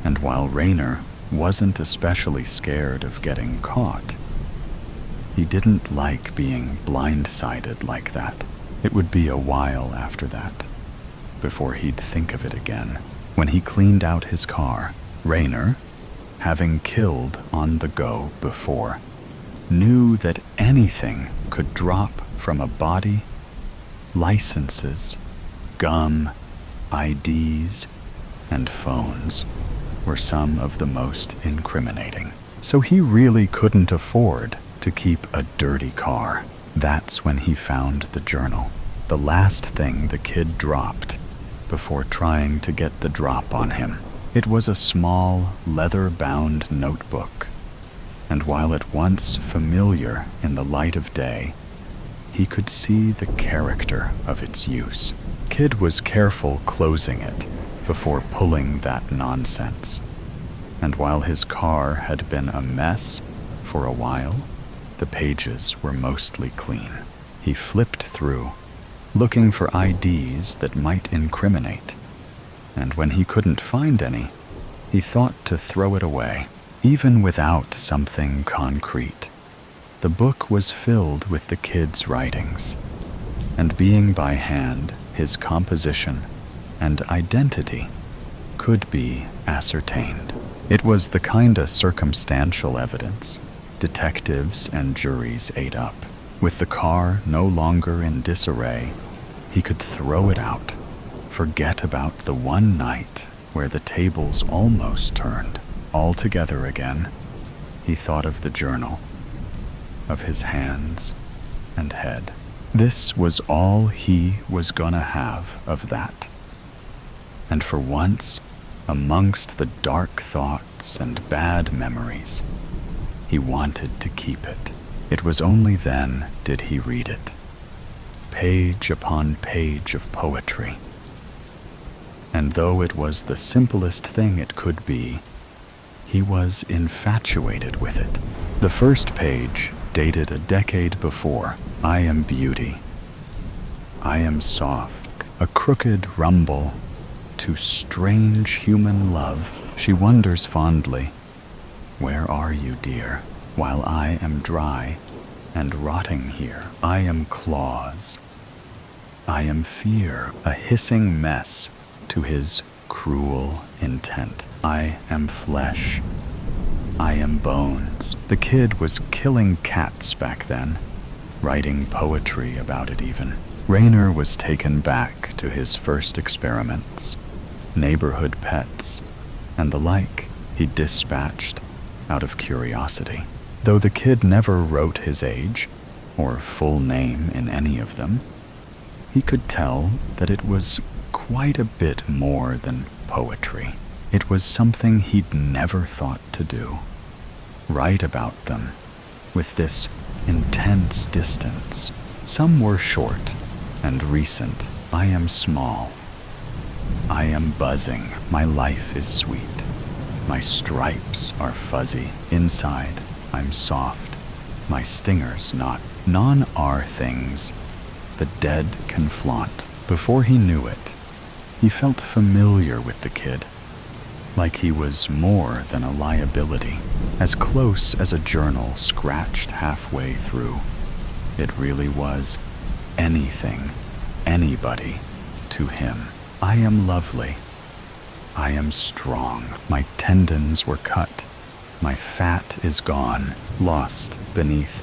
and while Raynor wasn't especially scared of getting caught, he didn't like being blindsided like that. It would be a while after that before he'd think of it again. When he cleaned out his car, Raynor, having killed on the go before, knew that anything could drop from a body. Licenses, gum, IDs, and phones were some of the most incriminating. So he really couldn't afford to keep a dirty car. That's when he found the journal, the last thing the kid dropped before trying to get the drop on him. It was a small, leather-bound notebook, and while at once familiar in the light of day, he could see the character of its use. Kid was careful closing it before pulling that nonsense, and while his car had been a mess for a while, the pages were mostly clean. He flipped through, looking for IDs that might incriminate, and when he couldn't find any, he thought to throw it away. Even without something concrete, the book was filled with the kid's writings, and being by hand, his composition and identity could be ascertained. It was the kinda circumstantial evidence detectives and juries ate up. With the car no longer in disarray, he could throw it out, forget about the one night where the tables almost turned. Altogether again, he thought of the journal, of his hands and head. This was all he was gonna have of that. And for once, amongst the dark thoughts and bad memories, he wanted to keep it. It was only then did he read it, page upon page of poetry. And though it was the simplest thing it could be, he was infatuated with it. The first page dated a decade before. I am beauty. I am soft. A crooked rumble to strange human love. She wonders fondly, where are you, dear? While I am dry and rotting here. I am claws. I am fear, a hissing mess to his cruel intent. I am flesh. I am bones. The kid was killing cats back then, writing poetry about it even. Rainer was taken back to his first experiments, neighborhood pets, and the like he dispatched out of curiosity. Though the kid never wrote his age or full name in any of them, he could tell that it was quite a bit more than poetry. It was something he'd never thought to do. Write about them with this intense distance. Some were short and recent. I am small. I am buzzing. My life is sweet. My stripes are fuzzy. Inside, I'm soft. My stingers not. None are things the dead can flaunt. Before he knew it, he felt familiar with the kid, like he was more than a liability, as close as a journal scratched halfway through. It really was anything, anybody, to him. I am lovely. I am strong. My tendons were cut. My fat is gone, lost beneath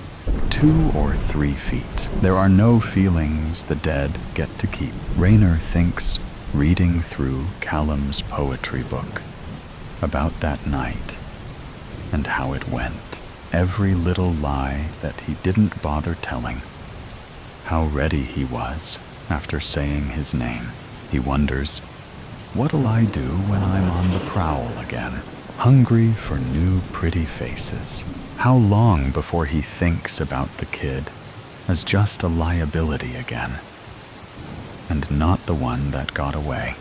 2 or 3 feet. There are no feelings the dead get to keep. Rainer thinks, reading through Callum's poetry book, about that night and how it went. Every little lie that he didn't bother telling. How ready he was after saying his name. He wonders, what'll I do when I'm on the prowl again? Hungry for new pretty faces. How long before he thinks about the kid as just a liability again, and not the one that got away?